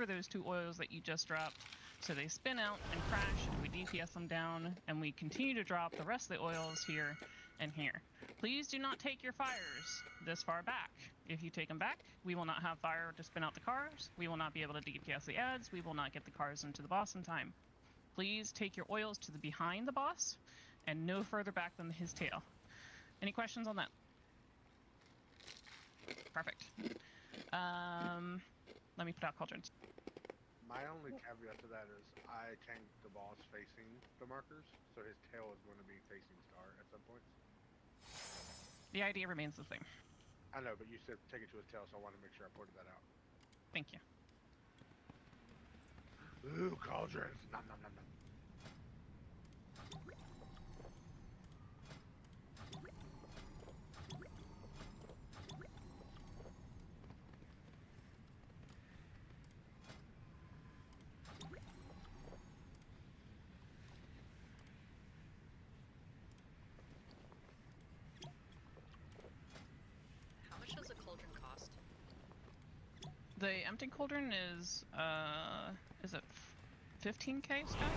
those 2 oils that you just dropped. So they spin out and crash, and we DPS them down, and we continue to drop the rest of the oils here and here. Please do not take your fires this far back. If you take them back, we will not have fire to spin out the cars. We will not be able to DPS the ads. We will not get the cars into the boss in time. Please take your oils to the behind the boss and no further back than his tail. Any questions on that? Perfect. Let me put out cauldrons. My only caveat to that is I tanked the boss facing the markers, so his tail is going to be facing Star at some points. The idea remains the same. I know, but you said take it to his tail, so I wanted to make sure I pointed that out. Thank you. Ooh, cauldrons! Nom nom nom nom. How much does a cauldron cost? The empty cauldron is it 15k stack?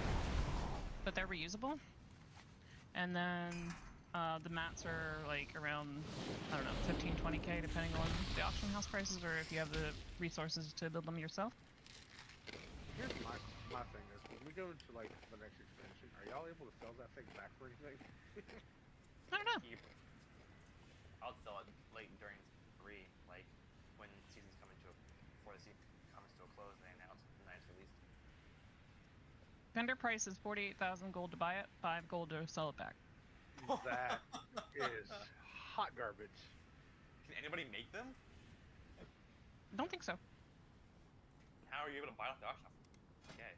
But they're reusable. And then the mats are like around, I don't know, 15, 20k depending on the auction house prices or if you have the resources to build them yourself. Here's my thing is, when we go into like the next expansion, are y'all able to sell that thing back for anything? I don't know. I'll sell it late during 3, like when season's coming to before the season comes to a close and they announce the night's released. Vendor price is 48,000 gold to buy it, 5 gold to sell it back. That is hot garbage. Can anybody make them? Don't think so. How are you able to buy it off the auction house? Okay.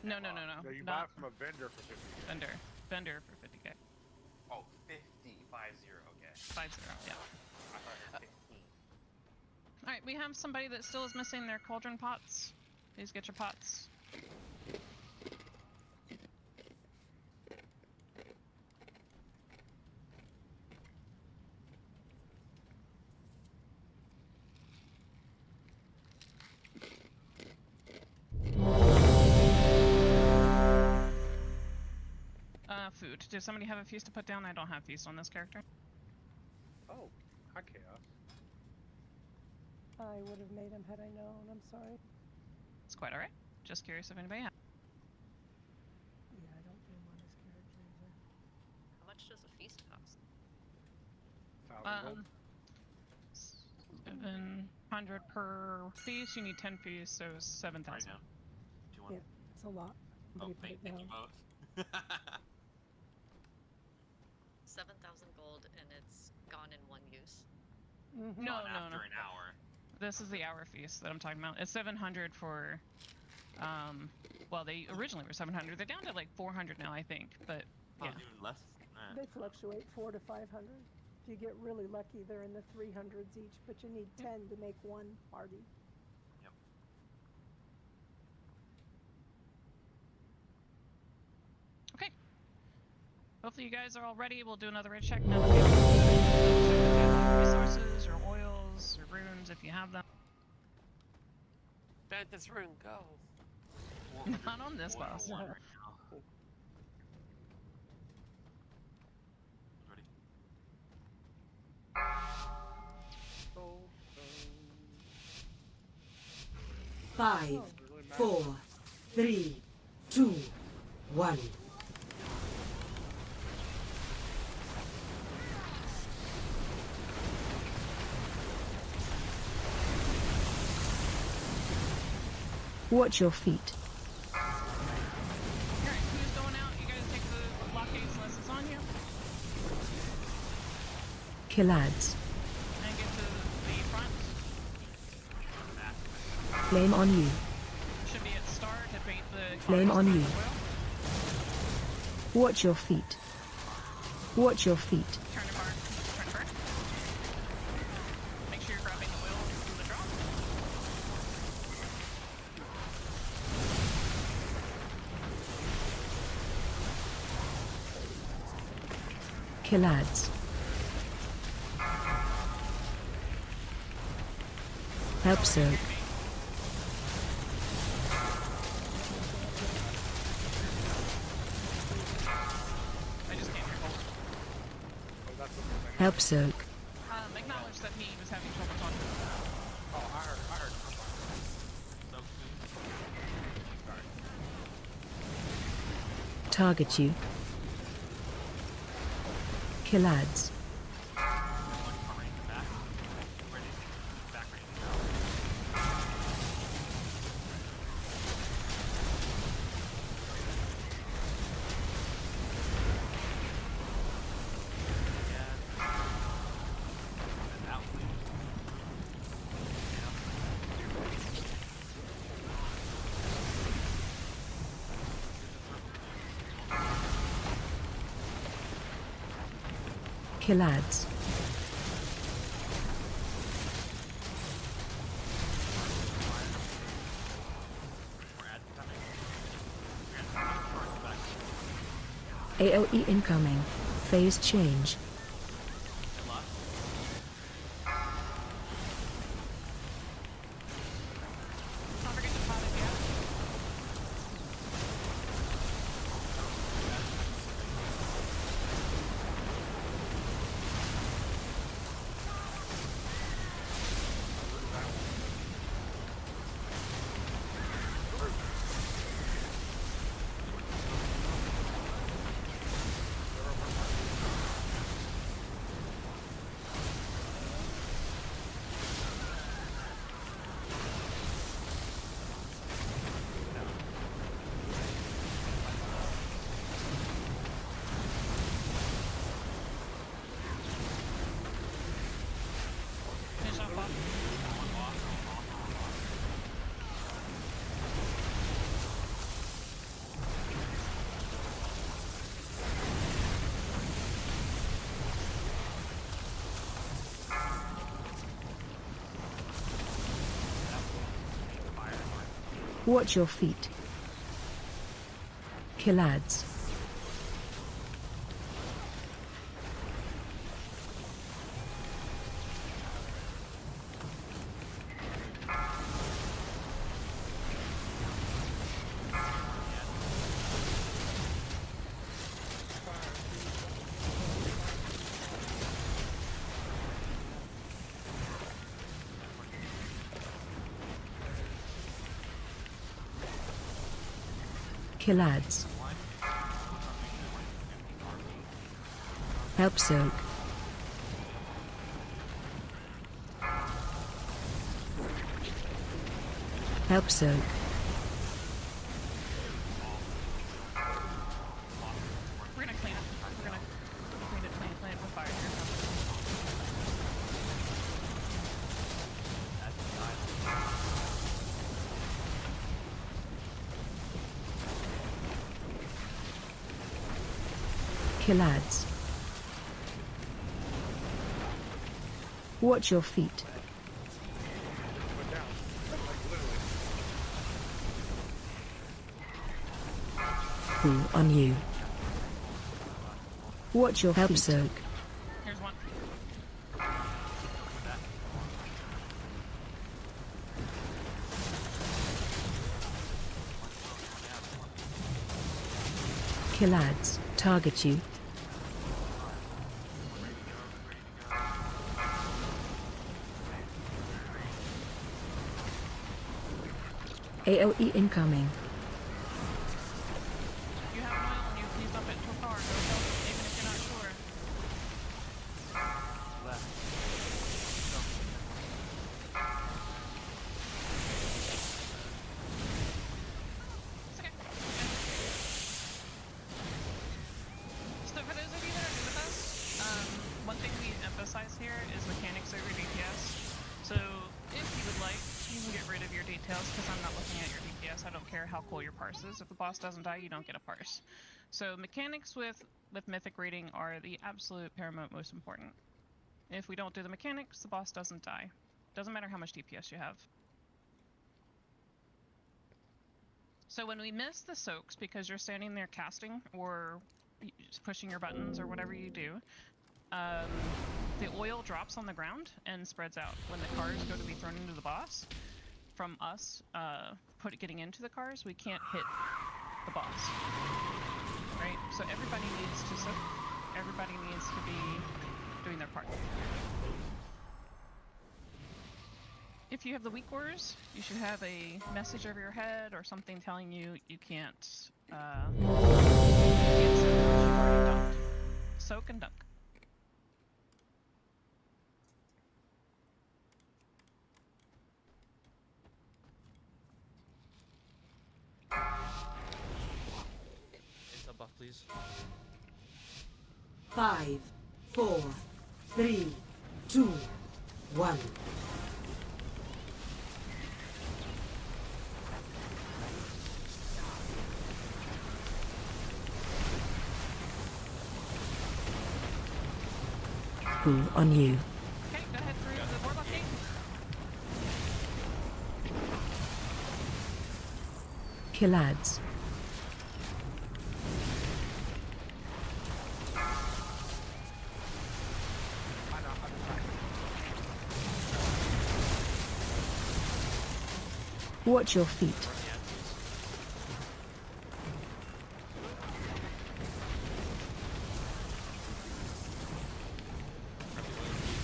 No. No, you buy it from a vendor for 50. Vendor for 50k. Oh, 50, 50, okay. 50, yeah. I thought it was 15. Alright, we have somebody that still is missing their cauldron pots. Please get your pots. Food. Does somebody have a feast to put down? I don't have feast on this character. Oh, hi Chaos. I would have made him had I known, I'm sorry. It's quite alright. Just curious if anybody has. Yeah, I don't do him on his character either. How much does a feast cost? 1,000 gold. 700 per feast. You need 10 feasts, so 7,000. Right now. Do you want? Yeah, it's a lot. Oh, Somebody put it thank you down. both. 7,000 gold and it's gone in 1 use. Mhm. No, After an hour. This is the hour feast that I'm talking about. It's 700 for, well, they originally were 700. They're down to like 400 now, I think. But Oh, yeah, even less. They fluctuate 400 to 500. If you get really lucky, they're in the 300s each, but you need 10 to make one party. Yep. okay. Hopefully you guys are all ready. We'll do another raid check now. That we have resources, your oils, your runes, if you have them. Bet this rune go. Not on this boss. Right now. Ready? So, 5, doesn't really matter. 4, 3, 2, 1. Watch your feet. Alright, who's going out? You guys take the blockades unless it's on you. Kill ads. And get to the front. Flame on you. Should be at start to bait the Flame on you. oil. Watch your feet. Watch your feet. Turn to burn. Turn to burn. Make sure you're grabbing the oil from the drop. Kill ads. Help soak. Help soak. Acknowledge that he was having trouble talking. Oh, I heard. I'm fine. Soak soon. Sorry. Target you. Kill ads. One covering the back. Where do you think the back ready to go? Yeah. And out, please. Kill ads. More ads coming. We're gonna charge back. AOE incoming. Phase change. Get lost. Don't forget to pot it, yeah? Finish off off. Watch your feet. Kill ads. Kill ads. Help soak. Help soak. We're gonna clean it. We're gonna clean it with fire here. Kill ads. Watch your feet. Put down. Like literally. Who on you? Watch your help soak. Here's one. Kill ads. Target you. AOE incoming. If you have an oil on you, please dump it into a car. Go help, even if you're not sure. Left. It's okay. So for those of you that are new with us, one thing we emphasize here is mechanics over DPS. So if you would like, you can get rid of your details because I'm not looking at your DPS. I don't care how cool your parse is. If the boss doesn't die, you don't get a parse. So mechanics with mythic rating are the absolute paramount most important. If we don't do the mechanics, the boss doesn't die. Doesn't matter how much DPS you have. So when we miss the soaks because you're standing there casting or just pushing your buttons or whatever you do, the oil drops on the ground and spreads out. When the cars go to be thrown into the boss, from us getting into the cars, we can't hit the boss. Right? So everybody needs to soak. Everybody needs to be doing their part. If you have the weak orders, you should have a message over your head or something telling you you can't soak, which you've already dunked. Soak and dunk. Intel buff, please. 5, 4, 3, 2, 1. Who on you? Okay, go ahead through the warlock gate. Killads. I know, I'm just trying. Watch your feet. Run the ad, please. Grab the oil, please.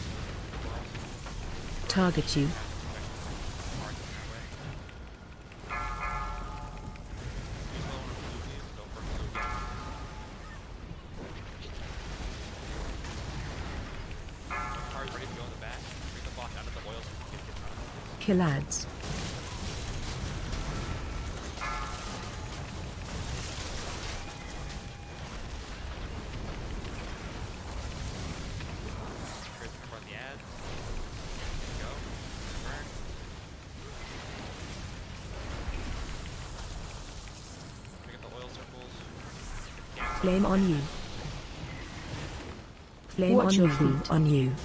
Target you. Mark it that way. Use low on the blue, please. Don't burn blue again. Cards ready to go in the back. Bring the block out of the oil so we can get front of it. Killads. Chris, run the ad. Go. Burn. Bring up the oil circles. Get the gas Flame up. on you. Flame Watch on your your feet. feet. On you.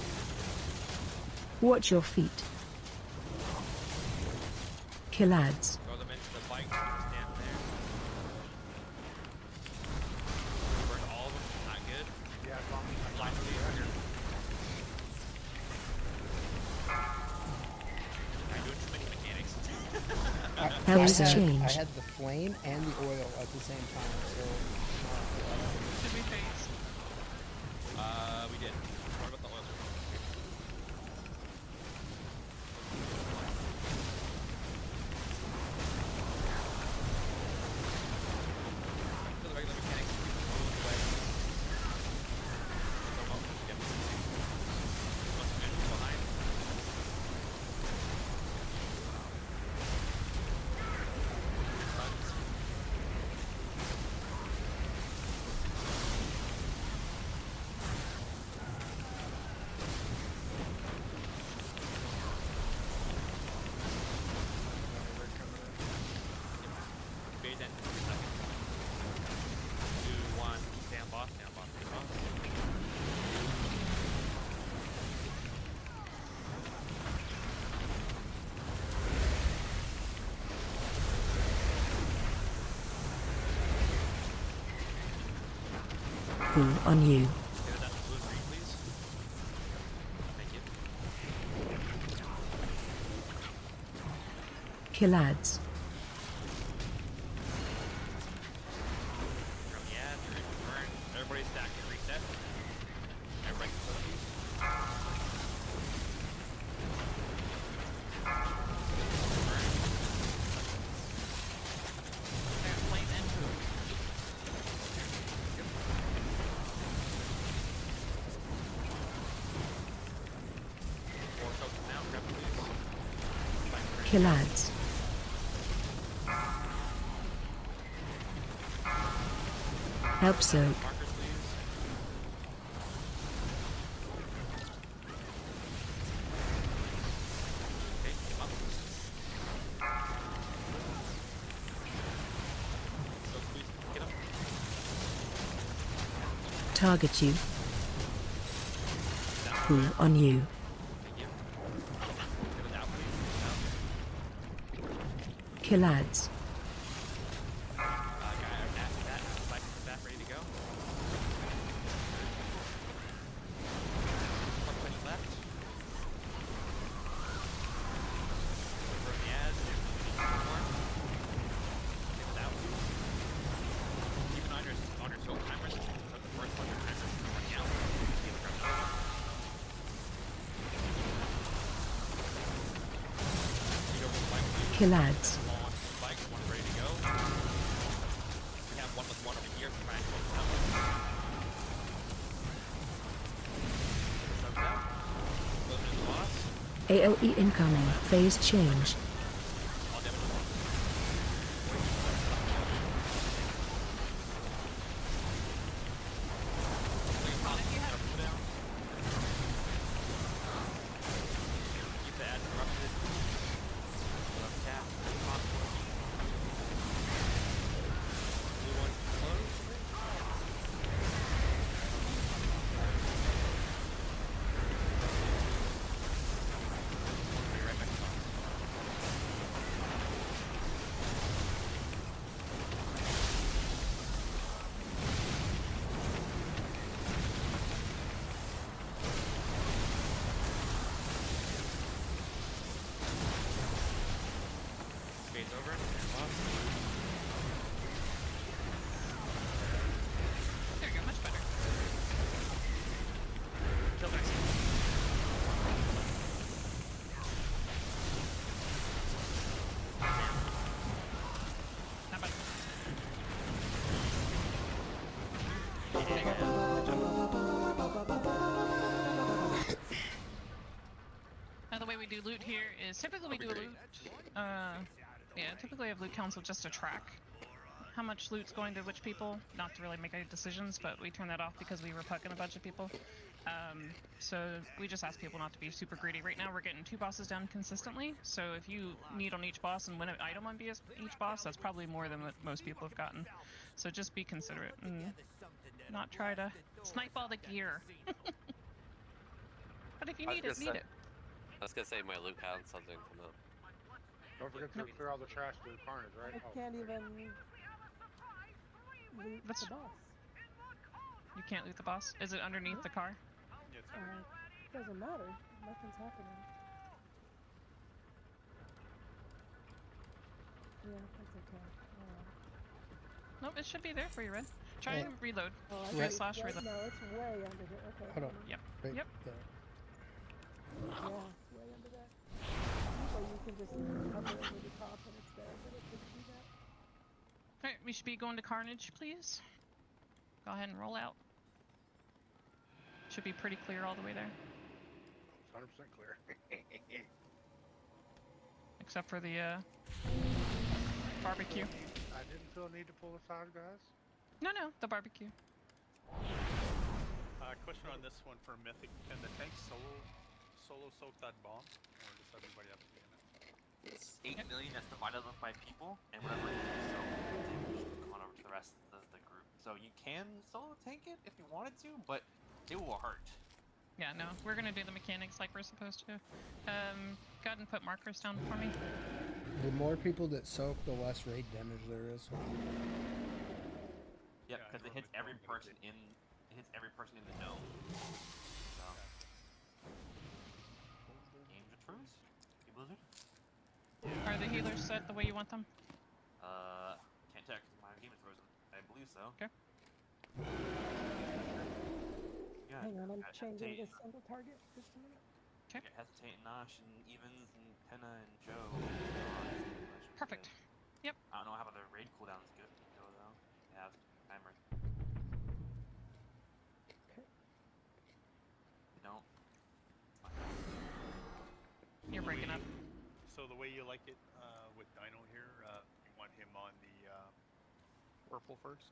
Watch your feet. Killads. Throw them into the bike. Stand there. Burn all of them. Not good. Yeah, as long as Blind lead. I'm doing too many mechanics. Helps I had, change. I had the flame and the oil at the same time, so Did we phase? We did. What about the oil circle? For the regular mechanics, move away. Throw 'em up. Yep. Once again, behind. Stuns. Bait that in 3 seconds. 2, 1, stand boss, stand boss, stand boss. Who on you? Get it down to blue green, please. Thank you. Killads. From the ad, you're in burn. Everybody's stack and reset. Everybody can flip these. Burn. There's flame and boom. Four tokens now, grab it, please. Flank burn. Killads. Help soak. Markers, please. Okay, come up. So please, get up. Target you. Down. Who on you? Thank you. Get it out, please. Down. Killads. Guy, that, back to the back, ready to go. One penny left. Over in the ads, there's more. Get it out. Keep an eye on your soak timers. So the first one, your timers are running out. Keep it running out. Kill ads. All on bikes, one ready to go. We have one with one over here. Trying to close out. Subs out. Loading in the boss. AOE incoming. Phase change. All damage on one. Keep the ad corrupted. Left tap. Blue one close. Be right back to boss. Phase over. And boss. There we go, much better. Kill next. Not bad. Now the way we do loot here is typically we do a loot. Yeah, typically I have loot council just to track how much loot's going to which people, not to really make any decisions, but we turn that off because we were pucking a bunch of people. So we just ask people not to be super greedy. Right now we're getting 2 bosses down consistently, so if you need on each boss and win an item on each boss, that's probably more than what most people have gotten. So just be considerate and not try to snipe all the gear. But if you need it, need it. I was gonna say my loot had something from them. Don't forget to clear all the trash to the carnage, right? I can't even loot That's- the boss. You can't loot the boss. Is it underneath the car? Doesn't matter. Nothing's happening. Yeah, that's okay. Alright. Nope, it should be there for you, Red. Try Yeah. and reload. Oh, I Try Right. slash right, reload. no, it's way under here. Okay. Hold on. Yep. Right Yep. there. Yeah, it's way under there. Usually you can just hover over the top and it's there, but it didn't do that. Alright, we should be going to Carnage, please. Go ahead and roll out. Should be pretty clear all the way there. 100% clear. Except for the barbecue. I didn't feel a need to pull aside, guys. No, the barbecue. Question on this one for Mythic. Can the tank solo soak that bomb? Or does everybody have to be in it? It's 8 million that's divided up by people, and whatever it is, so come on over to the rest of the group. So you can solo tank it if you wanted to, but it will hurt. Yeah, no, we're gonna do the mechanics like we're supposed to. Go ahead and put markers down for me. The more people that soak, the less raid damage there is. Yep, Yeah, because I it hits normally every don't get person in the know. So games of truth, Blizzard. Are the healers set the way you want them? Can't check 'cause my game is frozen. I believe so. Okay. Yeah. Hang on, I'm I changing hesitate. this single target. Just a minute. Yeah, hesitate, Nosh, and Evans, and Penna, and Joe. Perfect. Yep. I don't know how the raid cooldown is good though. They have timers. Okay. They don't. You're breaking up. So the way you like it with Dino here, you want him on the purple first.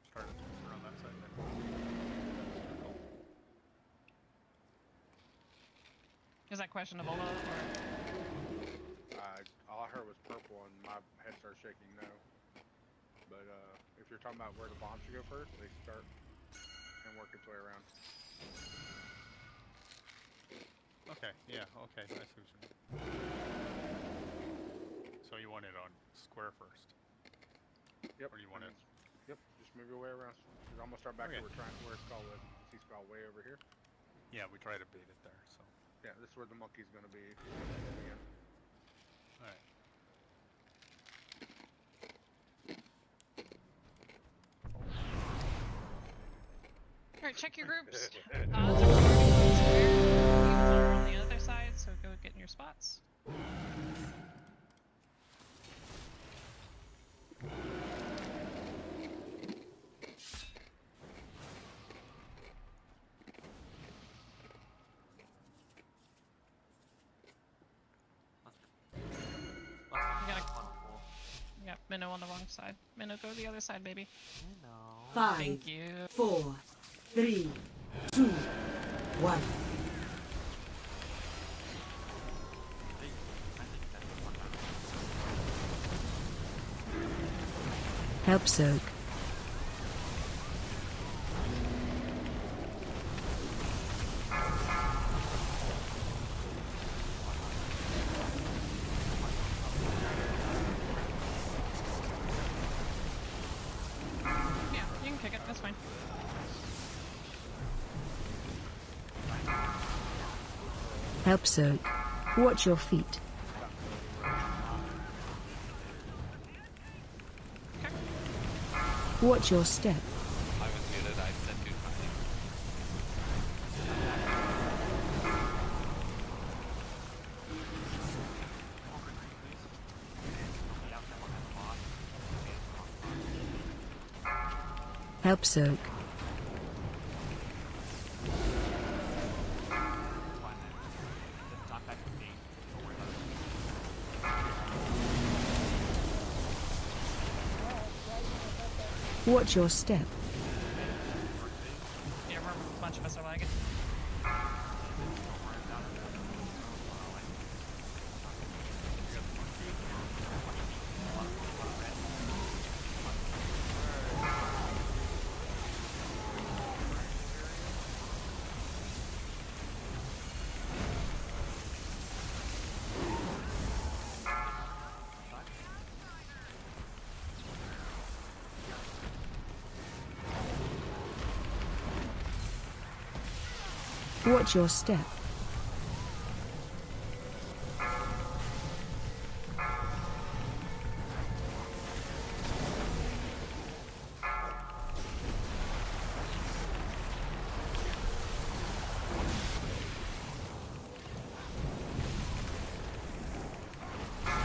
Start at around that side then. Circle. Is that questionable? Or... All I heard was purple and my head started shaking no. But if you're talking about where the bomb should go first, they start and work its way around. Okay, yeah, okay, I see what you mean. So you want it on square first? Yep. Or do you want it? Yep. Just move your way around. Cause I'm gonna start back Okay. where where it's called. See Skull way over here. Yeah, we try to bait it there, so. Yeah, this is where the monkey's gonna be. Again. Alright. Alright, check your groups. Odds are pretty square. People are on the other side, so go get in your spots. Minnow on the wrong side. Minnow, go to the other side, baby. No. 5, Thank you. 4, 3, 2, 1. Help soak. Yeah, you can kick it. That's fine. Help soak. Watch your feet. Okay. Watch your step. I was muted, I said too tiny. Help soak. Watch your step. Yeah, remember, a bunch of us are lagging. Watch your step.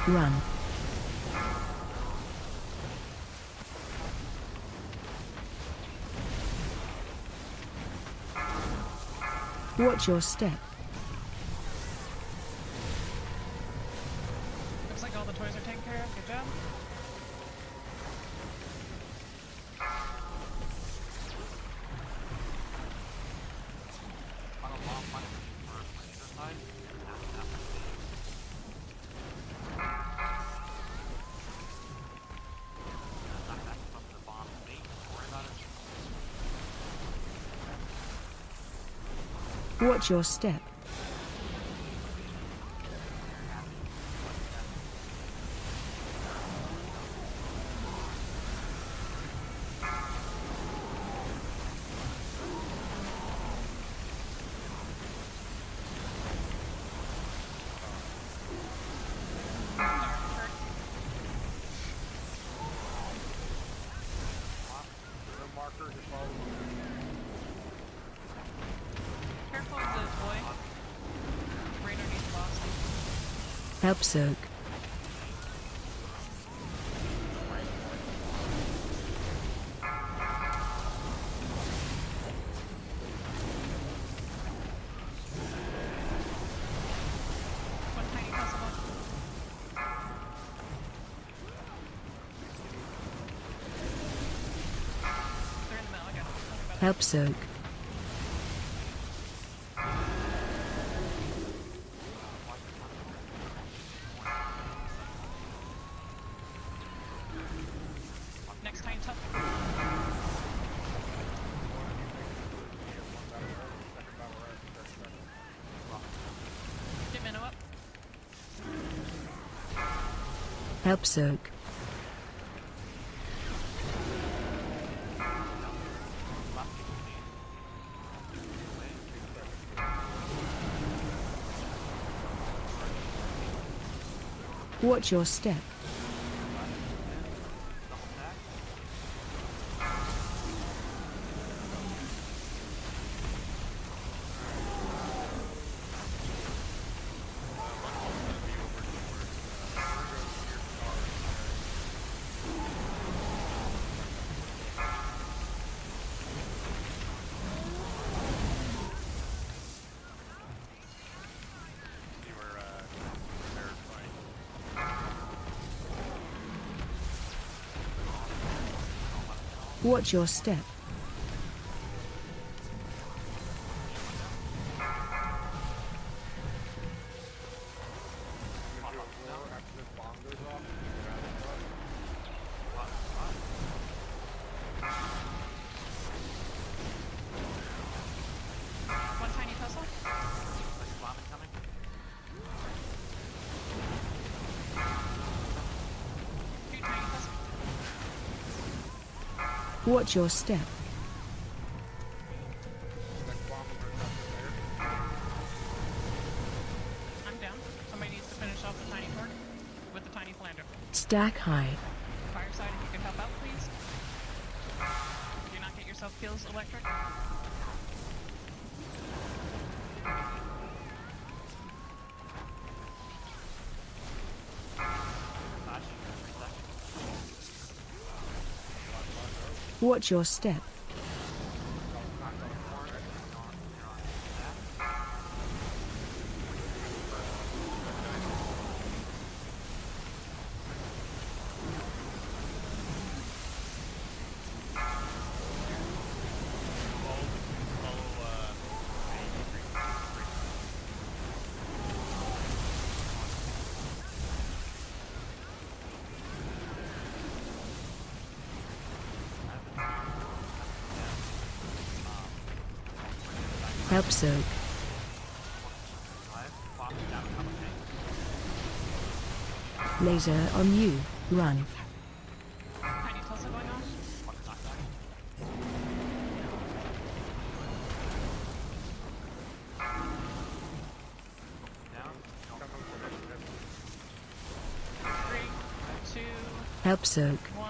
Run. Watch your step. Looks like all the toys are taken care of. Good job. Watch your step. No markers, just follow. Careful of the toy. Radar needs lost. Help soak. One tiny puzzle. They're in the middle. I got it. Don't worry about it. Help soak. Next tiny tough. Get Minnow up. Help soak. Watch your step. Watch your step. I'm gonna do a roar after this bomb goes off. Get out of the truck. One tiny pestle. Bomb incoming. Two tiny pestle. Watch your step. Next bomb will go up there. I'm down. Somebody needs to finish off the tiny torque with the tiny flander. Stack high. Fireside, if you could help out, please. Do not get yourself kills, electric. Watch your step. Help soak. Laser on you. Run. Tiny Tulsa going off. Three, two, Help soak. one,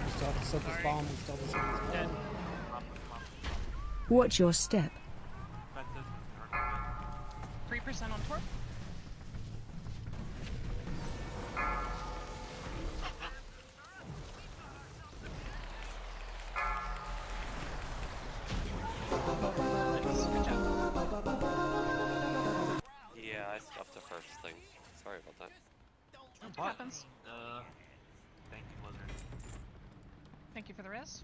We still have to set this Sorry. bomb. We still have to set this and dead. bomb. Watch your step. 3% on torque. Nice, good job. Yeah, I stuffed the first thing. Sorry about that. It happens. Thank you, Blizzard. Thank you for the res.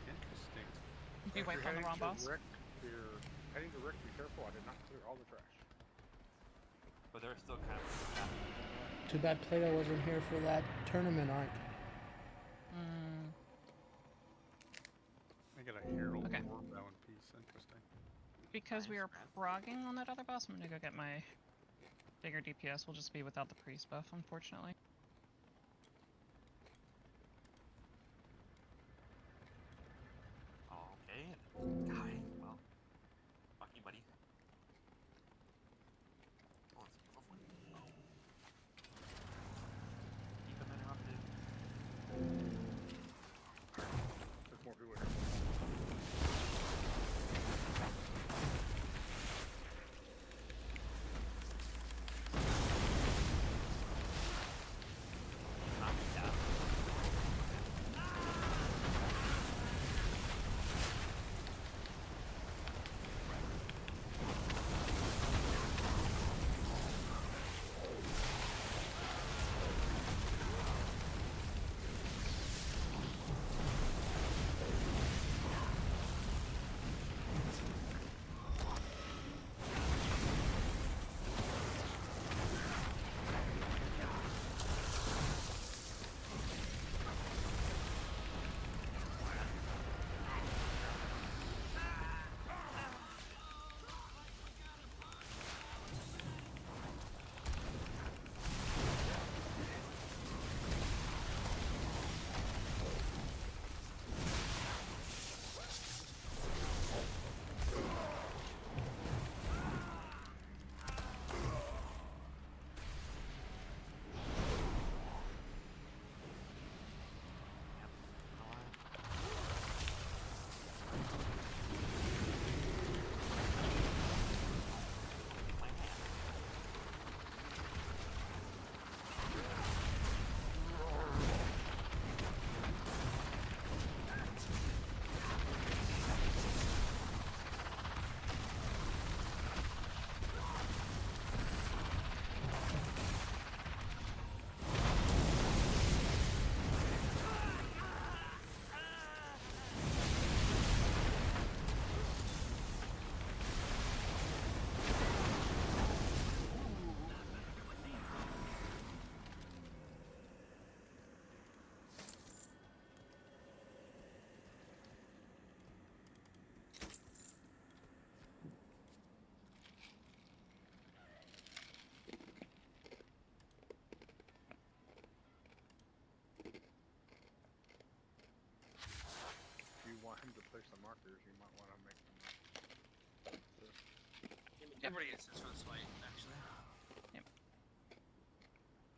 Interesting. You If wiped you're on the wrong heading to boss. Rick, if you're heading to Rick, be careful. I did not clear all the trash. But there's still kind of Too bad Plato wasn't here for that tournament, Art. Mm, I got a Herald Okay. Warbound piece. Interesting. because we are progging on that other boss, I'm gonna go get my bigger DPS. We'll just be without the priest buff, unfortunately. okay. Guy. Well, fuck you, buddy. Oh, it's beautiful. Keep him interrupted. There's more people here. Everybody gets this for this fight, actually.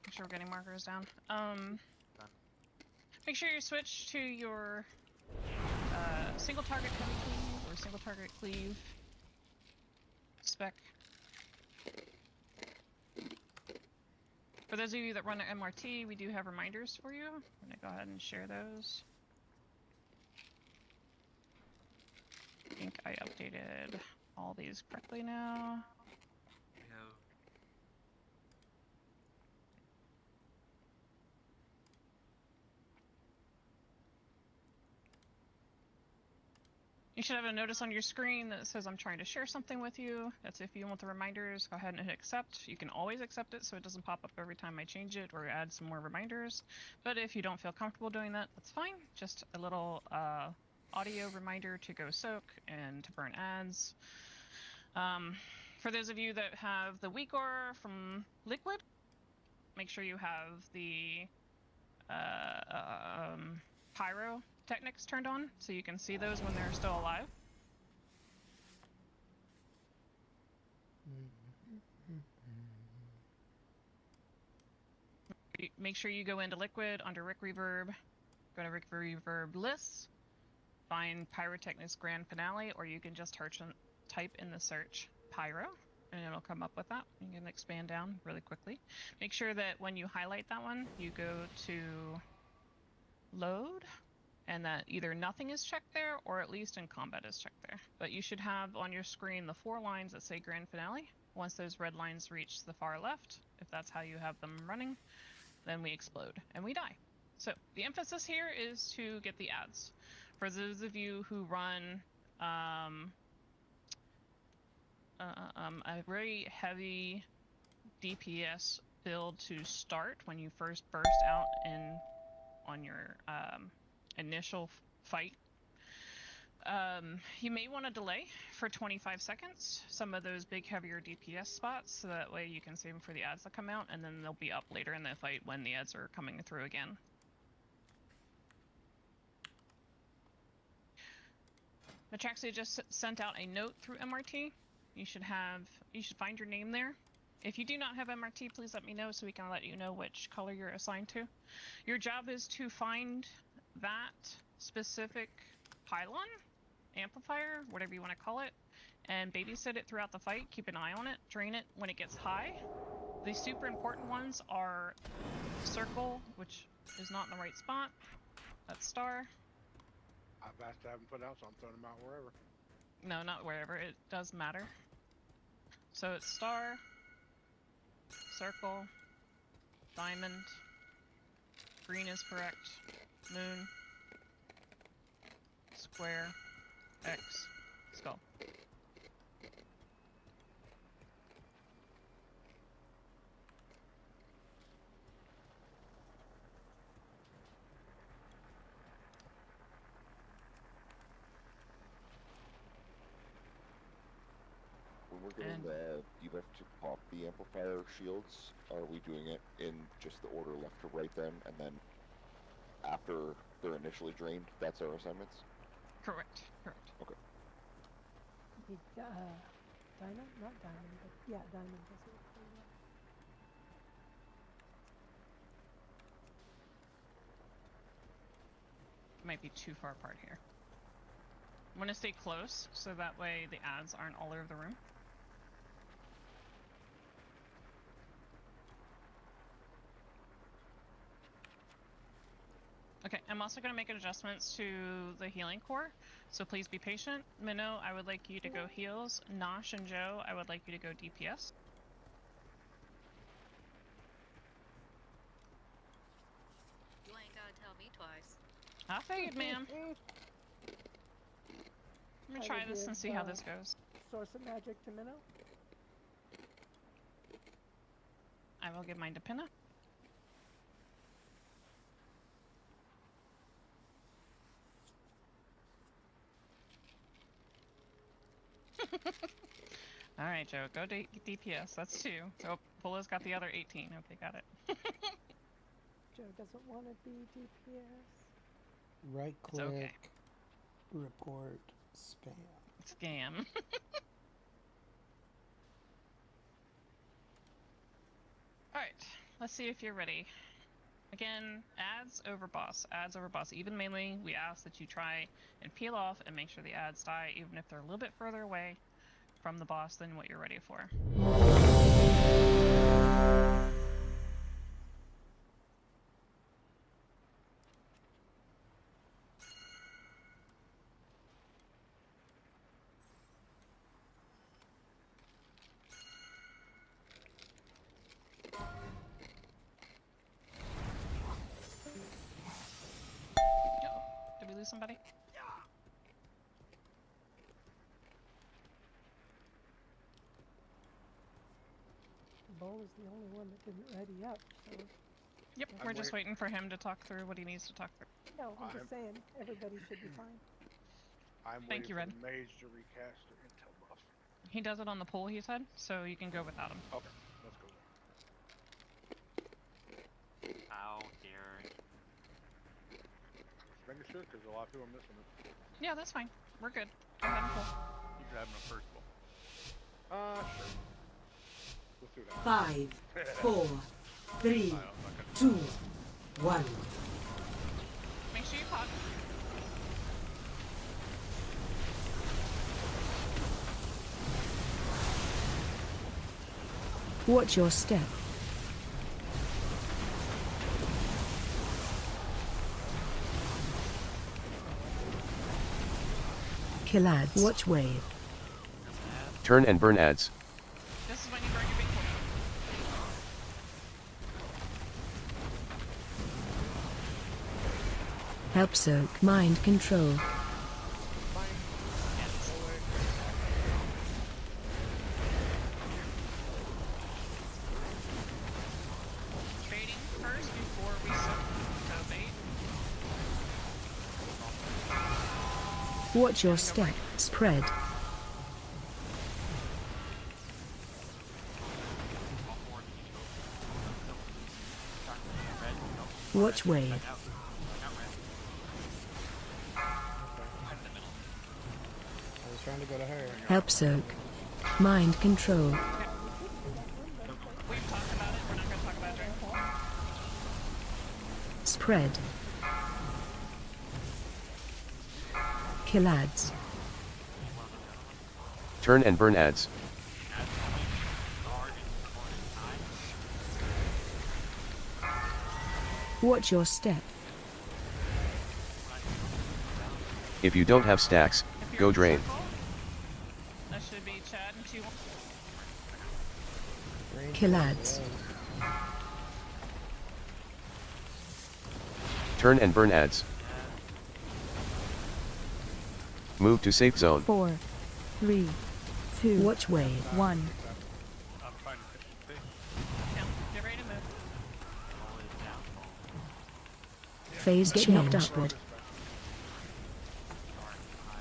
Make sure we're getting markers down. Make sure you switch to your single target heavy cleave or single target cleave spec. For those of you that run an MRT, we do have reminders for you. I'm gonna go ahead and share those. I think I updated all these correctly now. We have You should have a notice on your screen that says I'm trying to share something with you. That's if you want the reminders, go ahead and hit accept. You can always accept it so it doesn't pop up every time I change it or add some more reminders. But if you don't feel comfortable doing that, that's fine. Just a little audio reminder to go soak and to burn ads. For those of you that have the weak aura from Liquid, make sure you have the pyro techniques turned on so you can see those when they're still alive. Make sure you go into Liquid under Rick Reverb, go to Rick Reverb lists, find Pyrotechnics Grand Finale, or you can just type in the search Pyro and it'll come up with that. You can expand down really quickly. Make sure that when you highlight that one, you go to load, and that either nothing is checked there or at least in combat is checked there. But you should have on your screen the 4 lines that say Grand Finale. Once those red lines reach the far left, if that's how you have them running, then we explode and we die. So the emphasis here is to get the ads. For those of you who run a very heavy DPS build to start when you first burst out on your initial fight, you may want to delay for 25 seconds some of those big heavier DPS spots so that way you can save them for the ads that come out, and then they'll be up later in the fight when the ads are coming through again. Matraxia just sent out a note through MRT. You should find your name there. If you do not have MRT, please let me know so we can let you know which color you're assigned to. Your job is to find that specific pylon, amplifier, whatever you want to call it, and babysit it throughout the fight. Keep an eye on it, drain it when it gets high. The super important ones are circle, which is not in the right spot. That's star. I've asked to have them put out, so I'm throwing them out wherever. No, not wherever. It does matter. So it's star, circle, diamond, green is correct, moon, square, X, skull. When we're getting the debuff to pop the amplifier shields, are we doing it in just the order left to right then, and then after they're initially drained, that's our assignments? Correct, correct. Okay. Diamond? Not diamond, but yeah, diamond does it pretty well. Might be too far apart here. I'm gonna stay close so that way the ads aren't all over the room. Okay, I'm also going to make adjustments to the healing core, so please be patient. Minnow, I would like you to go heals. Nosh and Joe, I would like you to go DPS. You ain't gotta tell me twice. I figured, ma'am. I'm going to try this and see how this goes. Source of magic to Minnow? I will give mine to Pinna. Alright, Joe, go DPS. That's 2. Oh, Pula's got the other 18. Okay, got it. Joe doesn't want to be DPS. Right click, okay. Report, spam. Scam. Alright, let's see if you're ready. Again, ads over boss, ads over boss. Even melee, we ask that you try and peel off and make sure the ads die, even if they're a little bit further away from the boss than what you're ready for. Uh-oh. Did we lose somebody? Bull is the only one that didn't ready up, so... Yep, we're just waiting for him to talk through what he needs to talk through. No, I'm just saying, everybody should be fine. I'm Thank you, waiting Red. for the mage to recast their intel buff. He does it on the pole, he said, so you can go without him. Okay, let's go then. How dare you? Just making sure, because a lot of people are missing it. Yeah, that's fine. We're good. Go ahead and pull. You grabbing a first ball. Sure. Let's do that. 5, 4, 3, I'm not gonna 2, 1. Make sure you pop. Watch your step. Kill ads. Watch wave. Turn and burn ads. This is when you burn your big pull. Help soak. Mind control. Trading first before we soak. So bait. Watch your step. Spread. Watch wave. I was trying to go to her. Help soak. Mind control. We've talked about it. We're not going to talk about it during pull. Spread. Kill ads. Turn and burn ads. Watch your step. If you don't have stacks, If you're go in drain. circle, that should be Chad and 2. Range Kill is ads. low. Turn and burn ads. Move to safe zone. 4, 3, 2. Watch wave. 1. I'm fine with it. Yeah, get ready to move. Phase get knocked upward.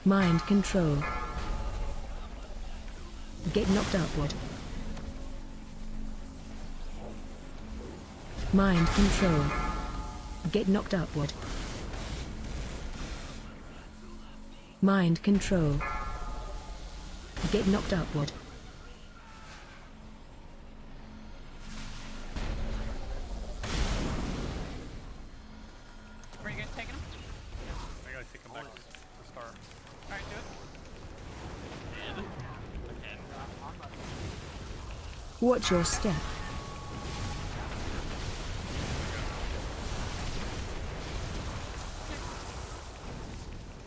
Mind control. Get knocked upward. Mind control. Get knocked upward. Mind control. Get knocked upward. Were you good taking him? I gotta take him back to star. Alright, do it. Watch your step.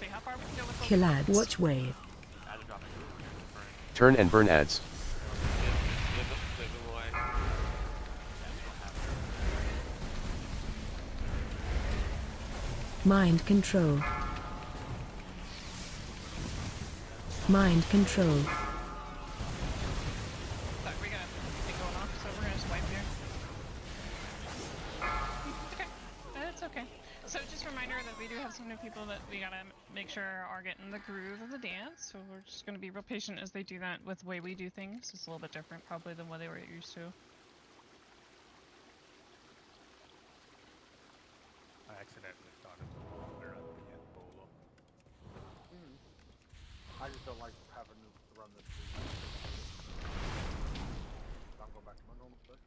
See how far we can go with the Kill ads. Watch wave. Turn and burn ads. Mind control. Mind control. Look, we got it going off, so we're gonna just wipe here. Okay, it's okay. So just a reminder that we do have some new people that we gotta make sure are getting the groove of the dance. So we're just gonna be real patient as they do that with the way we do things. It's a little bit different probably than what they were used to. I accidentally thought it was there at the end bolo. I just don't like having to run this. I'm going back to my normal set.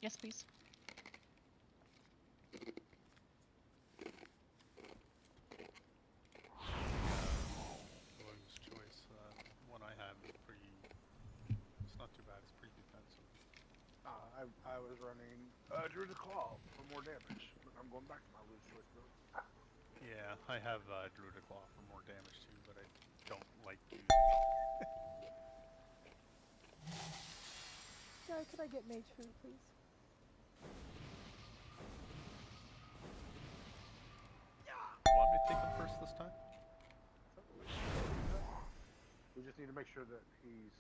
Yes, please. William's choice. One I have is pretty. It's not too bad. It's pretty defensive. I was running Druid of Claw for more damage, but I'm going back to my loose choice build. Yeah, I have Druid of Claw for more damage too, but I don't like using it. Guy, could I get mage food, please? Want me to take him first this time? We just need to make sure that he's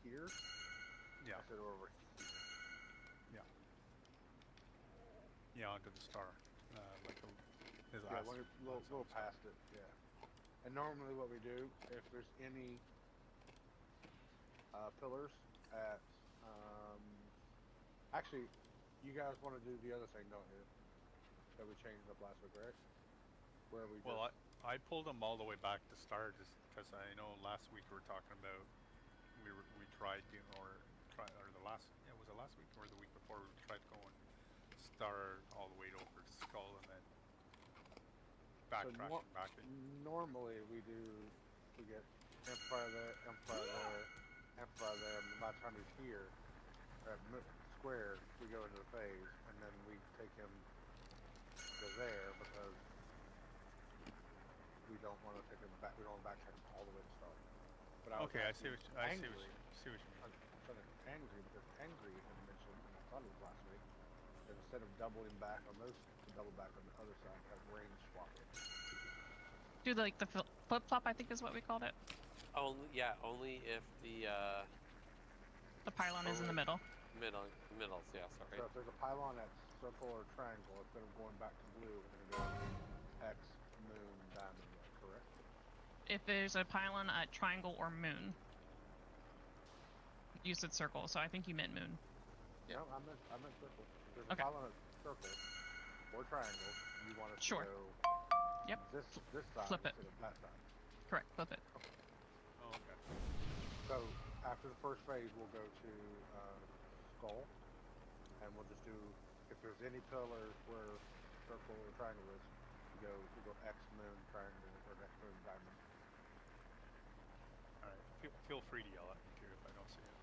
here. Yeah. Instead of over. Yeah. Yeah, onto the star. Like his Yeah, last. a little past it. Yeah. And normally, what we do, if there's any pillars at, actually, you guys want to do the other thing, don't you? That we changed up last week, right? Where we Well, I pulled them all the way back to star just because I know last week we were talking about we tried doing or the last was it last week or the week before we tried going star all the way over to skull and then backtracking back in. Normally we get Empire there, Empire there, Empire there, and by the time he's here at square, we go into the phase, and then we take him to there because we don't want to take him back. We don't want to backtrack him all the way to start. But I see what you mean. I'm angry because Angry had mentioned, and I thought it was last week, that instead of doubling back on those, to double back on the other side, have range swapping. Do like the flip flop, I think is what we called it. Only if the pylon is in the middle. Middles, yeah, sorry. So if there's a pylon at circle or triangle, instead of going back to blue, we're gonna go X, moon, diamond, correct? If there's a pylon at triangle or moon. You said circle, so I think you meant moon. Yeah. No, I meant circle. If there's Okay. a pylon at circle or triangle, you want us Sure. to go Yep. this side Flip it. instead of that side. Correct, flip it. Oh, okay. So after the first phase, we'll go to skull, and we'll just do if there's any pillars where circle or triangle is, we'll go X, moon, triangle, or X, moon, diamond. All right. Feel free to yell at me too if I don't see it.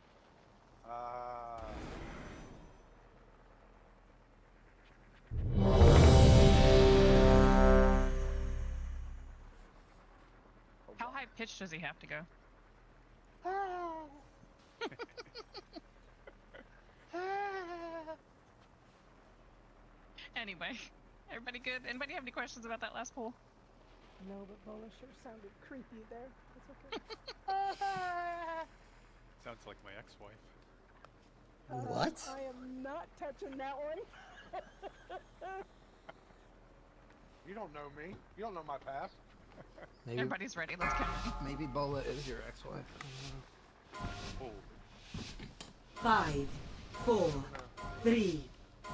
How high pitched does he have to go? Anyway, everybody good? Anybody have any questions about that last poll? No, but Bola sure sounded creepy there. It's okay. Sounds like my ex-wife. What? I am not touching that one. You don't know me. You don't know my past. Maybe, Everybody's ready, let's count it. maybe Bola is your ex-wife. Oh. 5, 4, 3,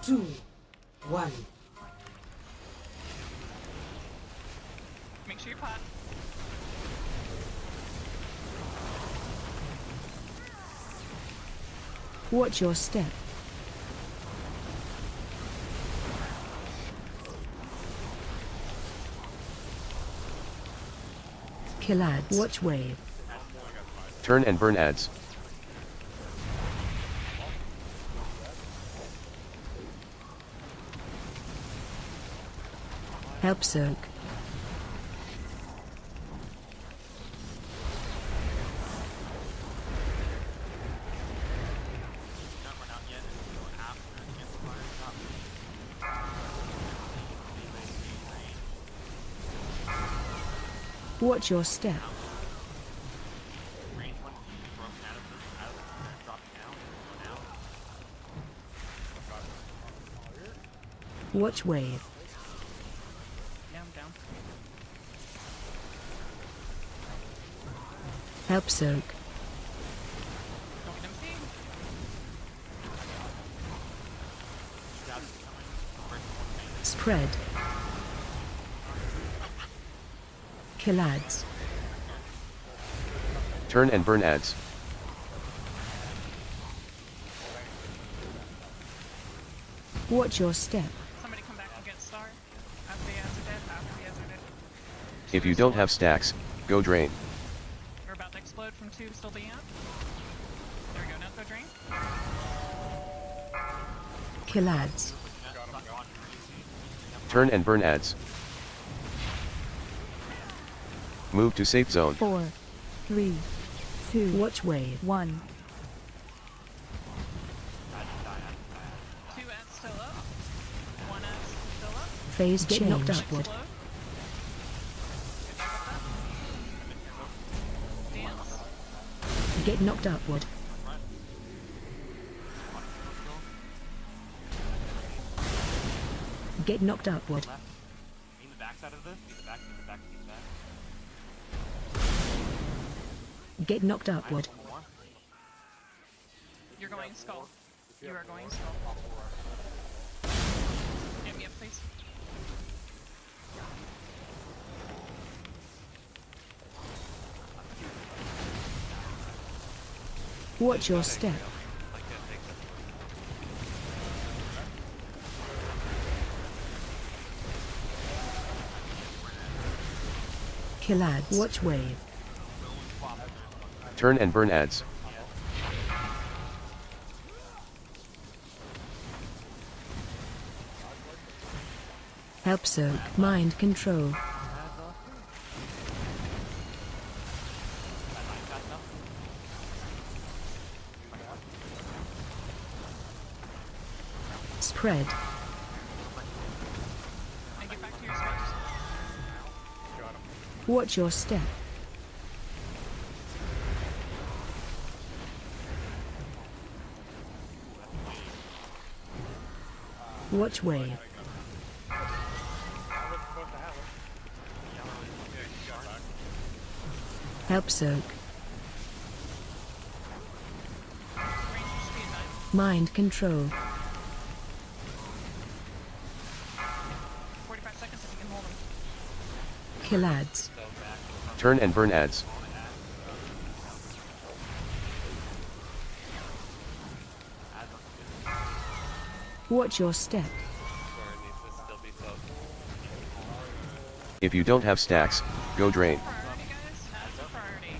2, 1. Make sure you're pot. Watch your step. Kill ads. Watch wave. Turn and burn ads. Help soak. Not run out yet. It's going after the amplifier drop. Watch your step. Range one broken out of the dropping down. Going out. Watch wave. Yeah, I'm down. Help soak. Don't get him seen. Spread. Kill ads. Turn and burn ads. Watch your step. Somebody come back and get star. After the ads are dead. After the ads are dead. If you don't have stacks, go drain. We're about to explode from 2 still being out. There we go. Now go drain. Kill ads. Turn and burn ads. Move to safe zone. 4, 3, 2, Watch wave. 1. 2 ads still up. 1 ad still up. Phase Get change. knocked Upward. Explode. Dance. Get knocked upward. Get knocked upward. Left. Mean the backside of this. Mean the back. Mean the back. Mean the back. Get knocked upward. One more. You're going skull. You are going skull. Get me up, please. Watch your step. Kill ads. Watch wave. Turn and burn ads. Help soak. Mind control. Spread. And get back to your spots. Watch your step. Watch wave. Help soak. Ranger speed 9. Mind control. 45 seconds if you can hold them. Kill ads. Turn and burn ads. Watch your step. If you don't have stacks, go drain. Priority, guys. Ads are priority.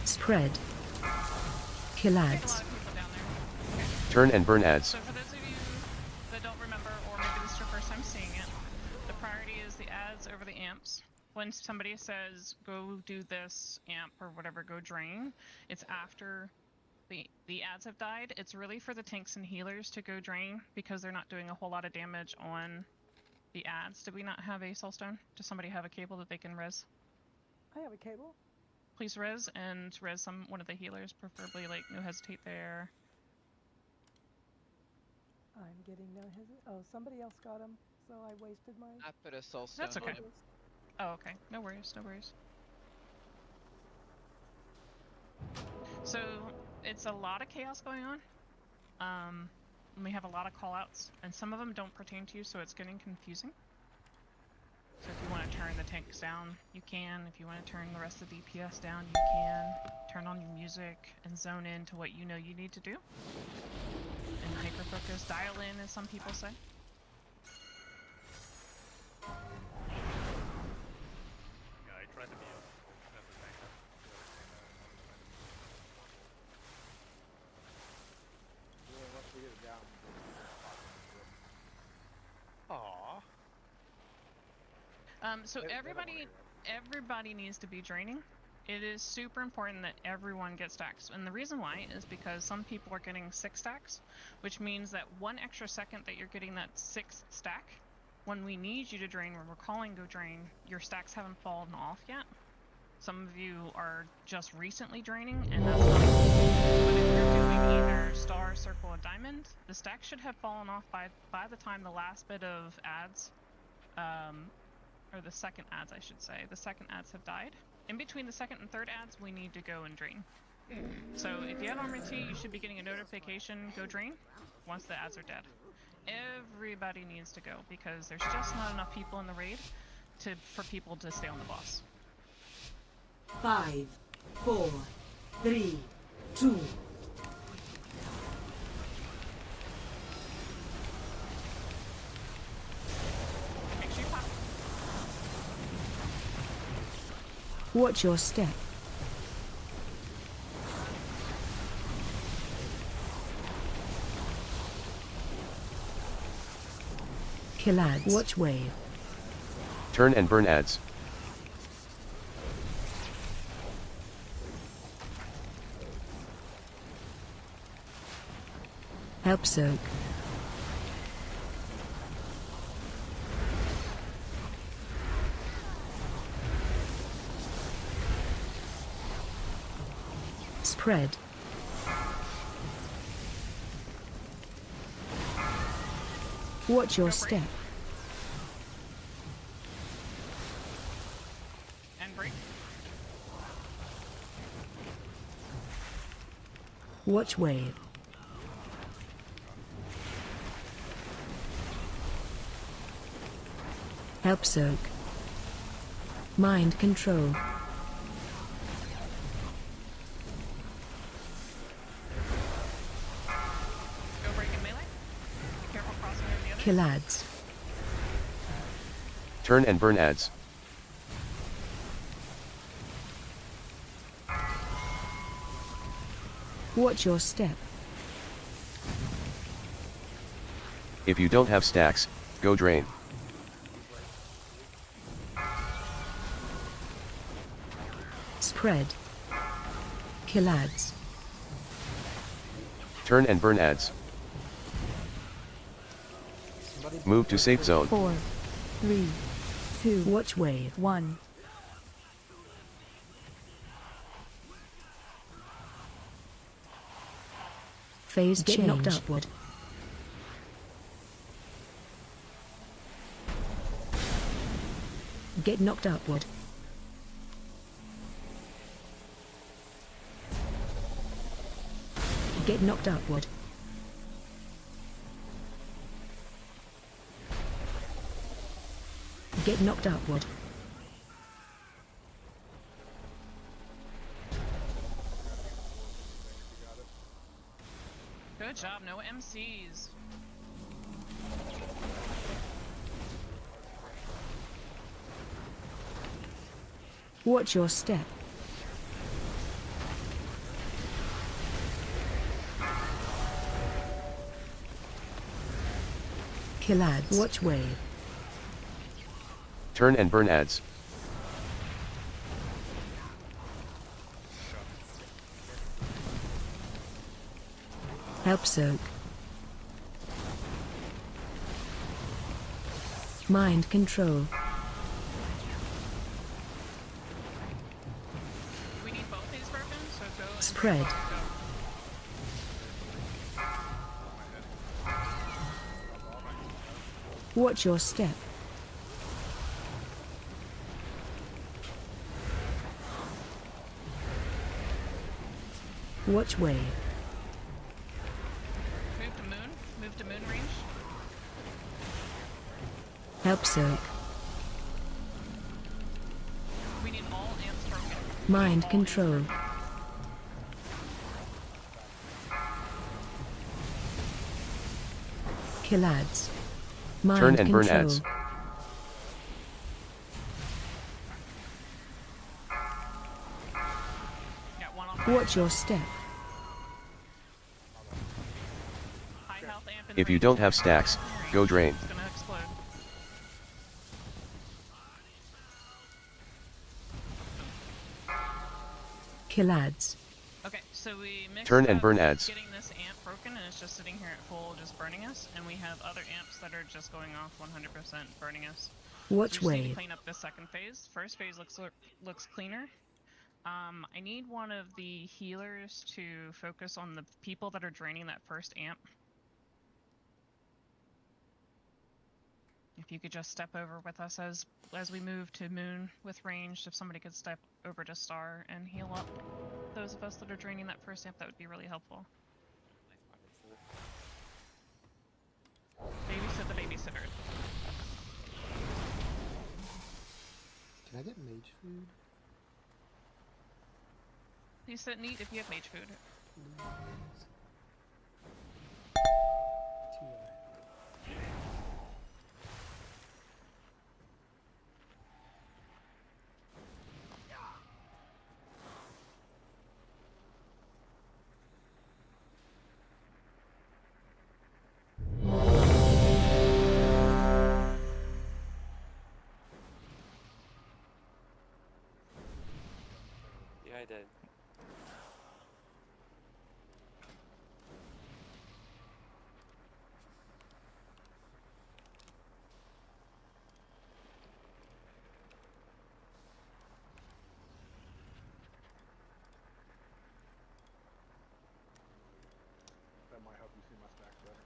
Spread. Kill Take a ads. lot of people down there. Okay. Turn and burn ads. So for those of you that don't remember, or maybe this is your first time seeing it, the priority is the ads over the amps. When somebody says, go do this amp or whatever, go drain, it's after the ads have died. It's really for the tanks and healers to go drain because they're not doing a whole lot of damage on the ads. Did we not have a soulstone? Does somebody have a cable that they can res? I have a cable. Please res and res one of the healers, preferably like no hesitate there. I'm getting no hesitation. Oh, somebody else got him, so I wasted my. I put a soul stone That's okay. on him. Oh, okay. No worries, no worries. So, it's a lot of chaos going on. And we have a lot of callouts, and some of them don't pertain to you, so it's getting confusing. So if you want to turn the tanks down, you can. If you want to turn the rest of the DPS down, you can. Turn on your music and zone in to what you know you need to do. And hyper-focus, dial in, as some people say. Yeah, I tried to be as a tank. Yeah, once we get it down. Aww. So everybody needs to be draining. It is super important that everyone gets stacks. And the reason why is because some people are getting 6 stacks, which means that 1 extra second that you're getting that 6th stack, when we need you to drain, when we're calling go drain, your stacks haven't fallen off yet. Some of you are just recently draining, and that's fine. But if you're doing either star, circle, or diamond, the stack should have fallen off by the time the last bit of ads, or the second ads, I should say. The second ads have died. In between the second and third ads, we need to go and drain. So if you have Armor T, you should be getting a notification, go drain, once the ads are dead. Everybody needs to go, because there's just not enough people in the raid for people to stay on the boss. 5, 4, 3, 2, Watch your step. Kill ads. Watch wave. Turn and burn ads. Help soak. Spread. Watch your step. And break. Watch wave. Help soak. Mind control. Go break in melee. Be careful crossing over the other. Kill ads. Turn and burn ads. Watch your step. If you don't have stacks, go drain. Spread. Kill ads. Turn and burn ads. Move to safe zone. 4, 3, 2, Watch wave. 1. Phase Get change. knocked upward. Get knocked upward. Get knocked upward. Get knocked upward. Good job, no MCs. Watch your step. Kill ads. Watch wave. Turn and burn ads. Help soak. Mind control. We need both these broken, so go and Spread. break both, go. Watch your step. Watch wave. Move to moon. Move to moon range. Help soak. We need all amps broken. Mind All control. amps broken. Kill ads. Mind Turn and burn control. ads. Got one off. Watch your step. High health amp in If you range. don't have stacks, go drain. It's gonna explode. Kill ads. Okay, so we mixed Turn and up burn ads. getting this amp broken and it's just sitting here at full just burning us, and we have other amps that are just going off 100% burning us. Watch So we just need to wave. clean up this second phase. First phase looks cleaner. I need one of the healers to focus on the people that are draining that first amp. If you could just step over with us as we move to moon with ranged, if somebody could step over to star and heal up those of us that are draining that first amp, that would be really helpful. Babysit the babysitter. Can I get mage food? You sit neat if you have mage food. did. That might help you see my stacks better.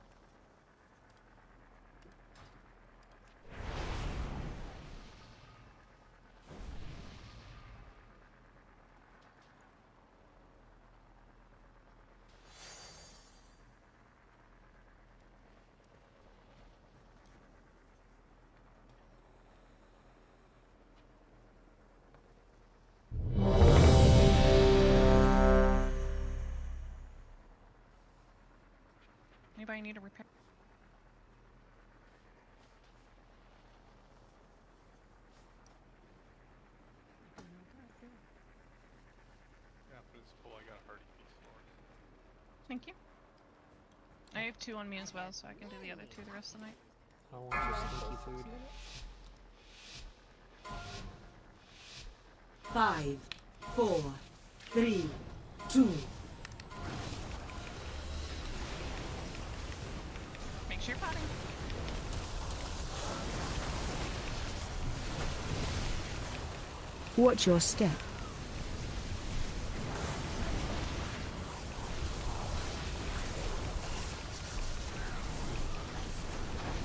Anybody need a repair? Yeah, for this pull, I got a hearty feast for it. Thank you. I have 2 on me as well, so I can do the other 2 the rest of the night. I want your stinky food. 5, 4, 3, 2. Make sure you're potting. Watch your step.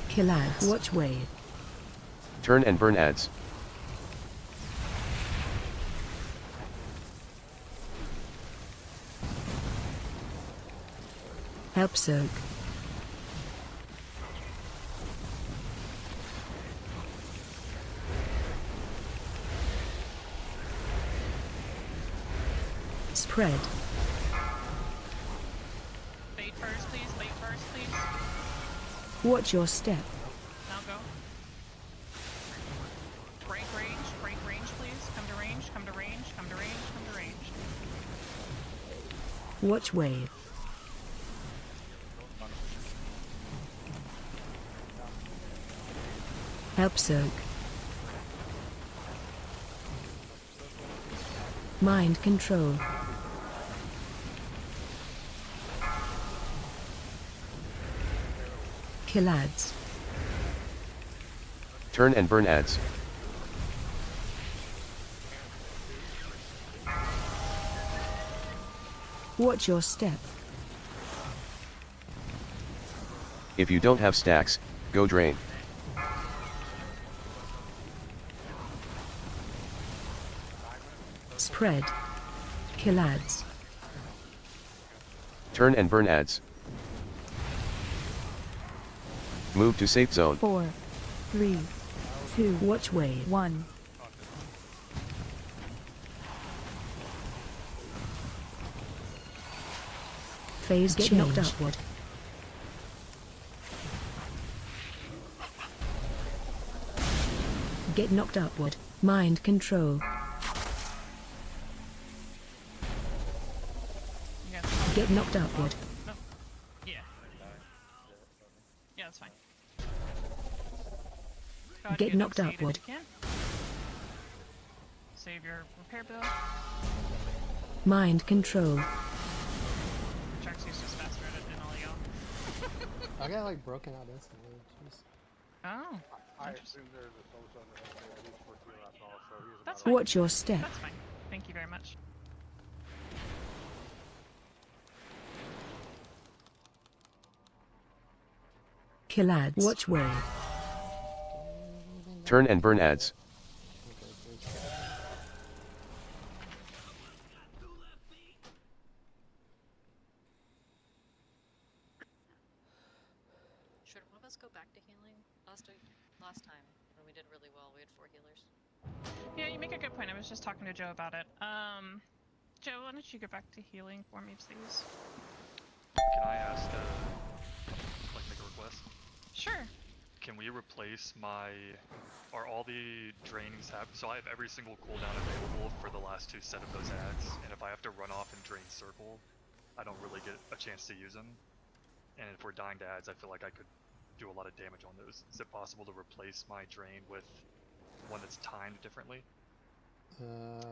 Kill ads. Watch wave. Turn and burn ads. Help soak. Spread. Bait first, please. Bait first, please. Watch your step. Now go. Break range, please. Come to range, come to range, come to range, come to range. Watch wave. Help soak. Mind control. Kill ads. Turn and burn ads. Watch your step. If you don't have stacks, go drain. Spread. Kill ads. Turn and burn ads. Move to safe zone. 4, 3, 2. Watch wave. 1. Phase get knocked upward. Get knocked upward. Mind control. You Get knocked upward. No. Yeah. Yeah, that's fine. Go ahead Get and knocked upseed if upward. you can. Save your repair bill. Mind control. Traxxas just faster at it than all y'all. I got like broken out instantly. Jeez. Oh. I Interesting. assume there's a soul zone that has at least 14 last all, so he was That's about fine. Watch your step. That's fine. Thank you very much. Kill ads. Watch wave. Turn and burn ads. Should one of us go back to healing? Last time when we did really well, we had 4 healers. Yeah, you make a good point. I was just talking to Joe about it. Joe, why don't you go back to healing for me, please? Can I ask, like, make a request? Sure. Can we replace my... Are all the drainings so I have every single cooldown available for the last 2 set of those ads, and if I have to run off and drain circle, I don't really get a chance to use them. And if we're dying to ads, I feel like I could do a lot of damage on those. Is it possible to replace my drain with one that's timed differently?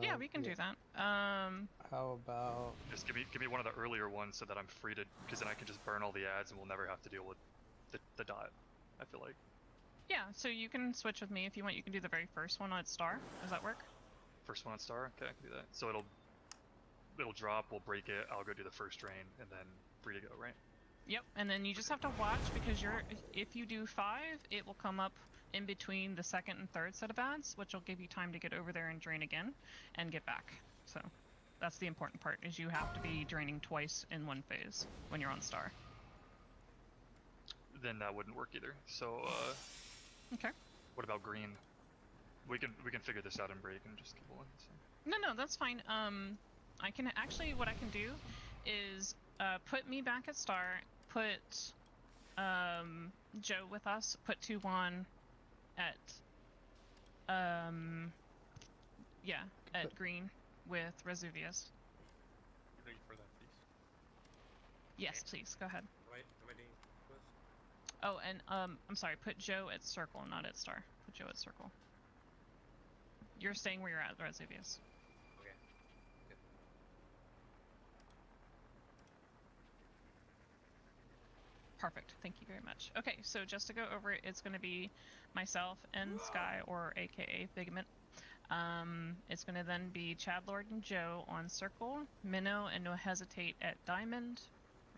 Yeah, we can do that. How about Just give me one of the earlier ones so that I'm free to, because then I can just burn all the ads and we'll never have to deal with the dot. I feel like. Yeah, so you can switch with me if you want. You can do the very first one on star. Does that work? First one on star. Okay, I can do that. So it'll drop. We'll break it. I'll go do the first drain and then free to go. Right. Yep, and then you just have to watch because if you do 5, it will come up in between the second and third set of ads, which will give you time to get over there and drain again and get back. So that's the important part, is you have to be draining twice in one phase when you're on star. Then that wouldn't work either. So okay. What about green? We can figure this out and break and just keep going. So. No, that's fine. I can actually, what I can do is put me back at star, put Joe with us, put 2-1 at green with Resuvius. Ready for that, please? Yes, please, go ahead. Am I doing this? Oh, and I'm sorry, put Joe at circle, not at star. Put Joe at circle. You're staying where you're at, Resuvius. Okay. Good. Perfect, thank you very much. Okay, so just to go over it, it's going to be myself and Sky, or aka Figment. It's going to then be Chad Lord and Joe on circle, Minnow and No Hesitate at diamond,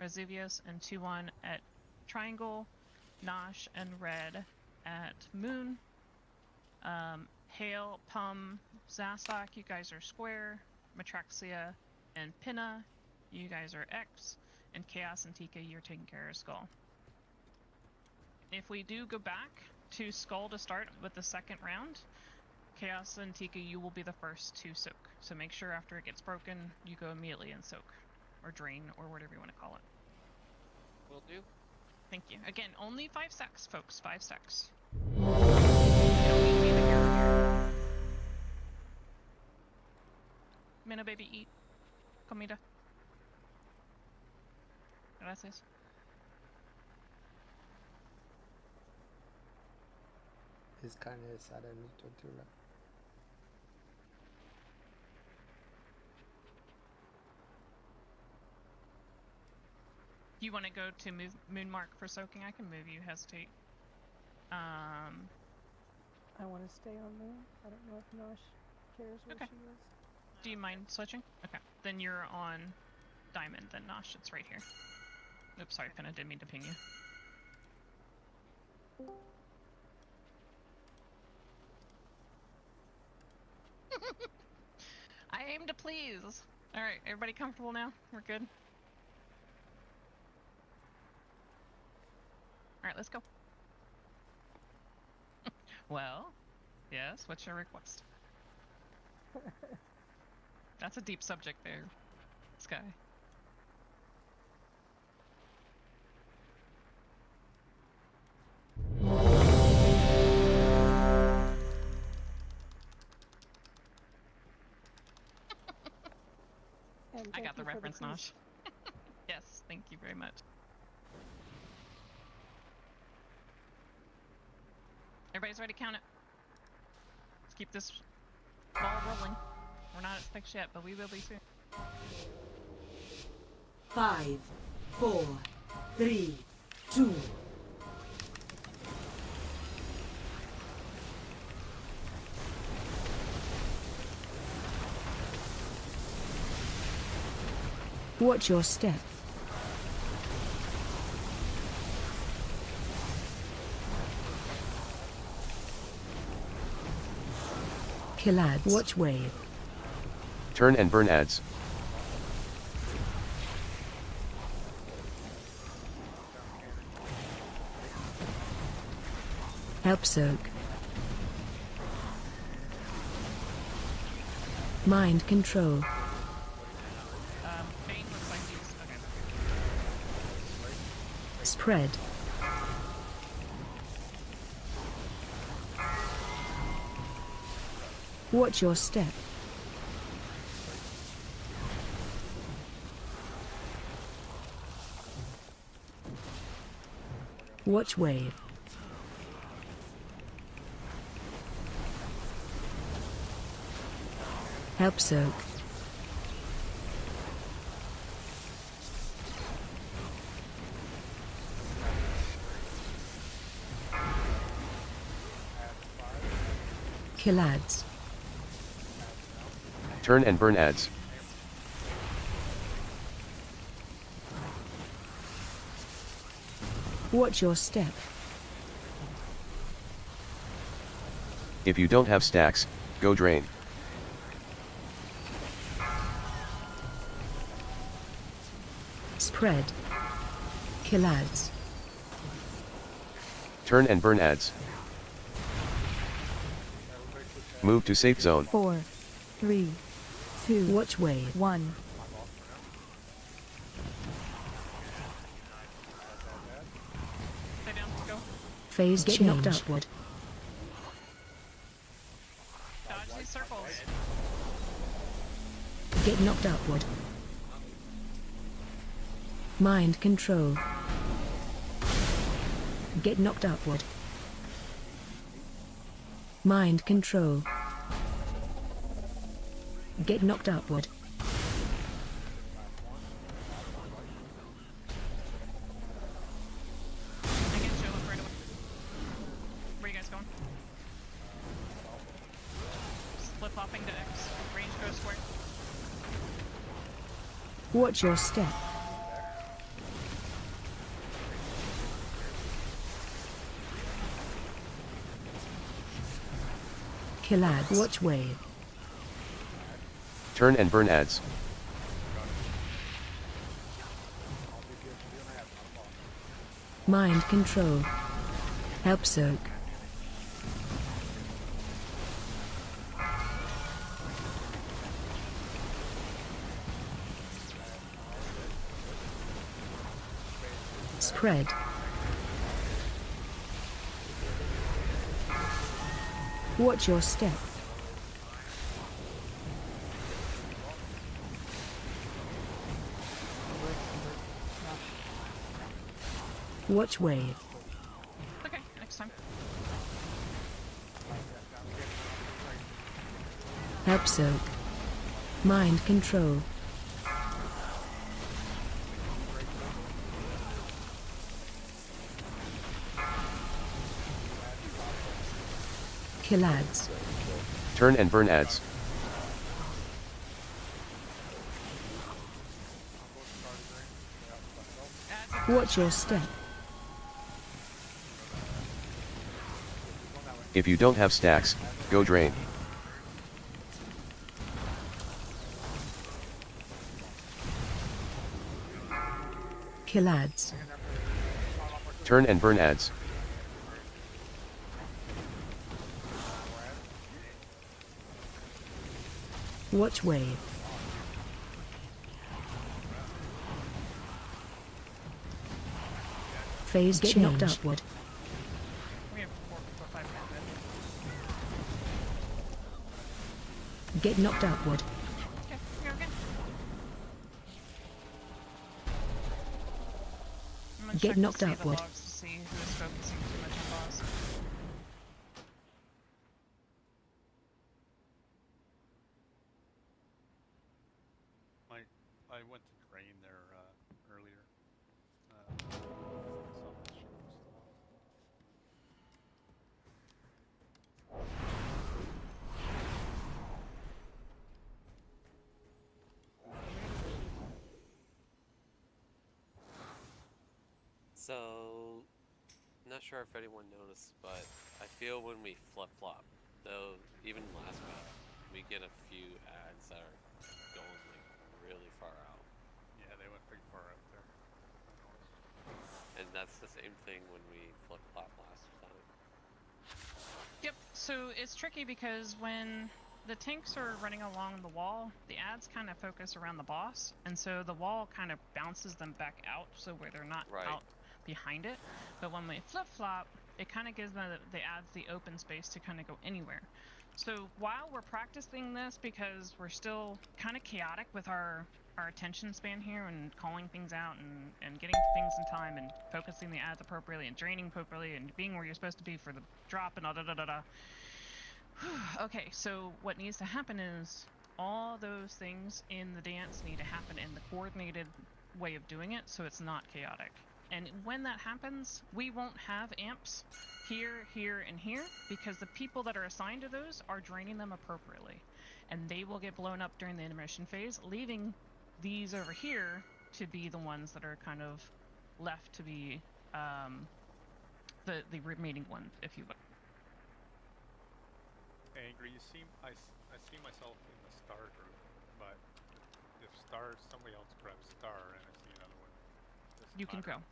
Resuvius and 2-1 at triangle, Nosh and Red at moon, Hale, Pum, Zastok, you guys are square, Matraxia and Pinna, you guys are X, and Chaos and Tika, you're taking care of Skull. If we do go back to Skull to start with the second round, Chaos and Tika, you will be the first to soak. So make sure after it gets broken, you go immediately and soak, or drain, or whatever you want to call it. Will do. Thank you. Again, only 5 stacks, folks. 5 stacks. Minnow baby, eat. Comida. Gracias. Es carne asada en mi tortura. You want to go to Moonmark for soaking? I can move you. Hesitate. I want to stay on Moon. I don't know if Nosh cares where she is. Do you mind switching? Okay. Then you're on Diamond, then Nosh. It's right here. Oops, sorry, Pinna. Didn't mean to ping you. I aim to please. Alright, everybody comfortable now? We're good? Alright, let's go. Well, yes, what's your request? That's a deep subject there, Sky. I got the reference, Nosh. Yes, thank you very much. Everybody's ready to count it. Let's keep this ball rolling. We're not at specs yet, but we will be soon. 5, 4, 3, 2. Watch your step. Kill ads. Watch wave. Turn and burn ads. Help soak. Mind control. Bane looks like he's... okay. Spread. Watch your step. Watch wave. Help soak. Kill ads. Turn and burn ads. Watch your step. If you don't have stacks, go drain. Spread. Kill ads. Turn and burn ads. Move to safe zone. 4, 3, 2, Watch wave. 1. Stay down. Go. Phase Get change. knocked upward. Dodge these circles. Get knocked upward. Mind control. Get knocked upward. Mind control. Get knocked upward. I get you. Look right away. Where you guys going? Flip flopping to X. Range go square. Watch your step. Kill ads. Watch wave. Turn and burn ads. Mind control. Help soak. Spread. Watch your step. Watch wave. Okay, next time. Help soak. Mind control. Kill ads. Turn and burn ads. Watch your step. If you don't have stacks, go drain. Kill ads. Turn and burn ads. Watch wave. Phase get knocked upward. We have 4, 5 minutes. Get knocked upward. Okay, here again. I'm gonna Get check knocked to see upward. the logs to see who is focusing too much on boss. I went to drain there earlier. I saw the shield was still on. So, not sure if anyone noticed, but I feel when we flip-flop, though, even last week, we get a few ads that are going like really far out. Yeah, they went pretty far out there. I noticed. And that's the same thing when we flip-flop last time. Yep, so it's tricky because when the tanks are running along the wall, the ads kind of focus around the boss, and so the wall kind of bounces them back out, so where they're not out behind it. But when we flip-flop, it kind of gives the ads the open space to kind of go anywhere. So while we're practicing this, because we're still kind of chaotic with our attention span here and calling things out and getting things in time and focusing the ads appropriately and draining appropriately and being where you're supposed to be for the drop and da da da da da. Okay, so what needs to happen is all those things in the dance need to happen in the coordinated way of doing it, so it's not chaotic. And when that happens, we won't have amps here, here, and here, because the people that are assigned to those are draining them appropriately. And they will get blown up during the intermission phase, leaving these over here to be the ones that are kind of left to be the remaining ones, if you will. Angry, you see, I see myself in the star group, but if star, somebody else grabs star and I see another one, doesn't You can matter. go.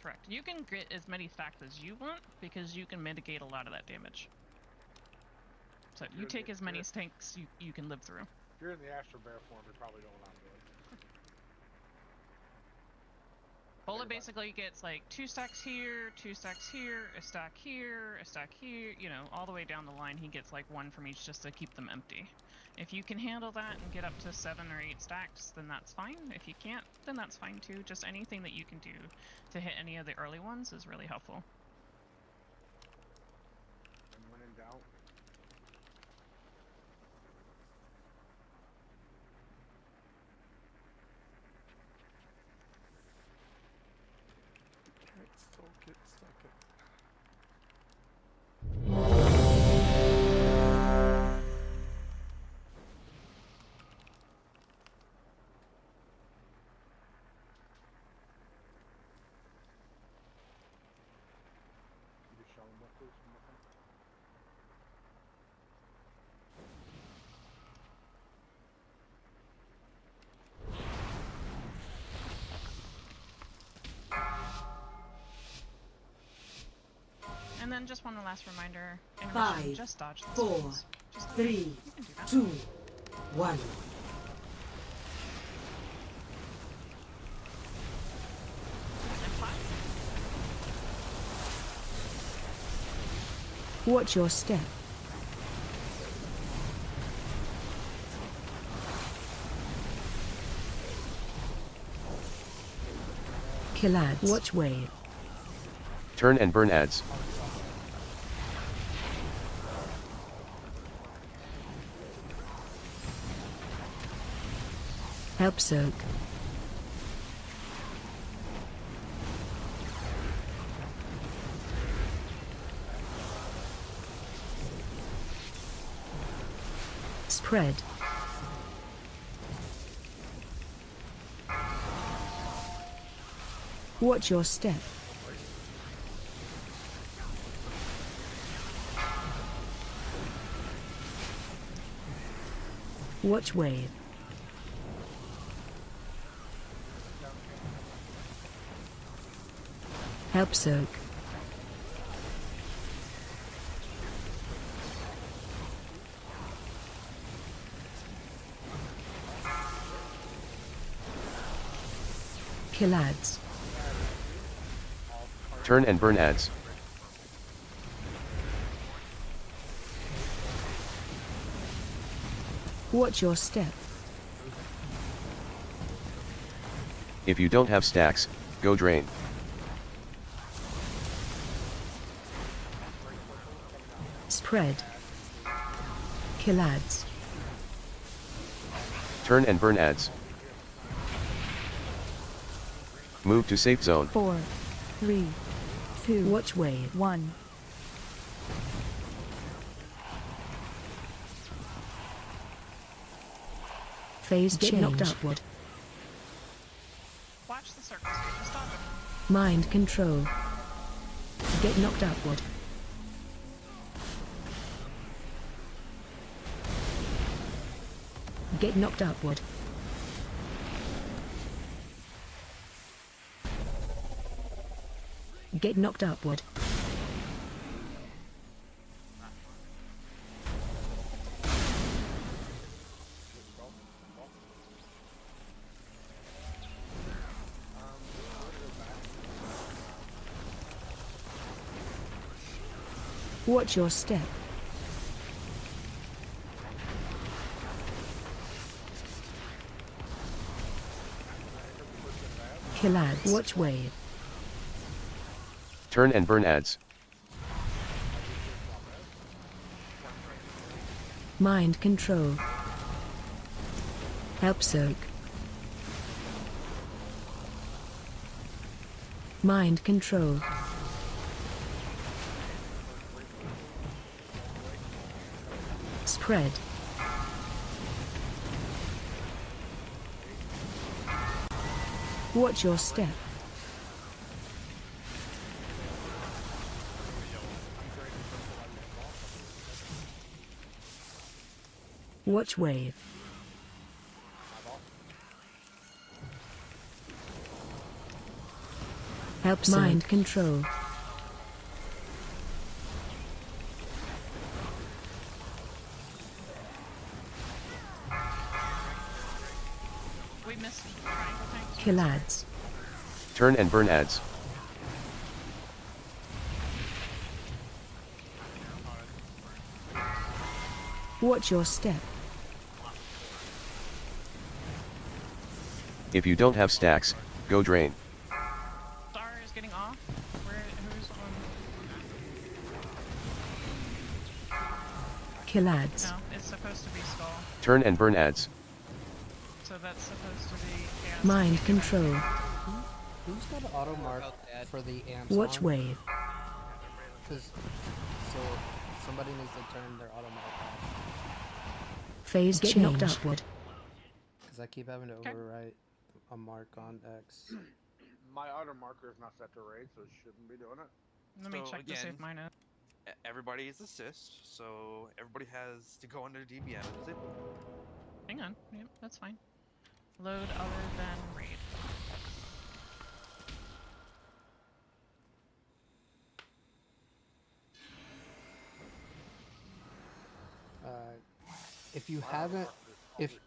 Correct. You can get as many stacks as you want because you can mitigate a lot of that damage. So you take as many tanks you can live through. If you're in the Astro Bear form, you probably don't want to do it. Bola basically gets like 2 stacks here, 2 stacks here, a stack here, a stack here, you know, all the way down the line he gets like 1 from each just to keep them empty. If you can handle that and get up to 7 or 8 stacks, then that's fine. If you can't, then that's fine too. Just anything that you can do to hit any of the early ones is really helpful. And when in doubt, Soak it, suck it. you just show them what this and what that. And then just one last reminder. Five, just dodge the 4, spells. Just 3, you can do that. 2, 1. And pop. Watch your step. Kill ads. Watch wave. Turn and burn ads. Help soak. Spread. Watch your step. Watch wave. Help soak. Kill ads. Turn and burn ads. Watch your step. If you don't have stacks, go drain. Spread. Kill ads. Turn and burn ads. Move to safe zone. 4, 3, 2, Watch wave. 1. Phase Get change. knocked upward. Watch the circles. Just dodge them. Mind control. Get knocked upward. Get knocked upward. Get knocked upward. Watch your step. Kill ads. Watch wave. Turn and burn ads. Mind control. Help soak. Mind control. Spread. Watch your step. Watch wave. Help mind control. We missed triangle tanks. Kill ads. Turn and burn ads. Watch your step. If you don't have stacks, go drain. Star is getting off. Who's on? Kill ads. No, it's supposed to be skull. Turn and burn ads. So that's supposed to be chaos. Mind control. Who's got an auto mark for the amps Watch on? wave. So somebody needs to turn their auto mark off. Phase Get change. knocked upward. Because I keep having to overwrite a mark on X. My auto marker is not set to raid, so it shouldn't be doing it. Let me So check to see if again, mine is. Everybody is assist, so everybody has to go under DBM and disable. Hang on. Yep, that's fine. Load other than raid. If you haven't, if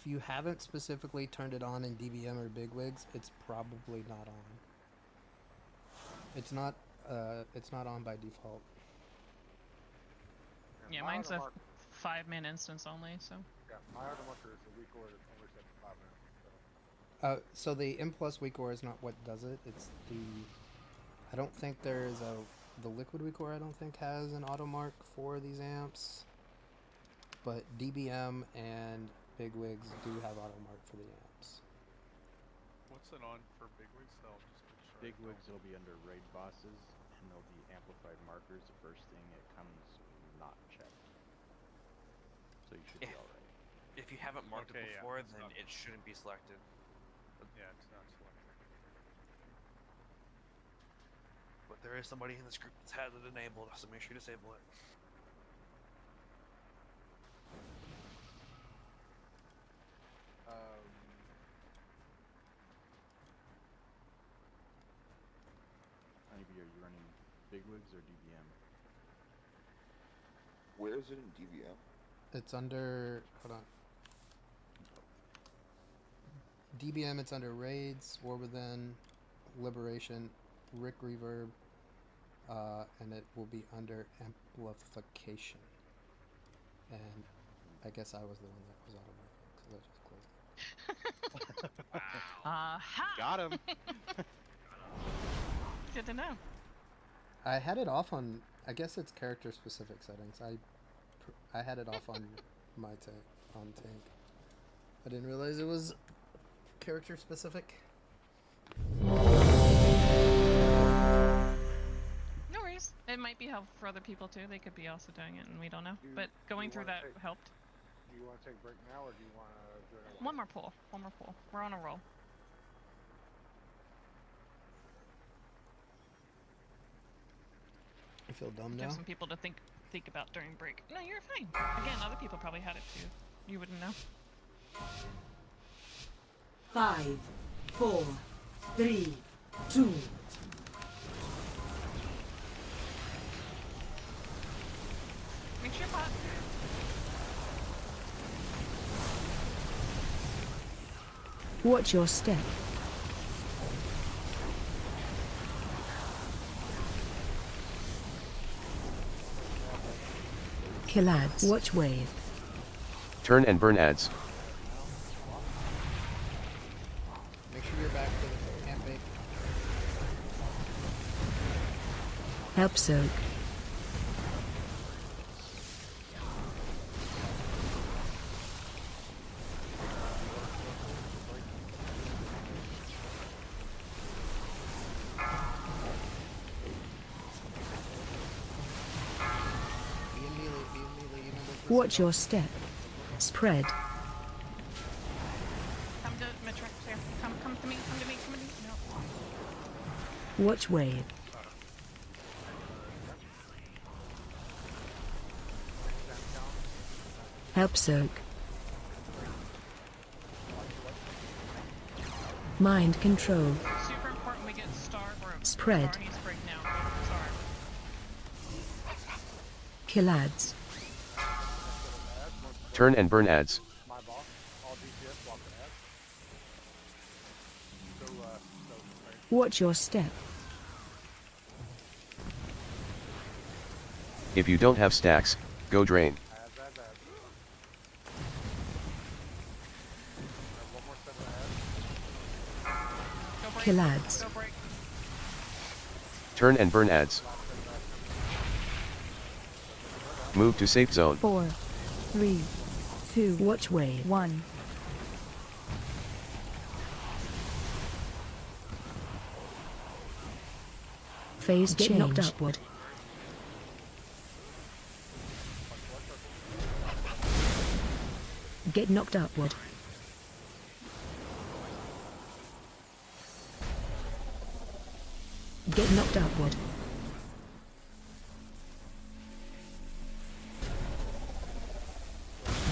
you haven't specifically turned it on in DBM or bigwigs, it's probably not on. It's not on by default. Yeah, mine's a 5-man instance only, so. Yeah, my auto marker is a weak order that's only set to 5 minutes. So the M plus weak ore is not what does it. It's the. I don't think there is the liquid weak ore. I don't think has an auto mark for these amps. But DBM and bigwigs do have auto mark for the amps. What's it on for bigwigs? I'll just make sure. Bigwigs will be under raid bosses, and there'll be amplified markers. The first thing it comes not checked, so you should be alright. If you haven't marked it Okay, yeah, before, it's then not- it shouldn't be selected. Yeah, it's not selected. But there is somebody in this group that's had it enabled, so make sure you disable it. Honeybee, are you running bigwigs or DBM? Where is it in DVM? It's under. Hold on. DBM, it's under raids, war within, liberation, Rick reverb, and it will be under amplification. And I guess I was the one that was auto marking because I just closed it. Aha! Got him. Good to know. I had it off on. I guess it's character specific settings. I had it off on my tank. I didn't realize it was character specific. No worries. It might be helpful for other people too. They could be also doing it and we don't know. But going through that helped. Do you want to take a break now, or do you want to do it? One more pull. One more pull. We're on a roll. I feel dumb now. Give some people to think about during break. No, you're fine. Again, other people probably had it too. You wouldn't know. 5, 4, 3, 2. Make sure pot. Watch your step. Kill ads. Watch wave. Turn and burn ads. Make sure you're back to the camp bait. Help soak. Watch your step. Spread. Come to Matrix here. Come to me. Come to me. Come to me. No. Watch wave. Help soak. Mind control. Super important we get star broke. Spread. Star needs to break now. Star. Kill ads. Turn and burn ads. My boss, all DPS block the ads. Watch your step. If you don't have stacks, go drain. Kill ads. Go break. Turn and burn ads. Move to safe zone. 4, 3, 2, Watch wave. 1. Phase Get change. knocked upward. Get knocked upward. Get knocked upward.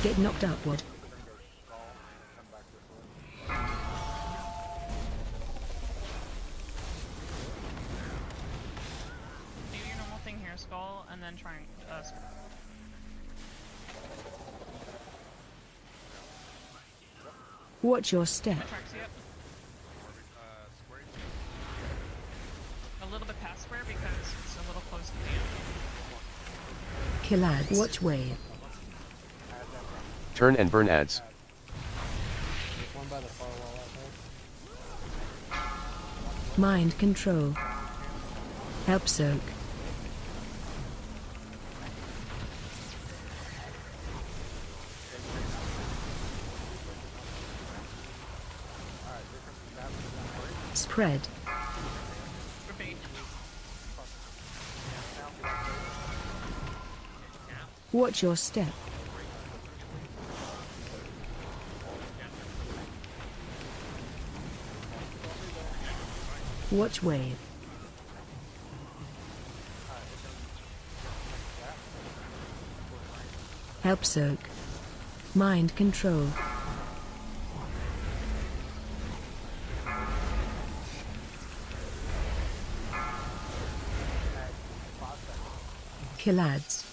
Get knocked upward. Do your normal thing here, skull, and then try and Watch your step. Matrix, yep. A little bit past square because it's a little close to the end. Kill ads. Watch wave. Turn and burn ads. There's one by the far wall out there. Mind control. Help soak. Spread. Repeat. Watch your step. Watch wave. Help soak. Mind control. Kill ads.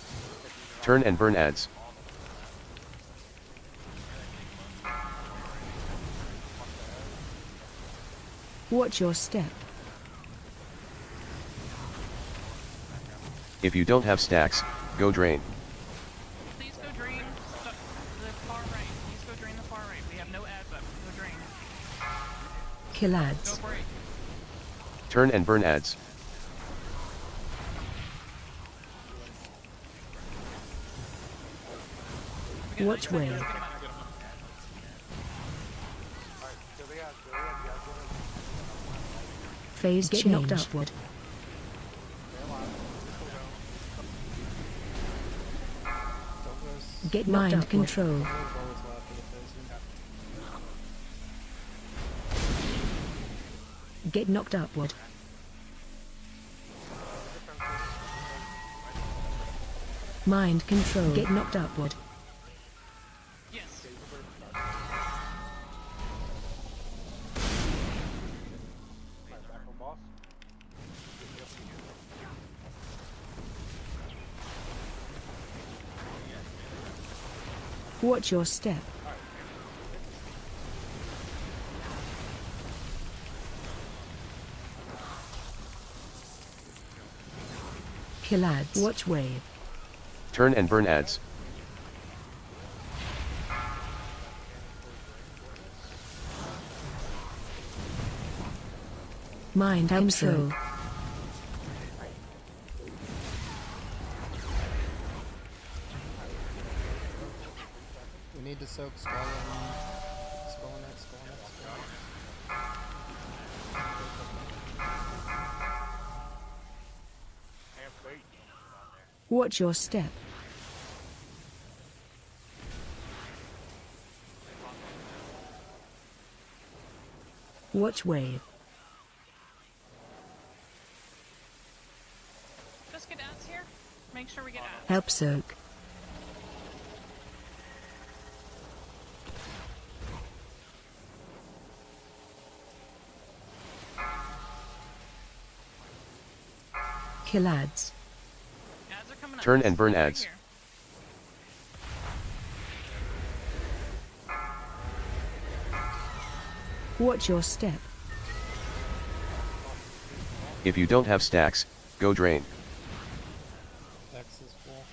Turn and burn ads. Watch your step. If you don't have stacks, go drain. Please go drain the far right. Please go drain the far right. We have no ads up. Go drain. Kill Go ads. break. Turn and burn ads. Watch wave. Phase Get change. knocked upward. Get knocked mind upward. control. Get knocked upward. Mind control. Get knocked upward. Yes. Watch your step. Kill ads. Watch wave. Turn and burn ads. Mind control. We need to soak skull and X, skull and X, skull. Watch your step. Watch wave. Just get ads here. Make sure we get ads. Help soak. Kill ads. Ads are coming up. Turn This and is burn right ads. here. Watch your step. If you don't have stacks, go drain. X is full.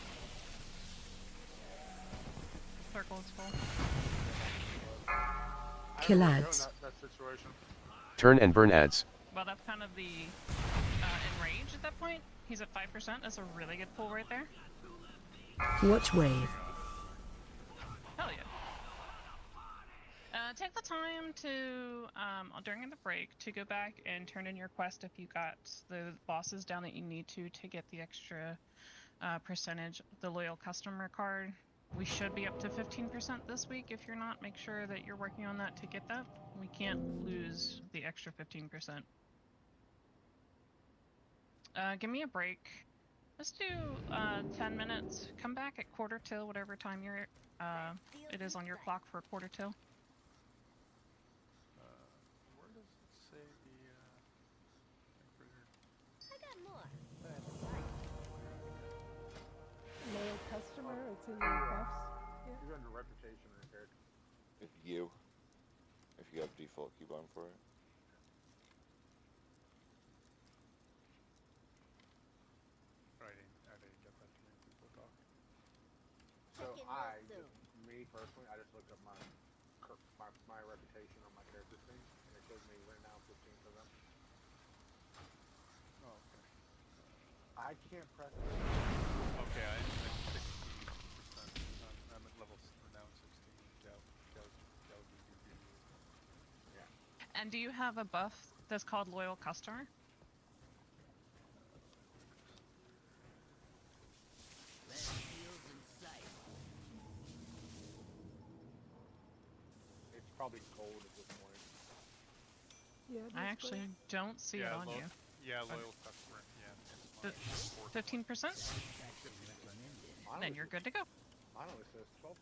Circle is full. Kill I don't know ads. that situation. Turn and burn ads. Well, that's kind of the enrage at that point. He's at 5%. That's a really good pull right there. Watch wave. Hell yeah. Take the time to, during the break, to go back and turn in your quest if you got the bosses down that you need to get the extra percentage, the loyal customer card. We should be up to 15% this week. If you're not, make sure that you're working on that to get that. We can't lose the extra 15%. Give me a break. Let's do 10 minutes. Come back at quarter till, whatever time you're it is on your clock for quarter till. Where does it say the trigger? Loyal customer, it's in your buffs. Yeah. You're under reputation right there. If you have default keybond for it. I didn't get that too many people talk. So me personally, I just looked up my reputation on my character thing, and it shows me right now 15 for them. Oh, okay. I can't press it. Okay, I'm at 60%. I'm at level now 16. Yeah. And do you have a buff that's called loyal customer? It's probably gold at this point. Yeah, I actually don't see it on you. Yeah, loyal customer. Yeah. 15%? Then you're good to go. Mine only says 12%.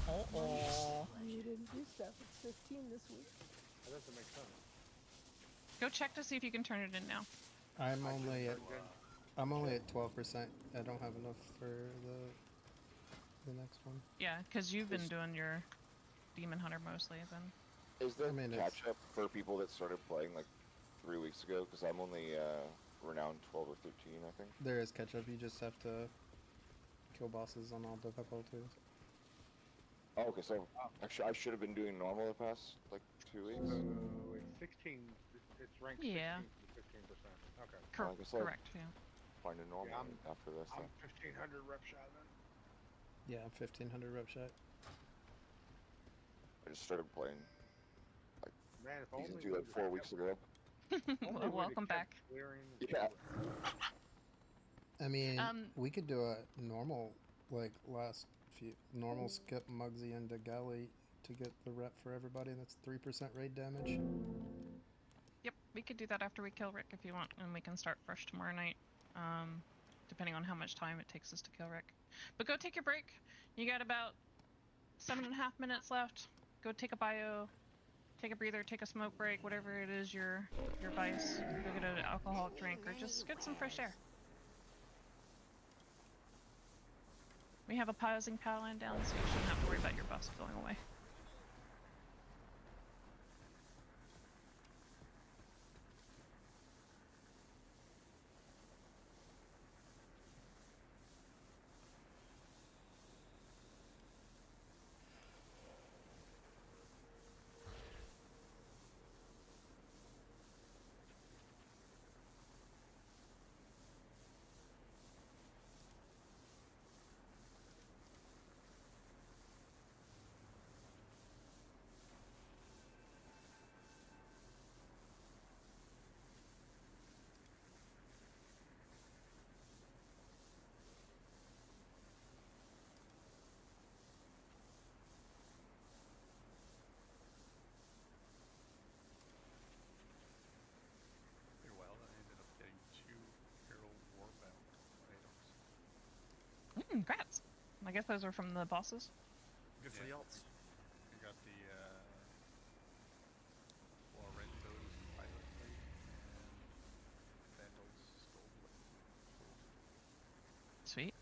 Oh. You didn't do stuff. It's 15 this week. That doesn't make sense. Go check to see if you can turn it in now. I'm only at 12%. I don't have enough for the next one. Yeah, because you've been doing your Demon Hunter mostly then. Is there I mean, catch up for people that started playing like 3 weeks ago? Because I'm only renowned 12 or 13, I think. There is catch up. You just have to kill bosses on all difficulties. Oh, okay, so actually I should have been doing normal the past like 2 weeks. Wait, 16. It's ranked Yeah. 16 to 15%. Okay. I guess I'll Correct. Yeah. find a normal Yeah, after this. I'm Then. 1500 rep shot then. Yeah, 1500 rep shot. I just started playing like Man, if season only 2 like 4 weeks ago. Well, welcome back. Yeah. I mean, we could do a normal, like normal skip Mugsy into Galley to get the rep for everybody. That's 3% raid damage. Yep, we could do that after we kill Rick if you want, and we can start fresh tomorrow night. Depending on how much time it takes us to kill Rick. But go take your break. You got about 7.5 minutes left. Go take a bio, take a breather, take a smoke break, whatever it is your vice. Go get an alcoholic drink or just get some fresh air. We have a pausing paladin down, so you shouldn't have to worry about your buffs going away. guess those are from the bosses. Good for the alts. We got the Florento's Pilot Plate and Vandal's Skull Plate. Sweet.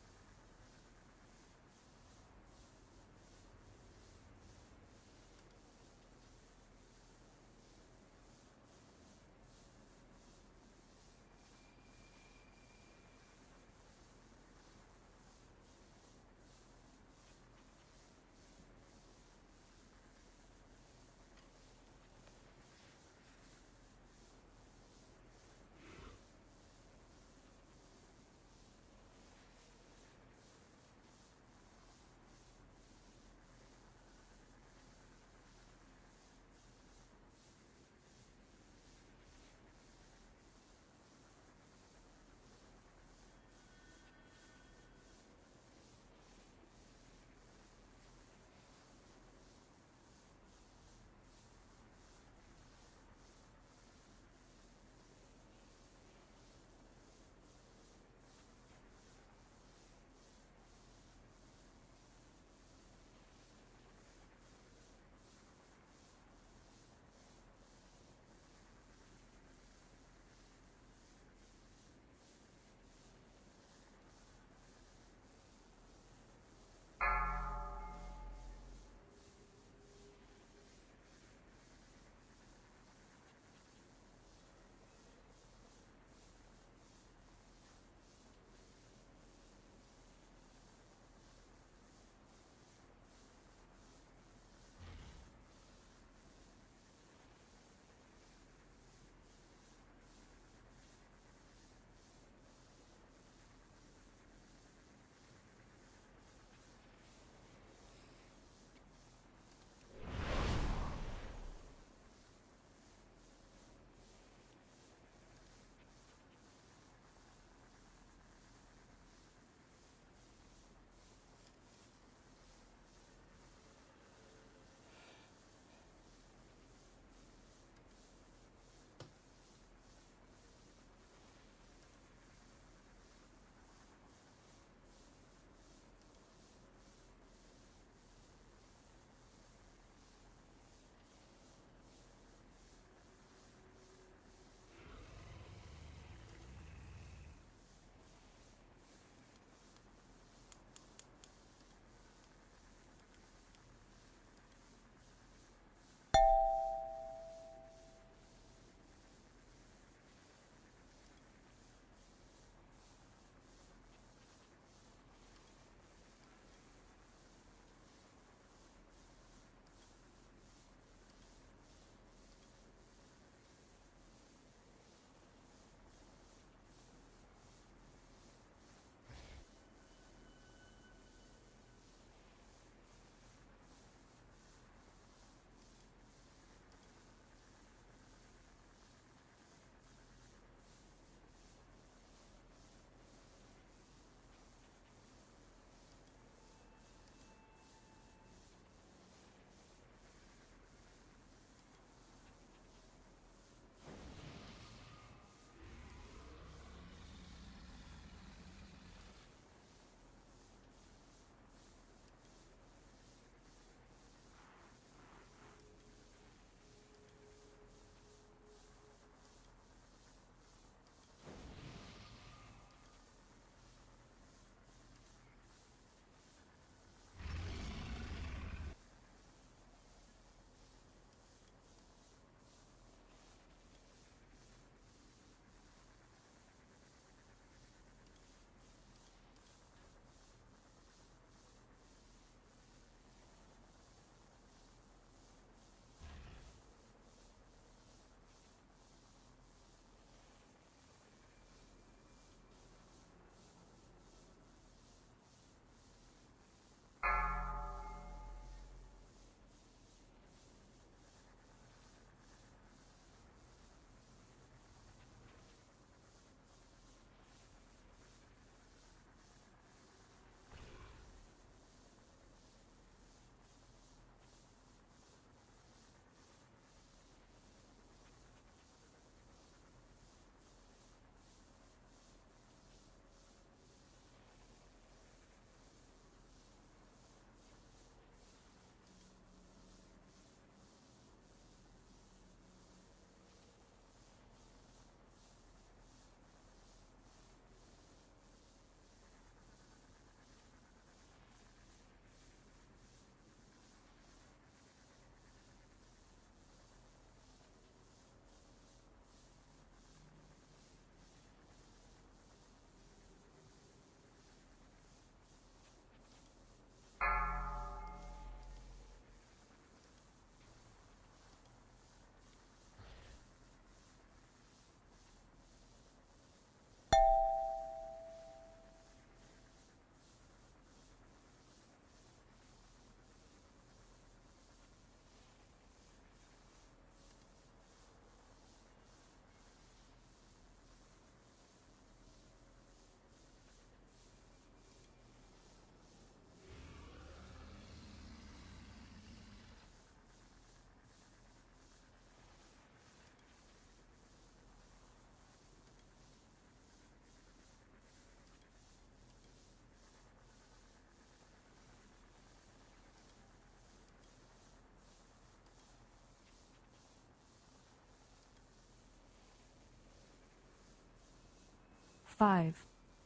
5,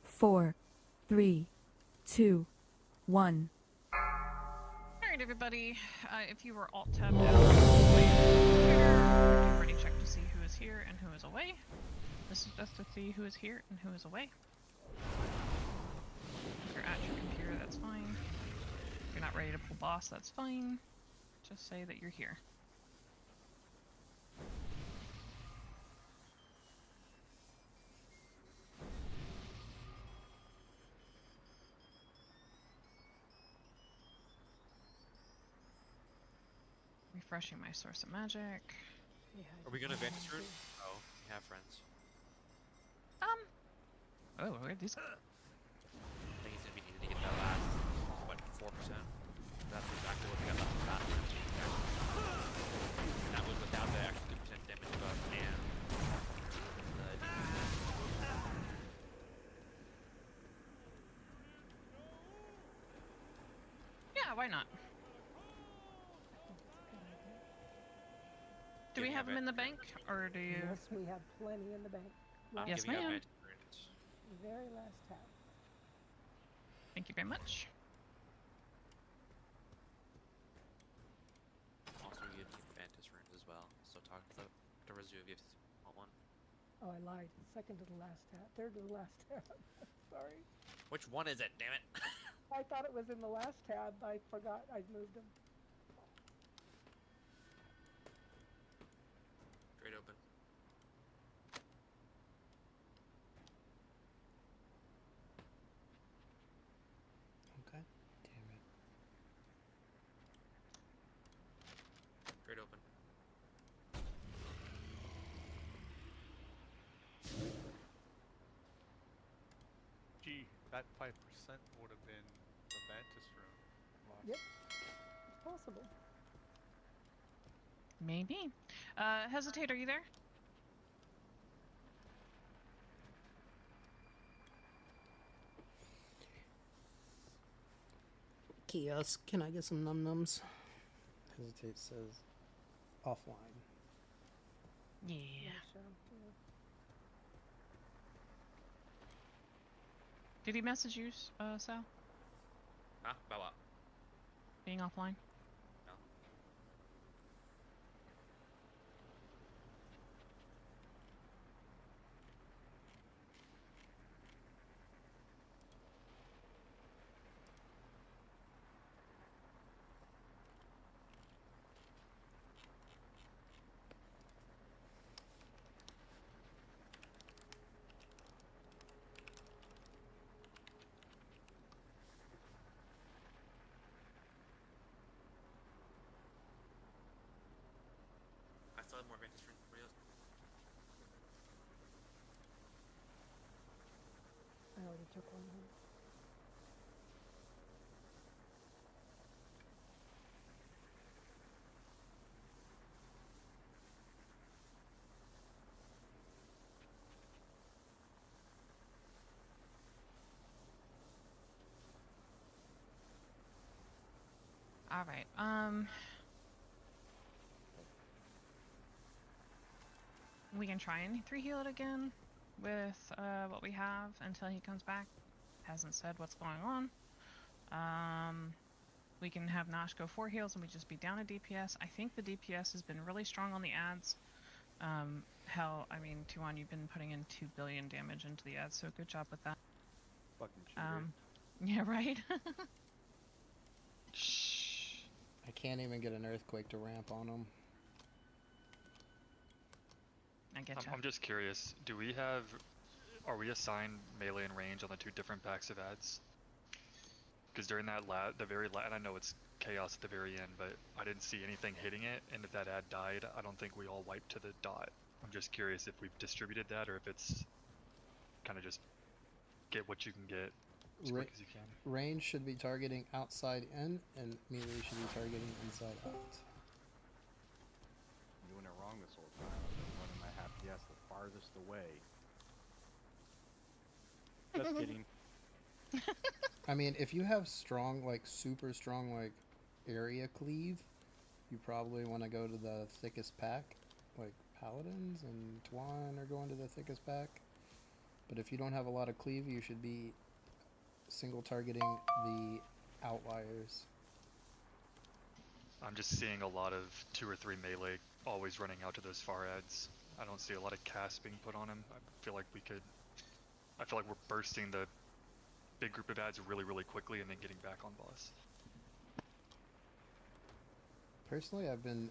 4, 3, 2, 1. Alright, everybody. If you were alt tabbed out, get ready check to see who is here and who is away. This is just to see who is here and who is away. If you're at your computer, that's fine. If you're not ready to pull boss, that's fine. Just say that you're here. Refreshing my source of magic. Yeah, Are we gonna Ventus Rune? Oh, we have friends. Oh, where are these? I think he's gonna be needed to get that last, what, 4%? That's exactly what we got left of that. And that was without the extra 2% damage buff and Yeah, why not? Do we have them in the bank, or do you? Yes, we have plenty in the bank. Yes, ma'am. Very last tab. Thank you very much. also you need Ventus runes as well. So talk to Rezu if you want one. Oh, I lied. Second to the last tab. Third to the last tab. Sorry. Which one is it? Damn it! I thought it was in the last tab. I forgot I'd moved them. Straight open. Okay. Damn it. Straight open. Gee, that 5% would have been the Ventus Rune. Lost. Yep. It's possible. Maybe. Hesitate, are you there? Kiosk, can I get some num-nums? Hesitate says offline. Yeah. Sure. Yeah. Did he message you, Sal? Huh? About what? Being offline? No. I still have more Ventus runes for you. I already took one home. Alright, we can try and 3-heal it again with what we have until he comes back. Hasn't said what's going on. We can have Nosh go 4 heals and we just be down a DPS. I think the DPS has been really strong on the ads. Hell, I mean, Tuan, you've been putting in 2 billion damage into the ads, so good job with that. Fucking cheater. Yeah, right? I can't even get an earthquake to ramp on them. I get you. I'm just curious, are we assigned melee and range on the 2 different packs of ads? Because during that and I know it's chaos at the very end, but I didn't see anything hitting it, and if that ad died, I don't think we all wiped to the dot. I'm just curious if we've distributed that, or if it's kind of just get what you can get as quick as you can. Range should be targeting outside in, and melee should be targeting inside out. I'm doing it wrong this whole time. I've been running my half PS the farthest away. Just kidding. I mean, if you have strong, like, super strong, like, area cleave, you probably want to go to the thickest pack. Like, Paladins and Tuan are going to the thickest pack. But if you don't have a lot of cleave, you should be single targeting the outliers. I'm just seeing a lot of 2 or 3 melee always running out to those far ads. I don't see a lot of cast being put on him. I feel like we're bursting the big group of ads really, really quickly and then getting back on boss. Personally, I've been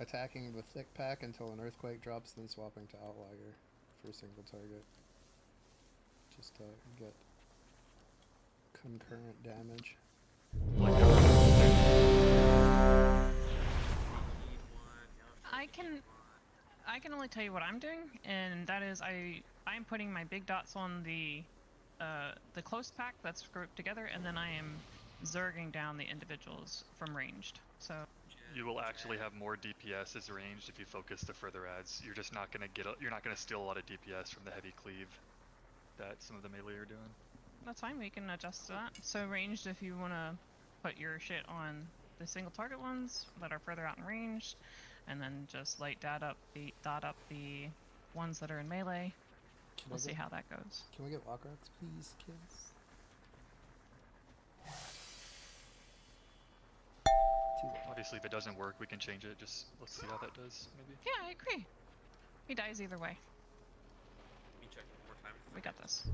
attacking the thick pack until an earthquake drops, then swapping to outlier for single target. Just to get concurrent damage. I can only tell you what I'm doing, and that is I'm putting my big dots on the close pack that's grouped together, and then I am zerging down the individuals from ranged. So you will actually have more DPS as ranged if you focus the further ads. You're just not gonna you're not gonna steal a lot of DPS from the heavy cleave that some of the melee are doing. That's fine, we can adjust to that. So ranged, if you want to put your shit on the single target ones that are further out in range, and then just light dot up the ones that are in melee. We'll see how that goes. Can we get walk rocks, please, kids? Obviously, if it doesn't work, we can change it. Just let's see how that does, maybe. Yeah, I agree. He dies either way. Let me check one more time. We got this.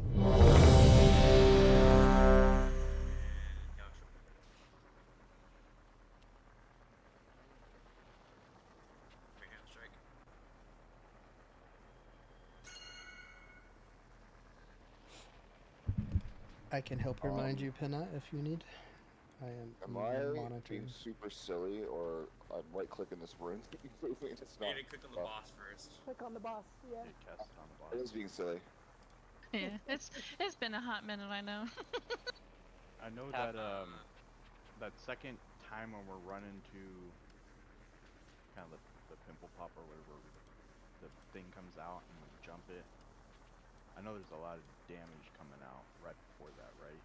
I can help remind you, Pinna, if you need. I am monitoring. Being super silly, or I'm right-clicking this room? It's not. You need to click on the boss first. Click on the boss, yeah. Cast it on the boss. I was being silly. Yeah, it's been a hot minute, I know. I know that that second time when we're running to kind of the pimple pop or whatever, the thing comes out and we jump it. I know there's a lot of damage coming out right before that, right?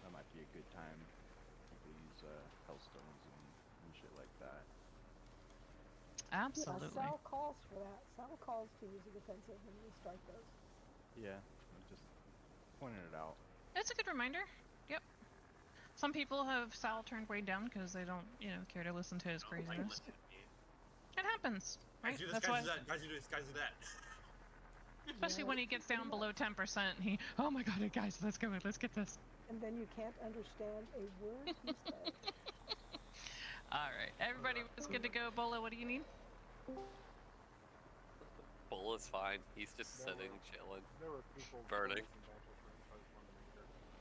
That might be a good time. People use hellstones and shit like that. Absolutely. Yeah, Sal calls for that. Sal calls to use a defensive when you start those. Yeah, I'm just pointing it out. It's a good reminder. Yep. Some people have Sal turned way down because they don't, care to listen to his craziness. It happens, right? Guys do this, That's guys why. do that, guys do this, guys do that. Especially when he gets down below 10%, oh my god, guys, let's go, let's get this. And then you can't understand a word he says. Alright, everybody was good to go. Bola, what do you need? Bola's fine. He's just sitting, chilling, burning.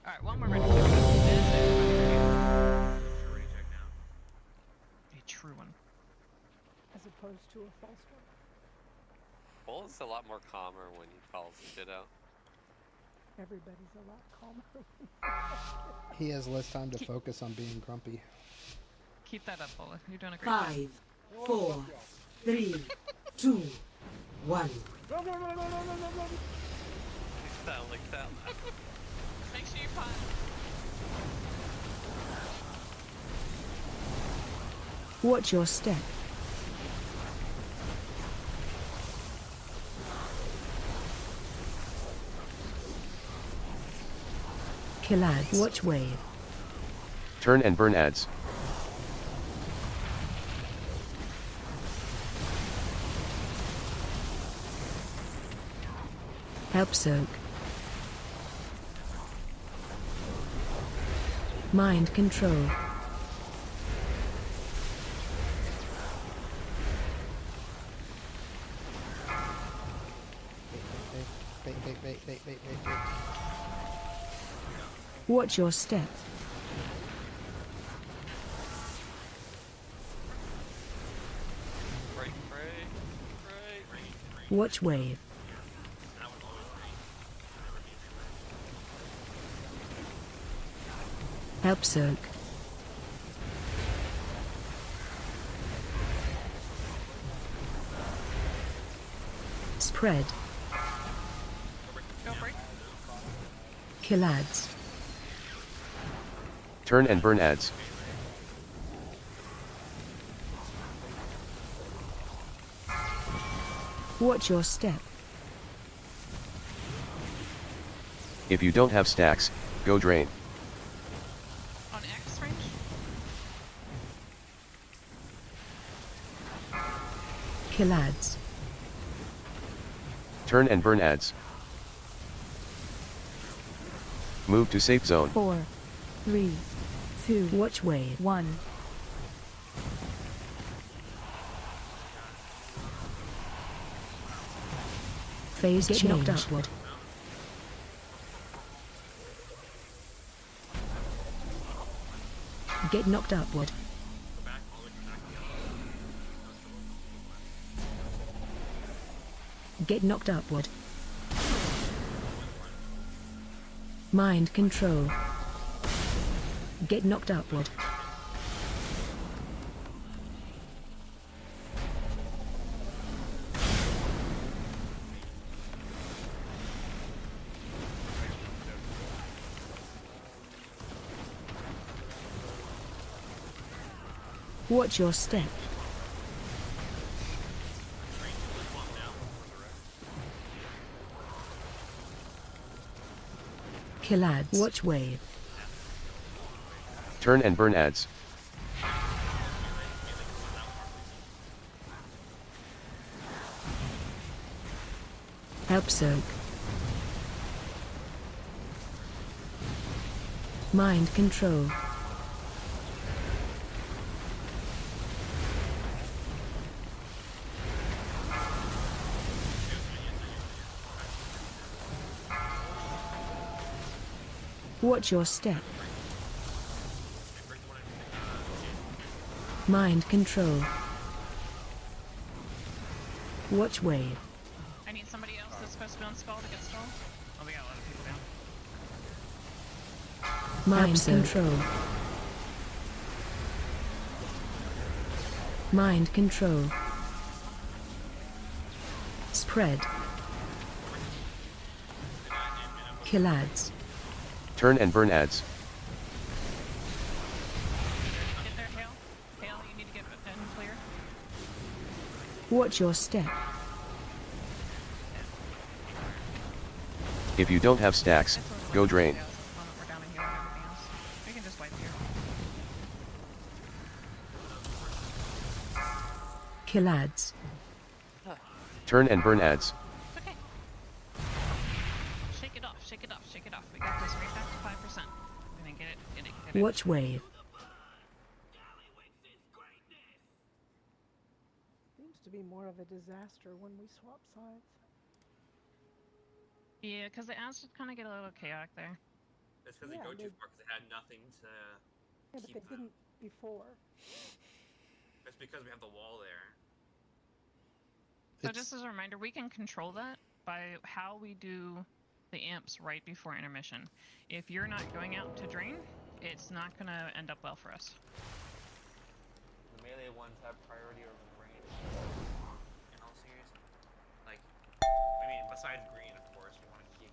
Alright, one more ready check. Is everybody ready? Check now. A true one. As opposed to a false one. Bola's a lot more calmer when he calls shit out. Everybody's a lot calmer. He has less time to focus on being grumpy. Keep that up, Bola. You're doing a great job. 5, 4, 3, 2, 1. Go, go, go, go, go, go, go, go. Sound like that. Make sure you pause. Watch your step. Kill ads. Watch wave. Turn and burn ads. Help soak. Mind control. Bait. Watch your step. Right. Watch wave. Help soak. Spread. Go break. Kill ads. Turn and burn ads. Watch your step. If you don't have stacks, go drain. On X range? Kill ads. Turn and burn ads. Move to safe zone. 4, 3, 2, Watch wave. 1. Phase Get change. knocked upward. Get knocked upward. Get knocked upward. Mind control. Get knocked upward. Watch your step. Kill ads. Watch wave. Turn and burn ads. Help soak. Mind control. Watch your step. Mind control. Watch wave. I need somebody else that's supposed to be on stall to get stall. Oh, we got a lot of people down. Mind control. Mind control. Spread. Kill ads. Turn and burn ads. Get there, Hale. Hale, you need to get in clear. Watch your step. If you don't have stacks, go drain. We're down in here and everything else. We can just wipe here. Kill ads. Turn and burn ads. Okay. Shake it off, shake it off, shake it off. We got this right back to 5%. We're gonna get it, get it, get it. Watch wave. Seems to be more of a disaster when we swap sides. Yeah, because the ads just kind of get a little chaotic there. It's because Yeah, they go too they- far because they had nothing to Yeah, but keep they them. didn't before. It's because we have the wall there. So just as a reminder, we can control that by how we do the amps right before intermission. If you're not going out to drain, it's not going to end up well for us. The melee ones have priority over the range. In all seriousness, like, I mean, besides green, of course, we want to keep,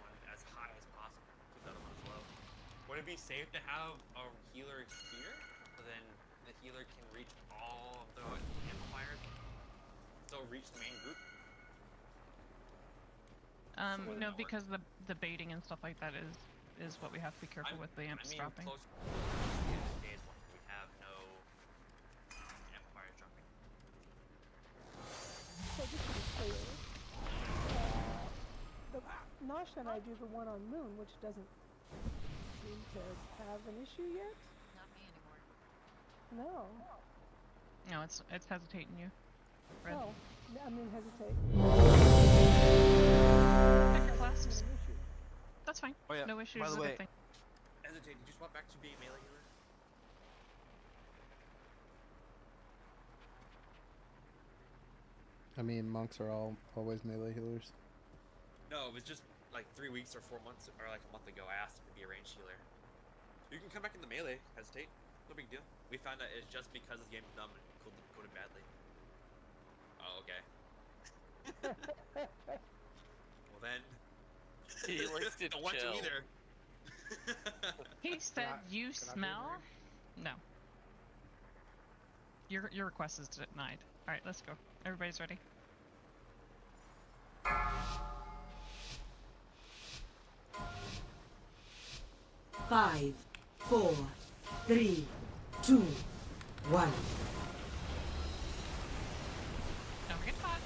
one as high as possible. Keep the other ones low. Would it be safe to have a healer here? So then the healer can reach all of the amplifiers. Still reach the main group. No, because the baiting and stuff like that is what we have to be careful with the amps dropping. Close to the end of the days when we have no amplifiers dropping. So just to be clear, the Nosh and I do the one on Moon, which doesn't seem to have an issue yet. Not me anymore. No. No, it's hesitating you. Red. Oh, I mean hesitate. Pick your flasks. An issue. That's fine. Oh, yeah. No issues By is the a way, good thing. Hesitate, did you swap back to being melee healer? I mean, monks are always melee healers. No, it was just like 3 weeks or 4 months or like a month ago I asked him to be a ranged healer. You can come back in the melee, hesitate. No big deal. We found out it's just because the game's dumb and coded badly. Oh, okay. Well then, He likes to don't want to chill. either. He said, "You can I be in smell." No. Your request is denied. All right, let's go. Everybody's ready. 5, 4, 3, 2, 1. Don't get caught.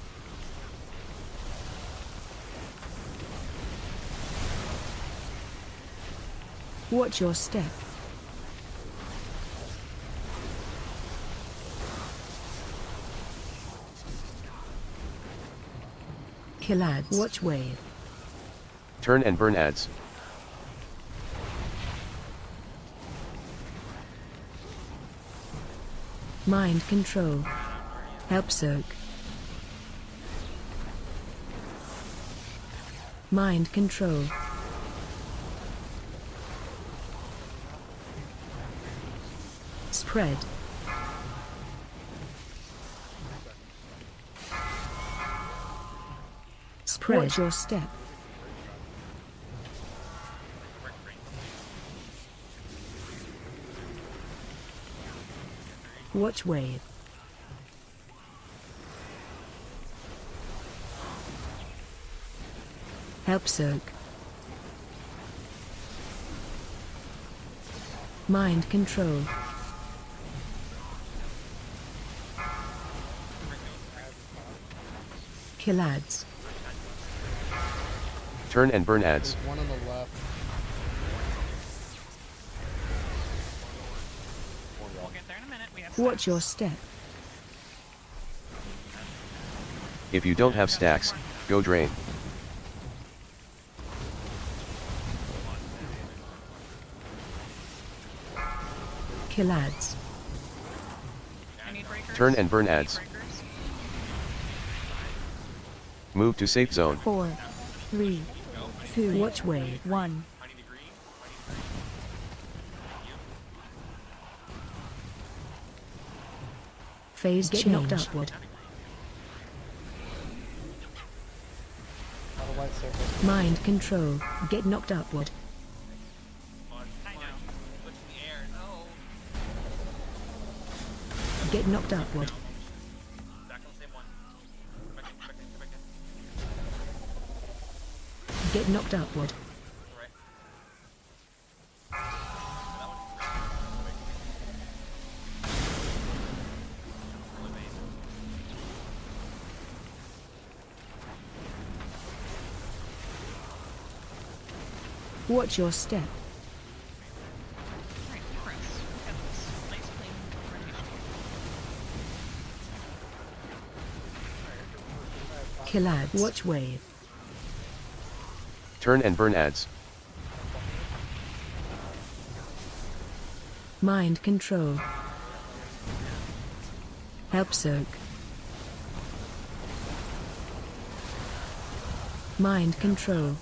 Watch your step. Kill ads. Watch wave. Turn and burn ads. Mind control. Help soak. Mind control. Spread. Spread. Watch your step. Watch wave. Help soak. Mind control. Kill ads. Turn and burn ads. There's one on the left. We'll get there in a minute. We have Watch stacks. your step. If you don't have stacks, go drain. Kill ads. I need breakers. Turn and burn I need ads. breakers. Move to safe zone. 4, 3, 2, Watch wave. 1. Phase Get change. knocked upward. Not a white circle. Mind control. Get knocked upward. I know. Look in the air. No. Get knocked upward. Back on the same one. Come back in, come back in, come back in. Get knocked upward. Right. Watch your step. Alright, press. Look at this. Nice clean rotation. Kill ads. Watch wave. Turn and burn ads. Mind control. Help soak. Mind control.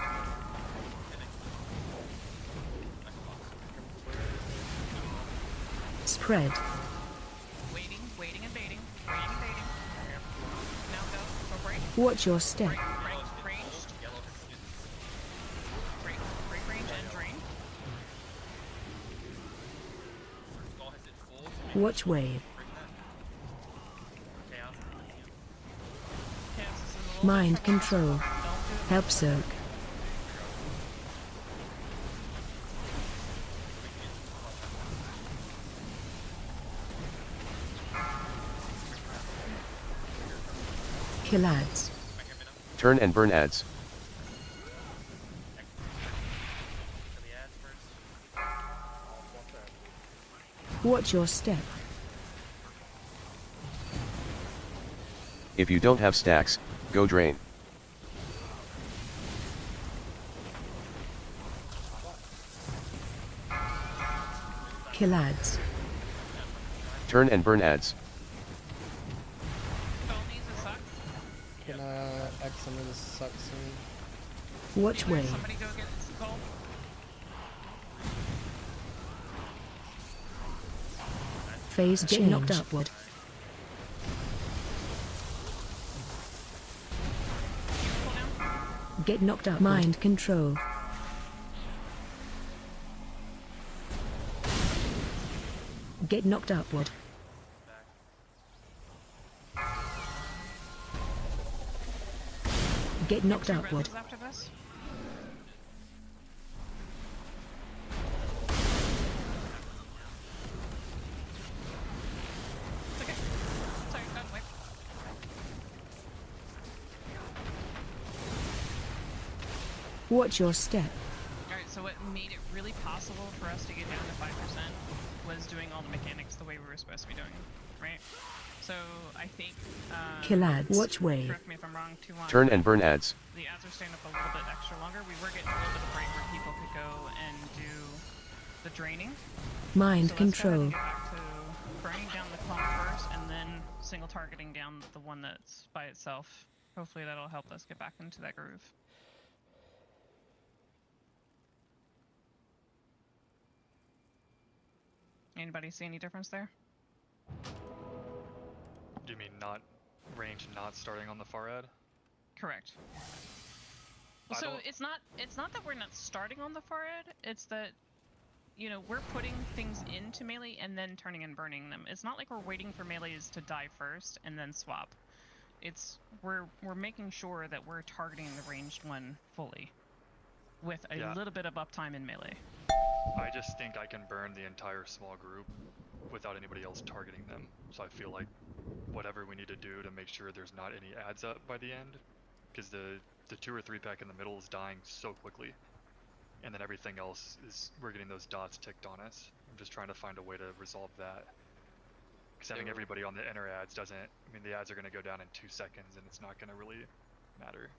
Spread. Waiting, waiting and baiting. Waiting and baiting. Now go. Go break. Watch your step. Break, break, ranged. Break, break range and drain. Skull has it full. So Watch wave. chaos. Chaos is a little Mind bit trouble. control. Don't do it. Help soak. Kill ads. Turn and burn ads. To the ads first. Watch your step. If you don't have stacks, go drain. Kill ads. Turn and burn ads. Skull needs a suck. Gonna X into the suck soon. Watch Anyway, wave. somebody go get skull. Phase get knocked upward. Pull down. Get knocked up. Mind control. Get knocked upward. Get knocked 2 upward. reses after this. Watch your step. Alright, so what made it really possible for us to get down to 5% was doing all the mechanics the way we were supposed to be doing, right? So I think Kill ads. Watch way. correct me if I'm wrong, too long. Turn and burn ads. The ads are staying up a little bit extra longer. We were getting a little bit of break where people could go and do the draining. Mind So let's go ahead control. and get back to burning down the clump first and then single targeting down the one that's by itself. Hopefully that'll help us get back into that groove. Anybody see any difference there? Do you mean not range not starting on the far ad? Correct. Well, so it's not that we're not starting on the far end, it's that we're putting things into melee and then turning and burning them. It's not like we're waiting for melees to die first and then swap. It's we're making sure that we're targeting the ranged one fully with a little bit of uptime in melee. I just think I can burn the entire small group without anybody else targeting them. So I feel like whatever we need to do to make sure there's not any ads up by the end, because the 2 or 3 pack in the middle is dying so quickly, and then everything else is we're getting those dots ticked on us. I'm just trying to find a way to resolve that. Because having everybody on the inner ads doesn't. I mean, the ads are going to go down in 2 seconds, and it's not going to really matter.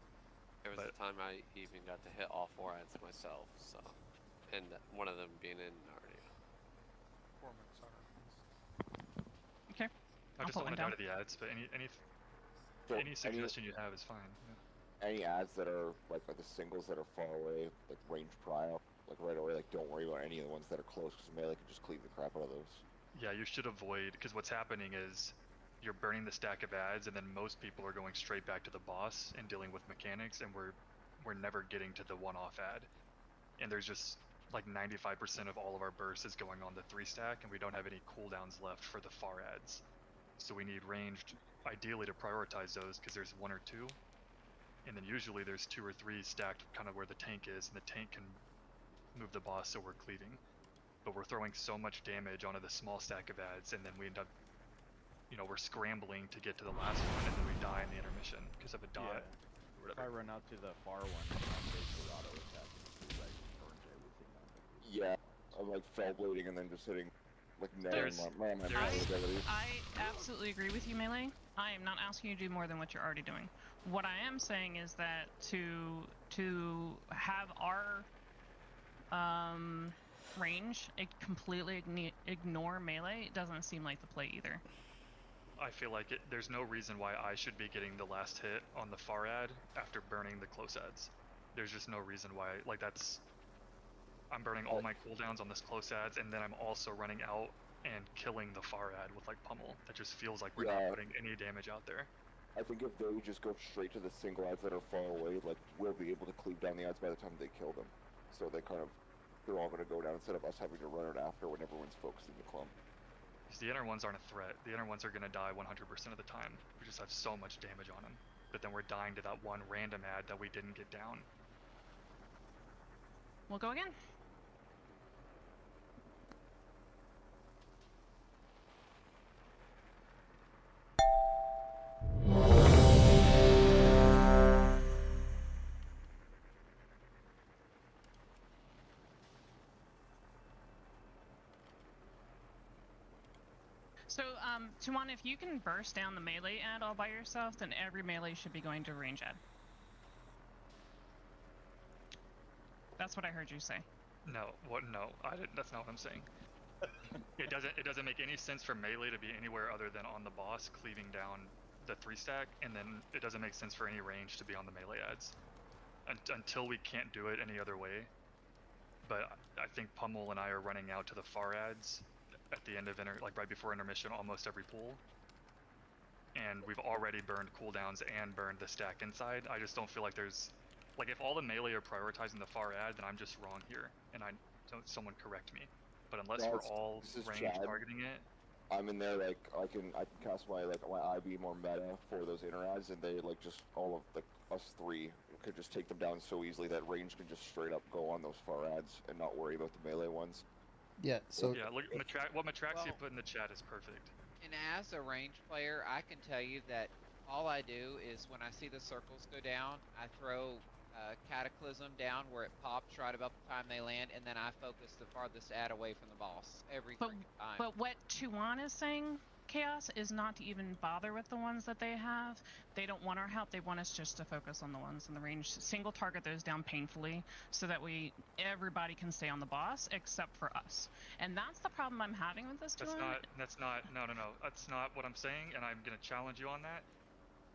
There was a time I even got to hit all 4 ads myself, so. And one of them being in Narnia. Okay. I just don't want to die to the ads, but any suggestion you have is fine. Yeah. Any ads that are like the singles that are far away, like range prio, like right away, like don't worry about any of the ones that are close, because melee can just cleave the crap out of those. Yeah, you should avoid, because what's happening is you're burning the stack of ads, and then most people are going straight back to the boss and dealing with mechanics, and we're never getting to the one-off ad. And there's just like 95% of all of our bursts is going on the 3 stack, and we don't have any cooldowns left for the far ads. So we need ranged, ideally, to prioritize those, because there's 1 or 2, and then usually there's 2 or 3 stacked kind of where the tank is, and the tank can move the boss, so we're cleaving. But we're throwing so much damage onto the small stack of ads, and then we end up, we're scrambling to get to the last one, and then we die in the intermission because of a dot. Yeah. If I run out to the far one, I'm basically auto attacking because I burnt everything on the group. Yeah, I'm like fell bleeding and then just hitting like nailing my abilities. I absolutely agree with you, Melee. I am not asking you to do more than what you're already doing. What I am saying is that to have our range completely ignore melee, it doesn't seem like the play either. I feel like there's no reason why I should be getting the last hit on the far ad after burning the close ads. There's just no reason why. Like I'm burning all my cooldowns on this close ads, and then I'm also running out and killing the far ad with like pummel. That just feels like we're not putting any damage out there. I think if they just go straight to the single ads that are far away, like we'll be able to cleave down the ads by the time they kill them. So they're all going to go down instead of us having to run it after when everyone's focusing the clump. Because the inner ones aren't a threat. The inner ones are going to die 100% of the time. We just have so much damage on them. But then we're dying to that one random ad that we didn't get down. We'll go again. So, Tuan, if you can burst down the melee ad all by yourself, then every melee should be going to range ad. That's what I heard you say. No, no, I didn't. That's not what I'm saying. It doesn't make any sense for melee to be anywhere other than on the boss cleaving down the 3 stack, and then it doesn't make sense for any range to be on the melee ads until we can't do it any other way. But I think Pummel and I are running out to the far ads at the end of right before intermission almost every pool, and we've already burned cooldowns and burned the stack inside. I just don't feel like there's if all the melee are prioritizing the far ad, then I'm just wrong here, and someone correct me. But unless we're all range targeting it, I'm in there I can cast my eye beam or meta for those inner ads, and they just all of us 3 could just take them down so easily that range can just straight up go on those far ads and not worry about the melee ones. Yeah, so... Yeah, look, what Matraxia put in the chat is perfect. And as a range player, I can tell you that all I do is when I see the circles go down, I throw Cataclysm down where it pops right about the time they land, and then I focus the farthest ad away from the boss every freaking time. But what Tuan is saying, Chaos, is not to even bother with the ones that they have. They don't want our help. They want us just to focus on the ones in the range. Single target those down painfully so that everybody can stay on the boss except for us. And that's the problem I'm having with this Tuan. No. That's not what I'm saying, and I'm gonna challenge you on that.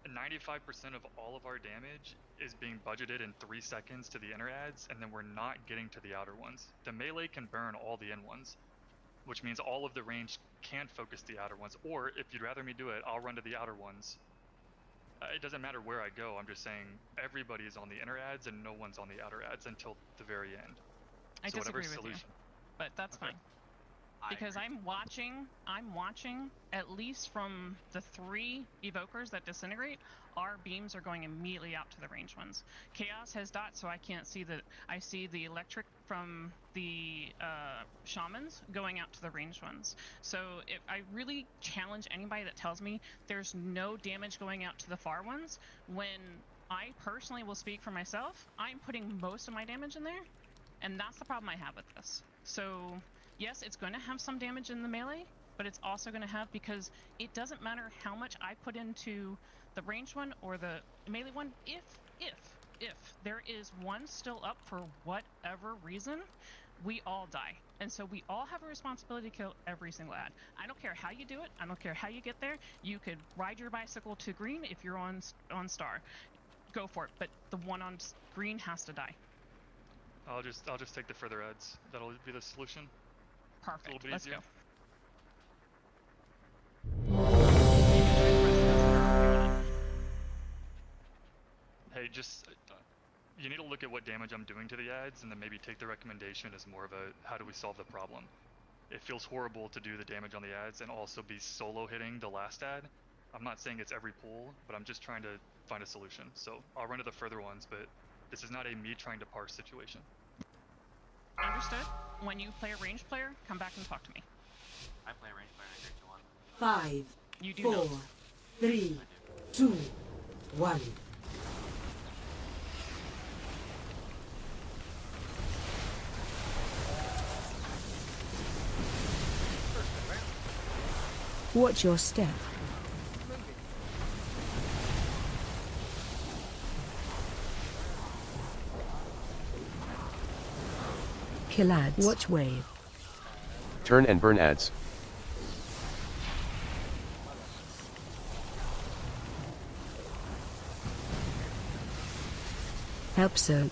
95% of all of our damage is being budgeted in 3 seconds to the inner ads, and then we're not getting to the outer ones. The melee can burn all the in ones, which means all of the range can focus the outer ones. Or if you'd rather me do it, I'll run to the outer ones. It doesn't matter where I go. I'm just saying everybody's on the inner ads and no one's on the outer ads until the very end. I disagree with you, but that's fine. Because I'm watching, at least from the 3 evokers that disintegrate, our beams are going immediately out to the range ones. Chaos has dots, so I can't see I see the electric from the shamans going out to the range ones. So if I really challenge anybody that tells me there's no damage going out to the far ones, when I personally will speak for myself, I'm putting most of my damage in there, and that's the problem I have with this. So yes, it's going to have some damage in the melee, but it's also going to have, because it doesn't matter how much I put into the ranged one or the melee one, if there is one still up for whatever reason, we all die. And so we all have a responsibility to kill every single ad. I don't care how you do it. I don't care how you get there. You could ride your bicycle to green if you're on star. Go for it. But the one on green has to die. I'll just take the further ads. That'll be the solution. Perfect. A little bit Let's easier. go. Hey, you need to look at what damage I'm doing to the ads, and then maybe take the recommendation as more of a how do we solve the problem. It feels horrible to do the damage on the ads and also be solo hitting the last ad. I'm not saying it's every pool, but I'm just trying to find a solution. So I'll run to the further ones, but this is not a me trying to parse situation. Understood. When you play a ranged player, come back and talk to me. I play a range player, I agree to one. 5, You do 4, not. 3, 2, 1. Watch your step. Kill ads. Watch wave. Turn and burn ads. Help soak.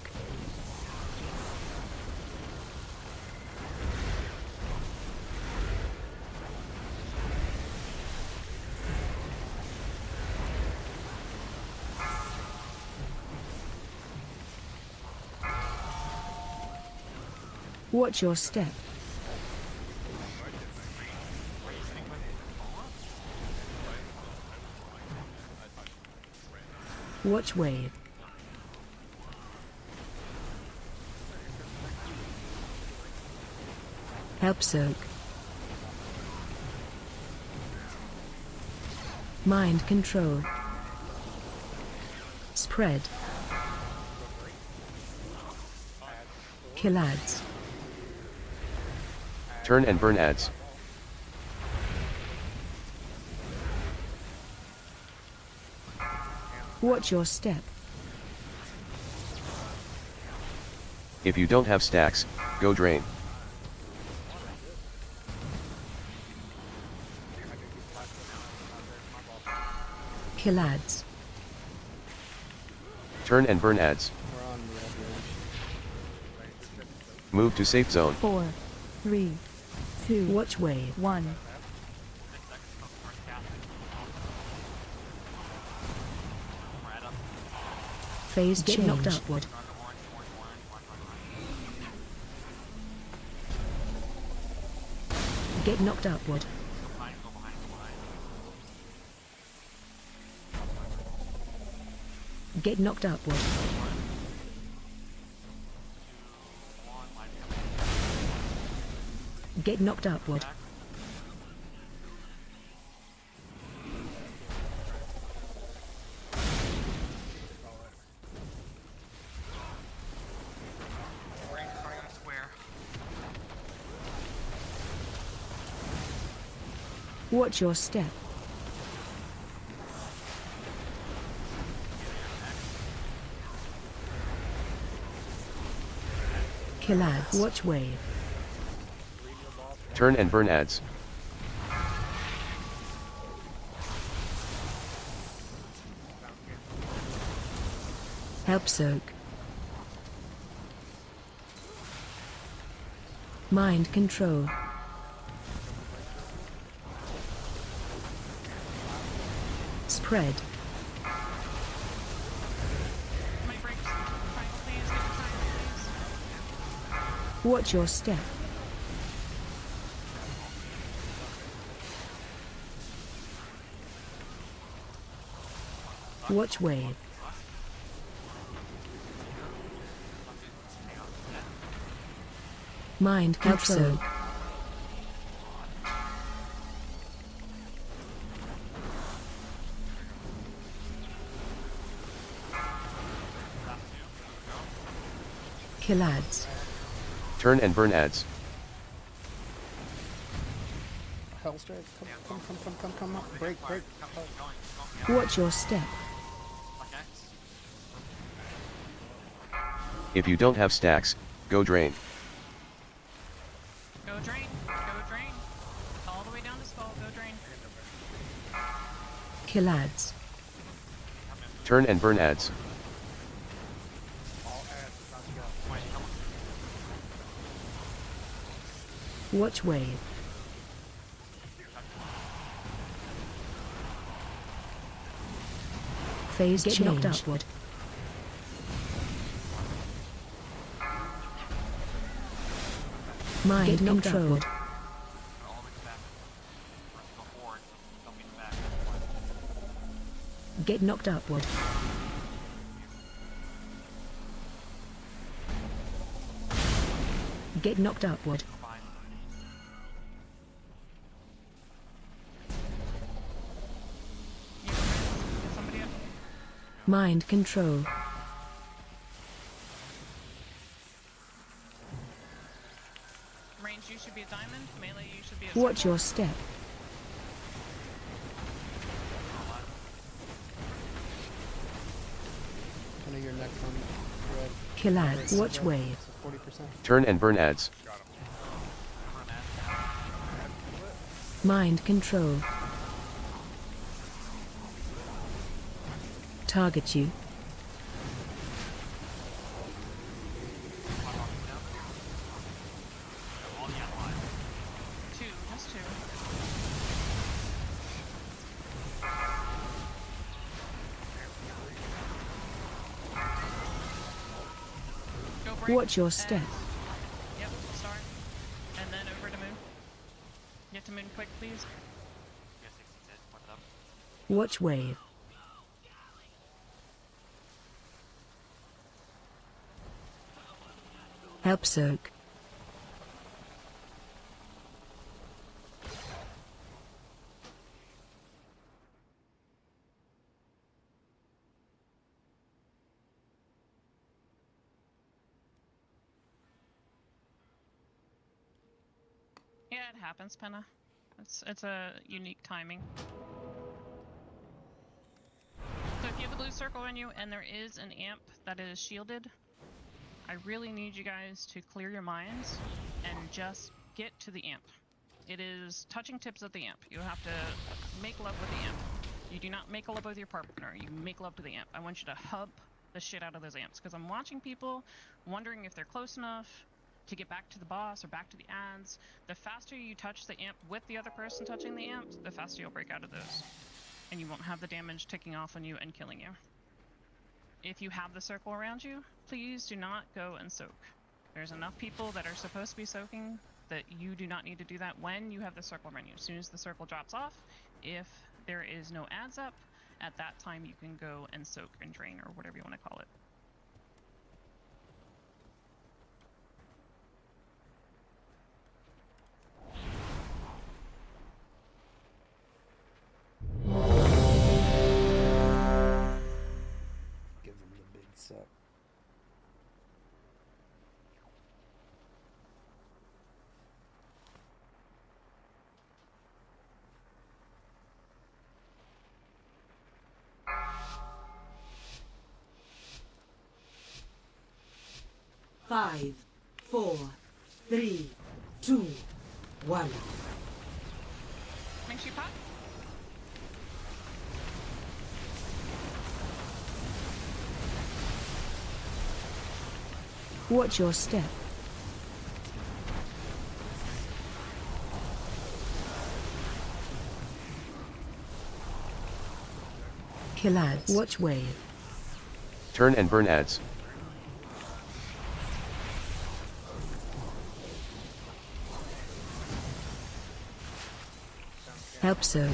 Watch your step. Watch wave. Help soak. Mind control. Spread. Kill ads. Turn and burn ads. Watch your step. If you don't have stacks, go drain. Kill ads. Turn and burn ads. We're on the red range. Move to safe zone. 4, 3, 2. Watch wave. 1. Phase change. Get knocked upward. Get knocked upward. Get knocked upward. Get knocked upward. Watch your step. Kill ads. Watch wave. Turn and burn ads. Help soak. Mind control. Spread. My brakes. Triangle, please. Get the triangle, please. Watch your step. Watch wave. Mind control. Kill ads. Turn and burn ads. Hellstrike, come up. Break. Watch your step. If you don't have stacks, go drain. Go drain. Go drain. All the way down to skull. Go drain. Kill ads. Turn and burn ads. Watch wave. Phase change. Knocked upward. Mind control. Get knocked upward. Get knocked upward. Somebody up. Mind control. Range, you should be a diamond. Melee, you should be a Watch circle. your step. Kind of your next one, Red. Kill ads. Watch wave. 40%. Turn and burn ads. Mind control. Target you. Two, just two. Go break. Watch your step. Yep, start. And then over to moon. Get to moon quick, please. Watch wave. Help soak. Yeah, it happens, Penna. It's a unique timing. So if you have a blue circle on you and there is an amp that is shielded, I really need you guys to clear your minds and just get to the amp. It is touching tips of the amp. You have to make love with the amp. You do not make love with your partner, you make love to the amp. I want you to hub the shit out of those amps, because I'm watching people wondering if they're close enough to get back to the boss or back to the ads. The faster you touch the amp with the other person touching the amp, the faster you'll break out of those. And you won't have the damage ticking off on you and killing you. If you have the circle around you, please do not go and soak. There's enough people that are supposed to be soaking that you do not need to do that when you have the circle around you. As soon as the circle drops off, if there is no ads up, at that time you can go and soak and drain, or whatever you want to call it. Give them the big suck. 5, 4, 3, 2, 1. Make sure you pop. Watch your step. Kill ads. Watch wave. Turn and burn ads. Help soak.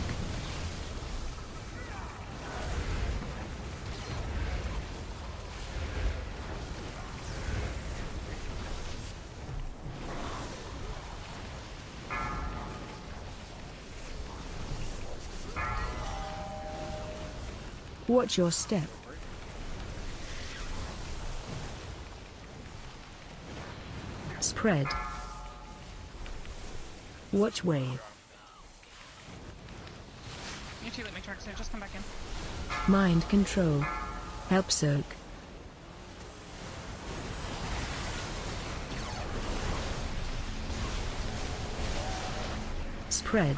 Watch your step. Spread. Watch wave. You too, let me charge, so just come back in. Mind control. Help soak. Spread.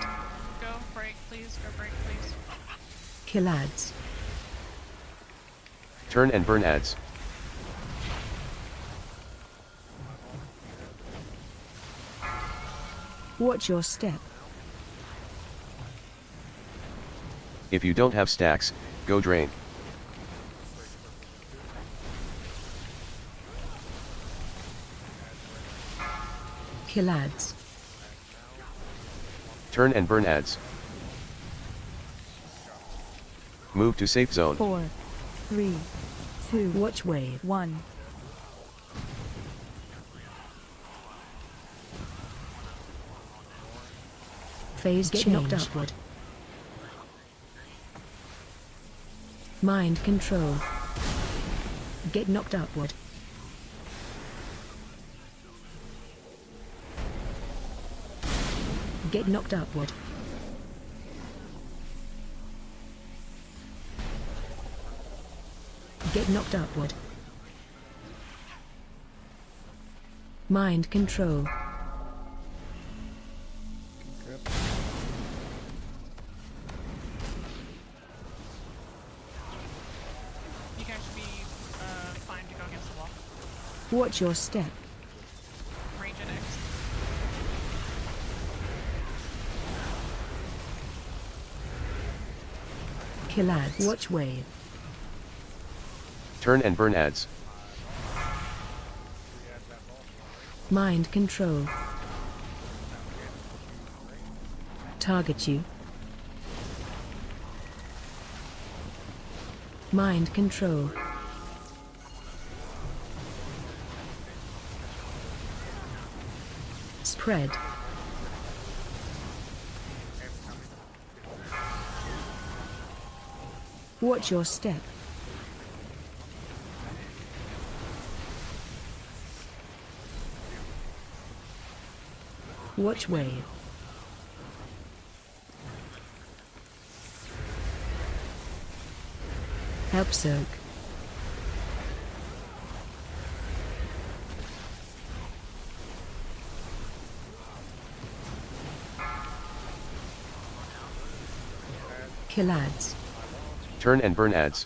Go break, please. Go break, please. Kill ads. Turn and burn ads. Watch your step. If you don't have stacks, go drain. Kill ads. Turn and burn ads. Move to safe zone. 4, 3, 2, Watch wave. 1. Phase Get change. knocked upward. Mind control. Get knocked upward. Get knocked upward. Get knocked upward. Mind control. You guys should be fine to go against the wall. Watch your step. Range at X. Kill ads. Watch wave. Turn and burn ads. Mind control. Target you. Mind control. Spread. Watch your step. Watch wave. Help soak. Kill ads. Turn and burn ads.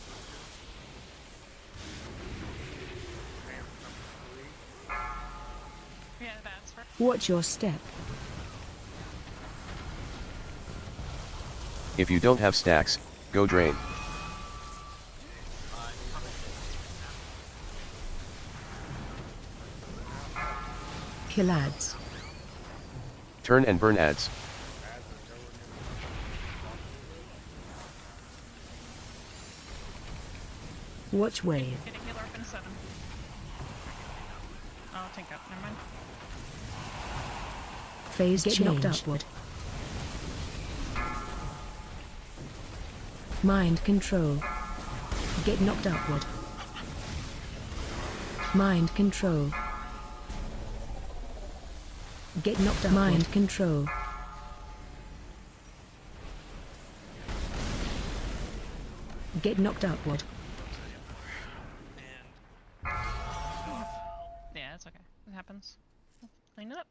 Yeah, that's for Watch your step. If you don't have stacks, go drain. Kill ads. Turn and burn ads. Watch wave. get a healer up in 7. I'll tank up, never mind. Phase Get change. knocked upward. Mind control. Get knocked upward. Mind control. Get knocked upward. Mind control. Get knocked upward. Yeah, it's okay. It happens. Clean it up.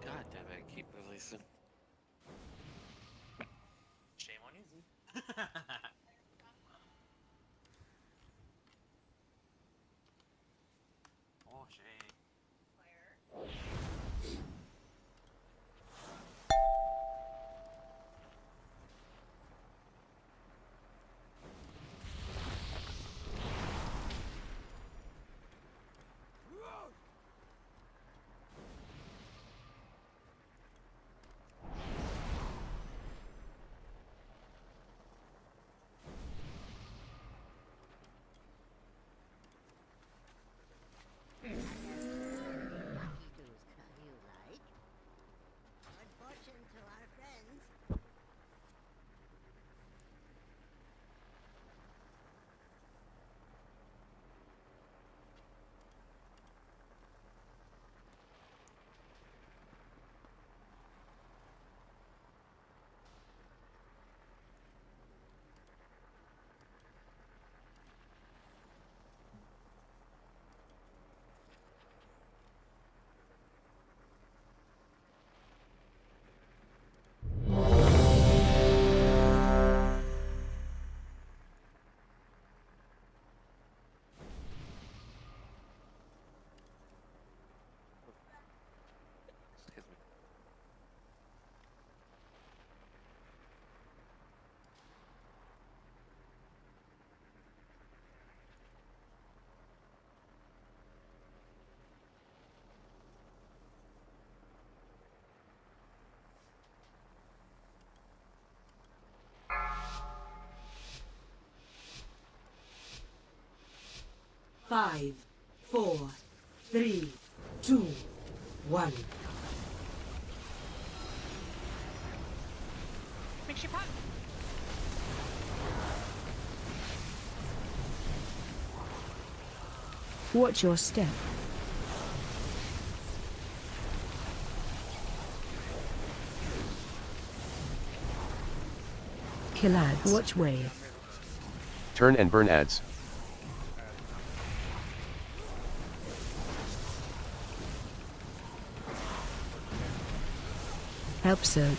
God damn it, I keep releasing. Shame on you, Z. Oh, shame. Excuse me. Five, 4, 3, 2, 1. Makes you pop. Watch your step. Kill ads. Watch wave. Turn and burn ads. Help soak.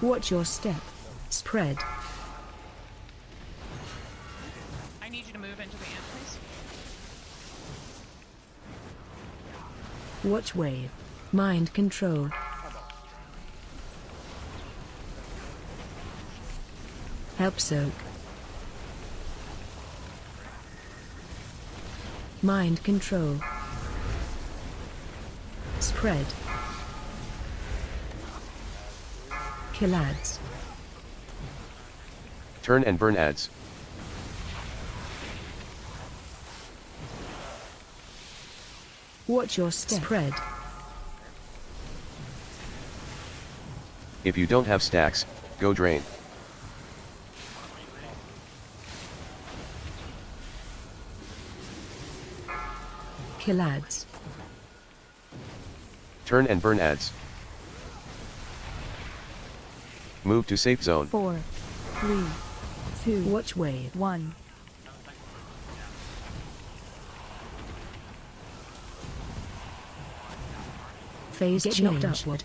Watch your step. Spread. I need you to move into the amp, please. Watch wave. Mind control. Help soak. Mind control. Spread. Kill ads. Turn and burn ads. Watch your step. Spread. If you don't have stacks, go drain. Kill ads. Turn and burn ads. Move to safe zone. 4, 3, 2, Watch wave. 1. Phase Get change. knocked upward.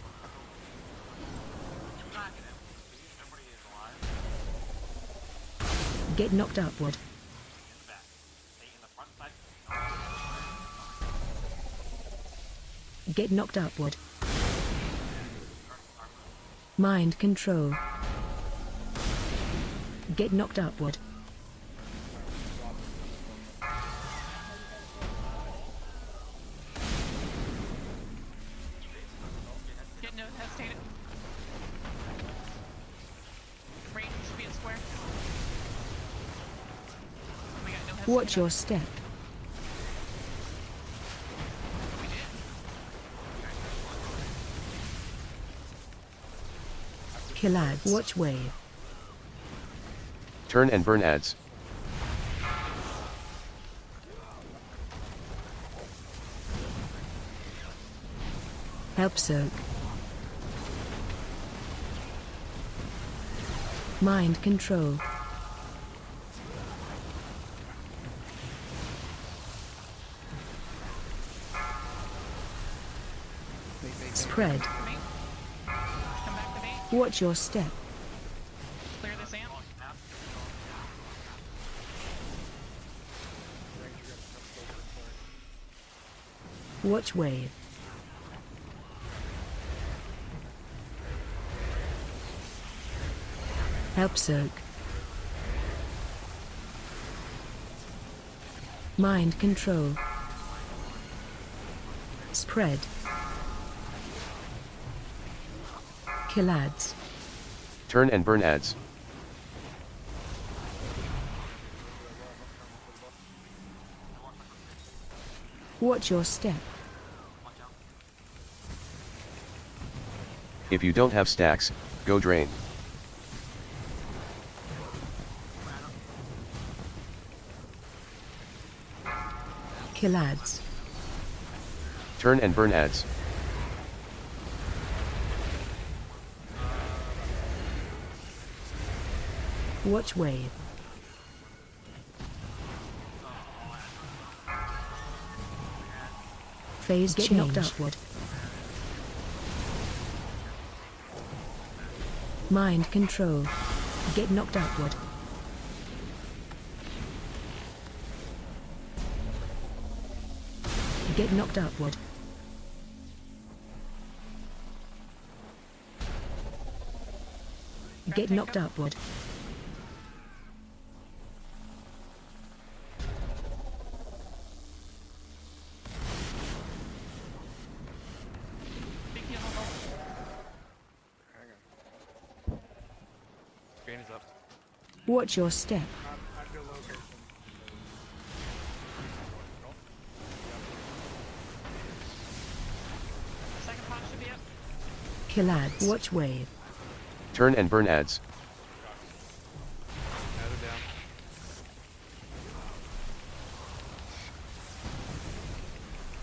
Get knocked upward. Get knocked upward. Mind control. Get knocked upward. Get no hesitated. Range should be a square. We got no hesitate. Watch your step. Kill ads. Watch wave. Turn and burn ads. Help soak. Mind control. Spread. Me. Come back to me. Watch your step. Clear this amp. Watch wave. Help soak. Mind control. Spread. Kill ads. Turn and burn ads. Watch your step. If you don't have stacks, go drain. Kill ads. Turn and burn ads. Watch wave. Phase get knocked upward. Mind control. Get knocked upward. Get knocked upward. Get knocked upward. Drain is up. Watch your step. Second pot should be up. Kill ads. Watch wave. Turn and burn ads. Add it down.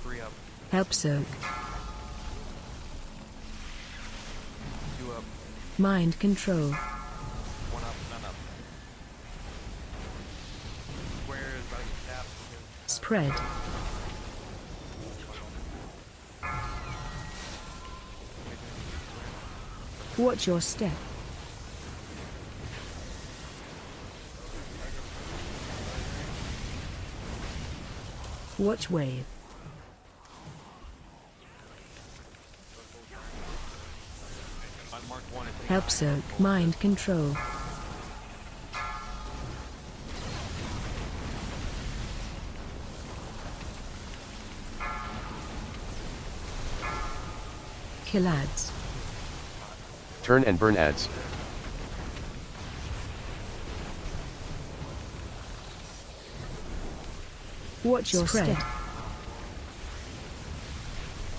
Three up. Help soak. Two up. Mind control. One up. None up. Square is about to tap. Spread. Watch your step. Watch wave. Help soak. Mind control. Kill ads. Turn and burn ads. Watch your step.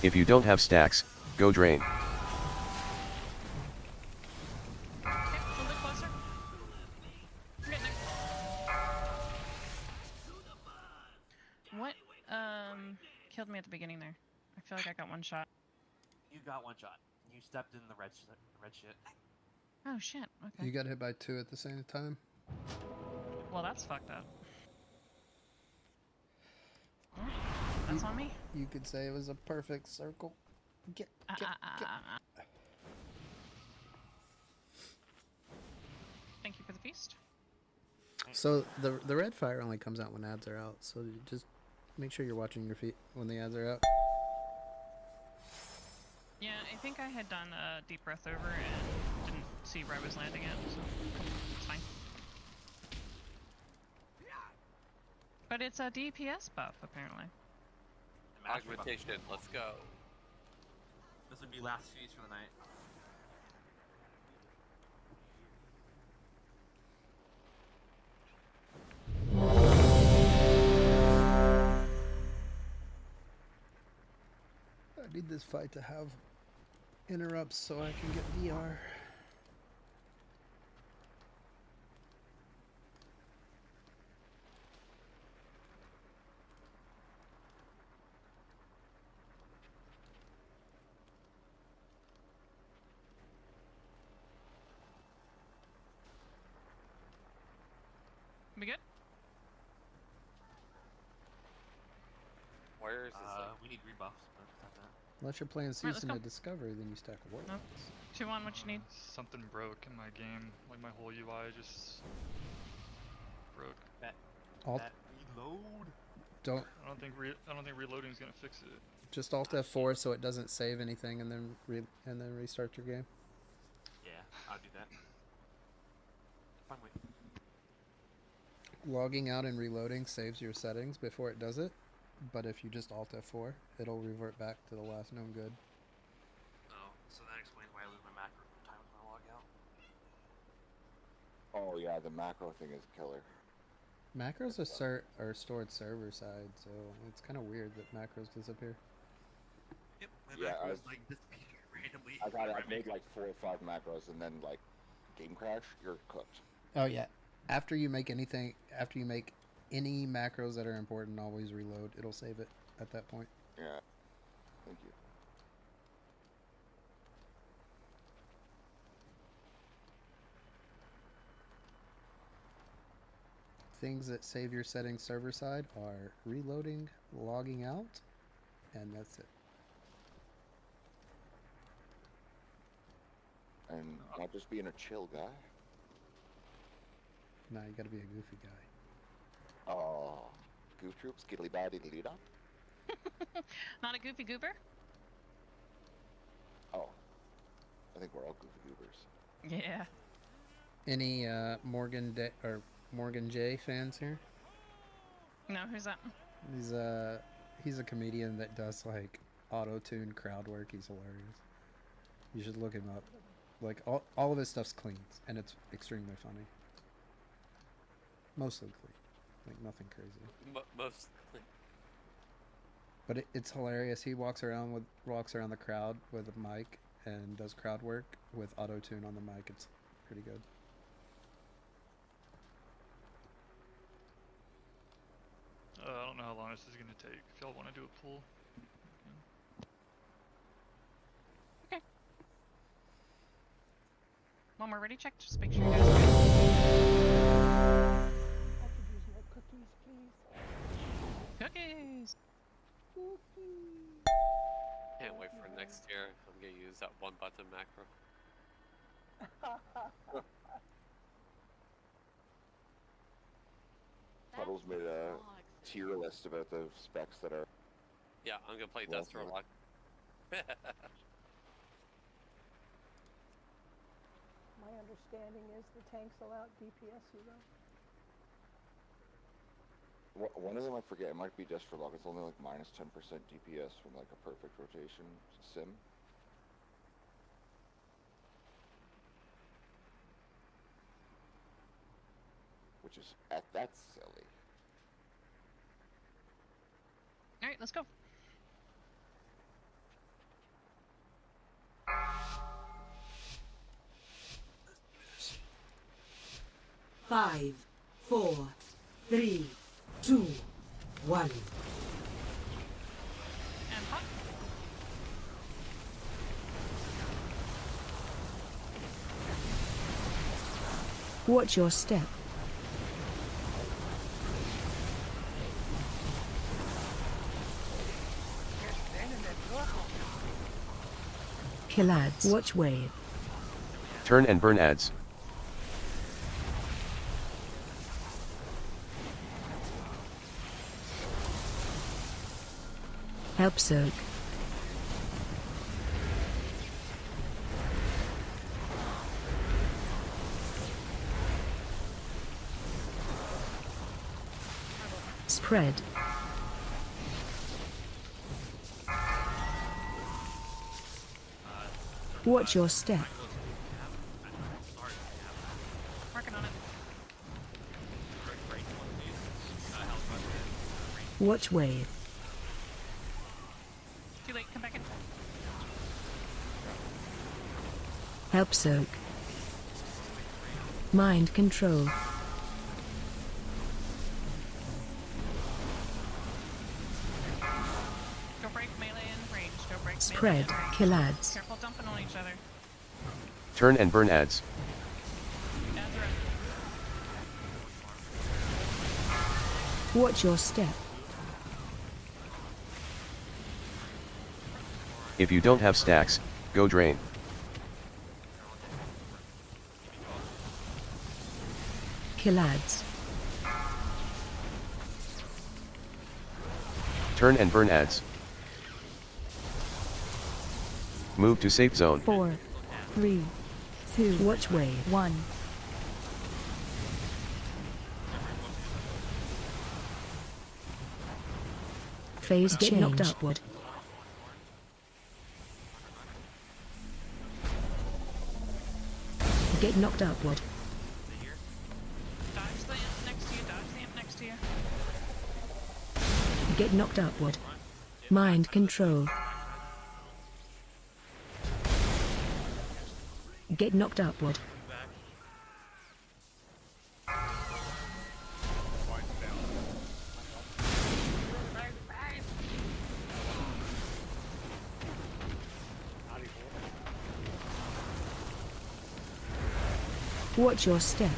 If you don't have stacks, go drain. Okay, a little bit closer. We're getting there. What killed me at the beginning there? I feel like I got one shot. You got one shot. You stepped in the red shit. Oh shit, okay. You got hit by 2 at the same time. Well, that's fucked up. Well, that's on me. You could say it was a perfect circle. Get. Thank you for the feast. So the red fire only comes out when ads are out. So you just make sure you're watching your feet when the ads are out. Yeah, I think I had done a deep breath over and didn't see where I was landing at, so it's fine. But it's a DPS buff, apparently. Augmentation, let's go. This would be last feast for the night. I need this fight to have interrupts so I can get VR. fires is like We need rebuffs, but that's that. Unless you're playing let's Season go. of Discovery, then you stack warlocks. Nope. 2-1, what you need? Something broke in my game. Like my whole UI just broke. Alt, Reload. don't I don't think reloading is gonna fix it. just Alt F4 so it doesn't save anything and then restart your game. Yeah, I'll do that. Fine, wait. Logging out and reloading saves your settings before it does it, but if you just Alt F4, it'll revert back to the last known good. Oh, so that explains why I lose my macro times when I log out. Oh yeah, the macro thing is killer. Macros are stored server side, so it's kind of weird that macros disappear. Yep, my Yeah, macro is like disappearing randomly. I've made like 4 or 5 macros, and then like game crash, you're cooked. Oh yeah, after you make any macros that are important, always reload. It'll save it at that point. Yeah. Thank you. Things that save your settings server side are reloading, logging out, and that's it. And not just being a chill guy. Nah, you gotta be a goofy guy. Oh, goof troop, skiddly bad diddly da. Not a goofy goober? Oh, I think we're all goofy goobers. Yeah. Any Morgan J fans here? No, who's that? He's a comedian that does like auto-tune crowd work. He's hilarious. You should look him up. Like all of his stuff's clean and it's extremely funny. Mostly clean, like nothing crazy. Mostly. But it's hilarious. He walks around the crowd with a mic and does crowd work with auto-tune on the mic. It's pretty good. I don't know how long this is gonna take. If y'all want to do a pool. When we're ready, check. Just make sure you guys are I could use more cookies, please. Cookies! Cookies! Can't wait for next year. I'm gonna use that one button macro. Puddles made a tier list about the specs that are. Yeah, I'm gonna play Well, Dust Warlock. My understanding is the tanks allow DPS you though. One of them I forget. It might be just for luck. It's only like minus 10% DPS from like a perfect rotation sim. Which is that's silly. Alright, let's go. Five, 4, 3, 2, 1. And pop. Watch your step. Kill ads. Watch wave. Turn and burn ads. Help soak. Spread. Watch your step. Working on it. Watch wave. Too late, come back in. Help soak. Mind control. Go break melee in range. Go break Spread. melee in range. Kill ads. Careful dumping on each other. Turn and burn ads. Ads are up. Watch your step. If you don't have stacks, go drain. Kill ads. Turn and burn ads. Move to safe zone. 4, 3, 2, watch wave 1. Phase get knocked upward. Get knocked upward. Dodge the amp next to you, dodge the amp next to you. Get knocked upward. Mind control. Get knocked upward. Watch your step.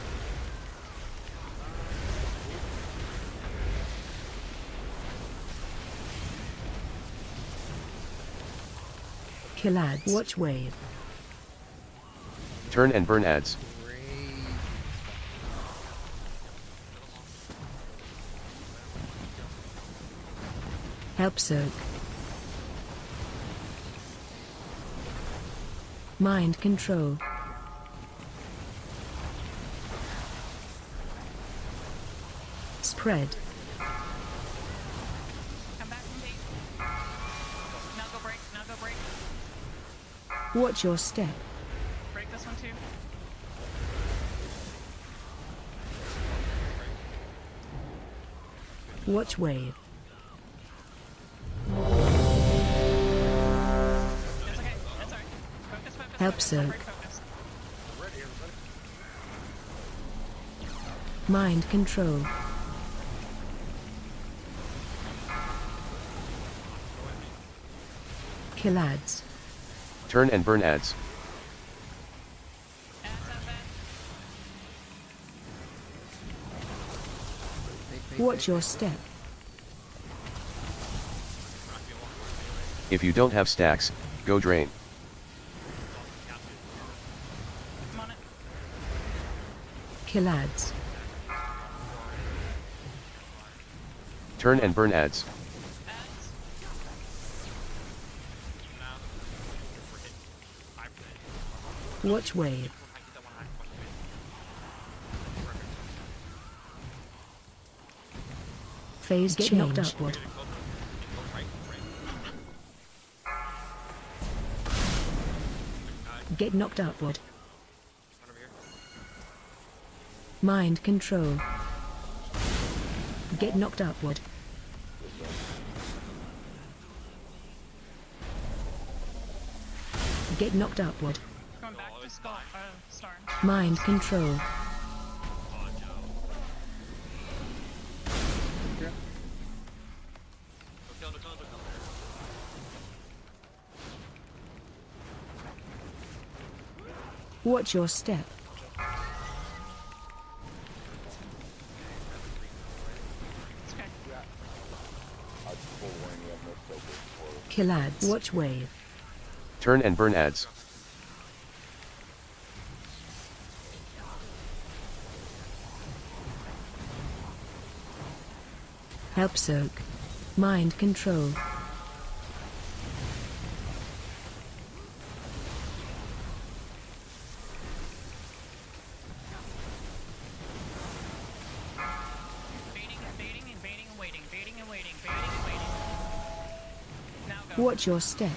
Kill ads. Watch wave. Turn and burn ads. Help soak. Mind control. Spread. Come back from gate. Now go break, now go break. Watch your step. Break this one too. Watch wave. It's okay, it's alright. Focus, focus, Help focus, soak. break focus. Mind control. Kill ads. Turn and burn ads. Watch your step. If you don't have stacks, go drain. I'm on it. Kill ads. Turn and burn ads. Watch wave. Phase get knocked upward. Get knocked upward. Mind control. Get knocked upward. Get knocked upward. Going back to star. Mind control. Watch your step. Kill ads. Watch wave. Turn and burn ads. Help soak. Mind control. Baiting and waiting, baiting and waiting, baiting and waiting. Now go. Watch your step.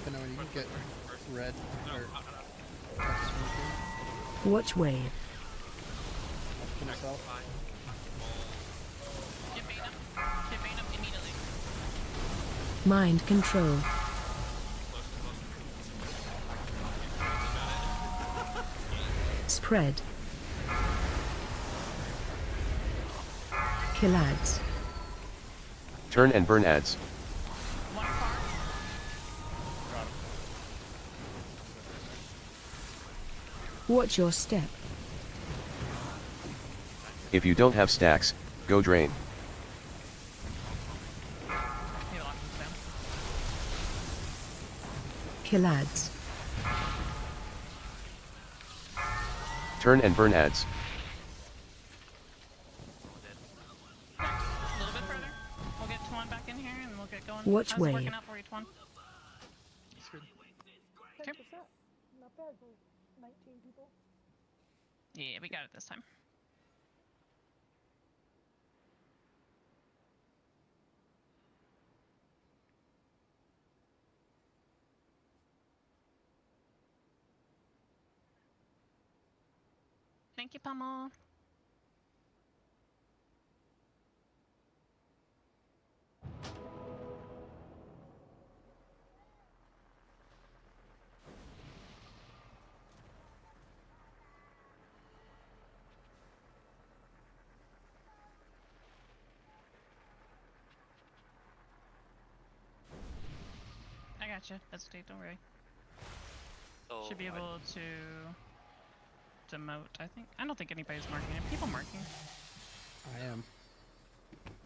I know when you get red or Watch wave. Can yourself. Get bait up. Get bait up immediately. Mind control. Spread. Kill ads. Turn and burn ads. One far. Watch your step. If you don't have stacks, go drain. Kill ads. Turn and burn ads. A little bit further. We'll get Tuan back in here and we'll get going. Watch How's it wave. working out for you, Tuan? 10%. Not bad for 19 people. Yeah, we got it this time. Thank you, Pummel. I gotcha. Hesitate, don't worry. So Should be able to demote, I think. I don't think anybody's marking it. People marking. I am.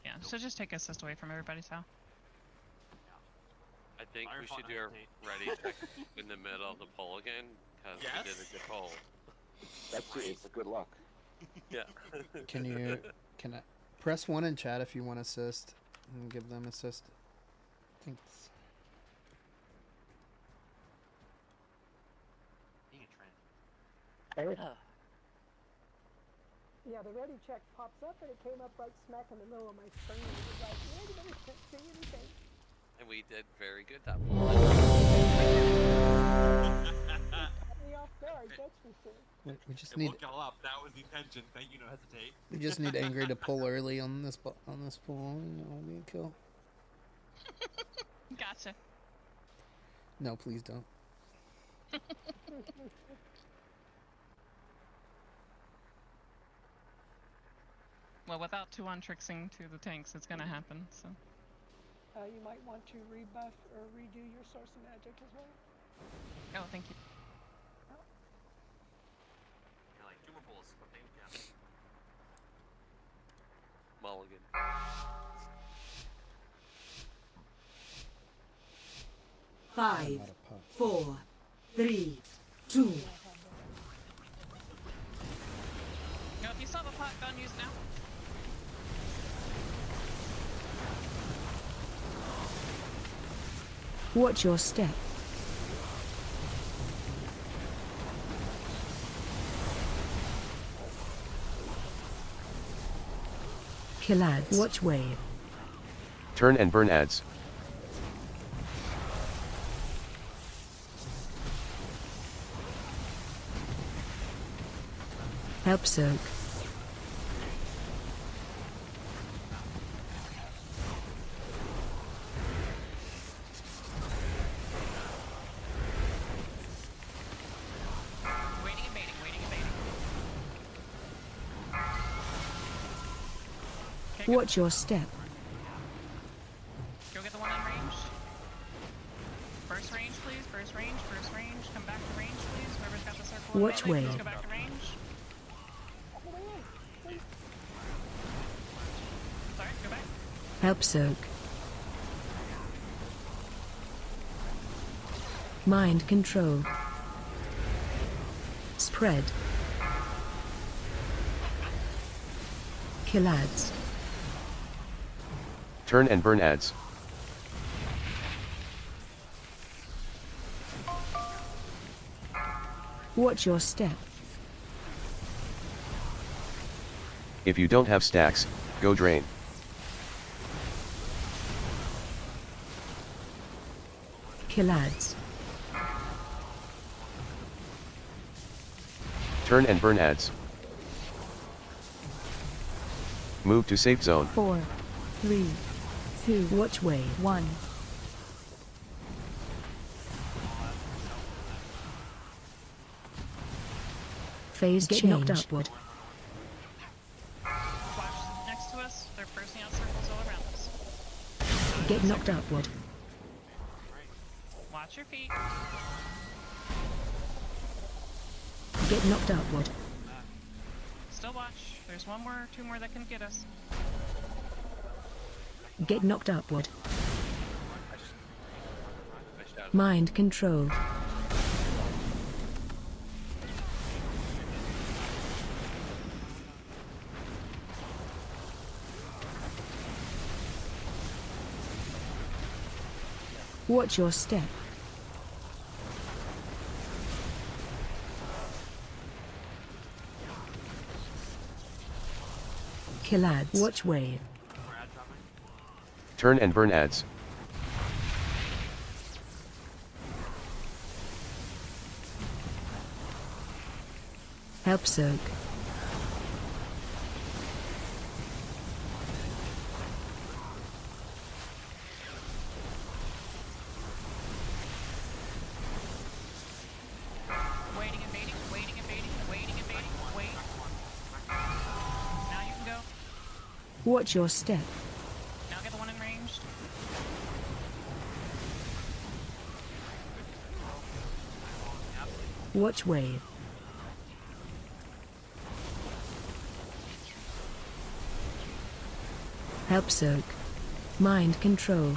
Yeah, so just take assist away from everybody, Sal. I think we should do our ready check in the middle of the poll again, because we did a good poll. That's it. It's a good luck. Yeah. Can I press 1 in chat if you want assist and give them assist? Thanks. Yeah, the ready check pops up and it came up right smack in the middle of my screen. It was like, wait a minute, can't see anything. And we did very good that poll. Caught me off guard, that's for sure. We just It need woke y'all up. That was the intention. Thank you. No hesitate. we just need Angry to pull early on this poll. That'll be a kill. Gotcha. No, please don't. Well, without Tuan trixing to the tanks, it's gonna happen, so. You might want to rebuff or redo your source of magic as well. Oh, thank you. You're like 2 more pulls. But thank you. Mulligan. Five, 4, 3, 2. No, if you still have a pot gun, use now. Watch your step. Kill ads. Watch wave. Turn and burn ads. Help soak. Waiting and baiting, waiting and baiting. Okay, go. Watch your step. Go get the one on range. First range, please. First range, first range. Come back to range, please. Whoever's got the circle in Watch melee, please wave. go back to range. Sorry, go back. Help soak. Mind control. Spread. Kill ads. Turn and burn ads. Watch your step. If you don't have stacks, go drain. Kill ads. Turn and burn ads. Move to safe zone. 4, 3, 2. Watch wave. 1. Phase Get change. knocked upward. Watch next to us. They're bursting out circles all around us. Get knocked upward. Watch your feet. Get knocked upward. Still watch. There's one more, 2 more that can get us. Get knocked upward. I shouted Mind control. Watch your step. Kill ads. Watch wave. Turn and burn ads. Help soak. Waiting and baiting, waiting and baiting, waiting and baiting, wait. Now you can go. Watch your step. Now get the one in ranged. Watch wave. Help soak. Mind control.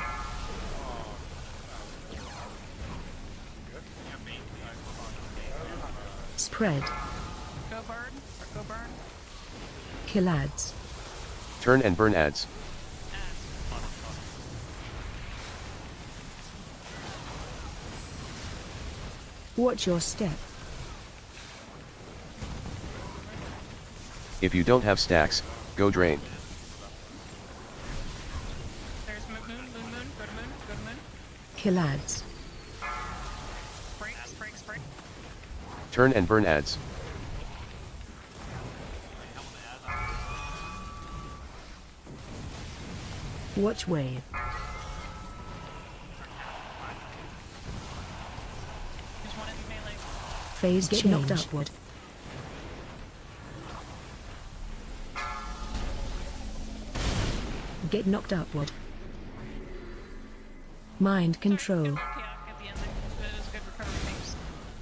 Spread. Go burn, or go burn. Kill ads. Turn and burn ads. Watch your step. If you don't have stacks, go drain. There's moon, go to moon, go to moon. Kill ads. Breaks, breaks, break. Turn and burn ads. Watch wave. There's one in melee. Phase get knocked upward. Get knocked upward. Mind control. Chaotic at the end there, but it was a good recovery, thanks.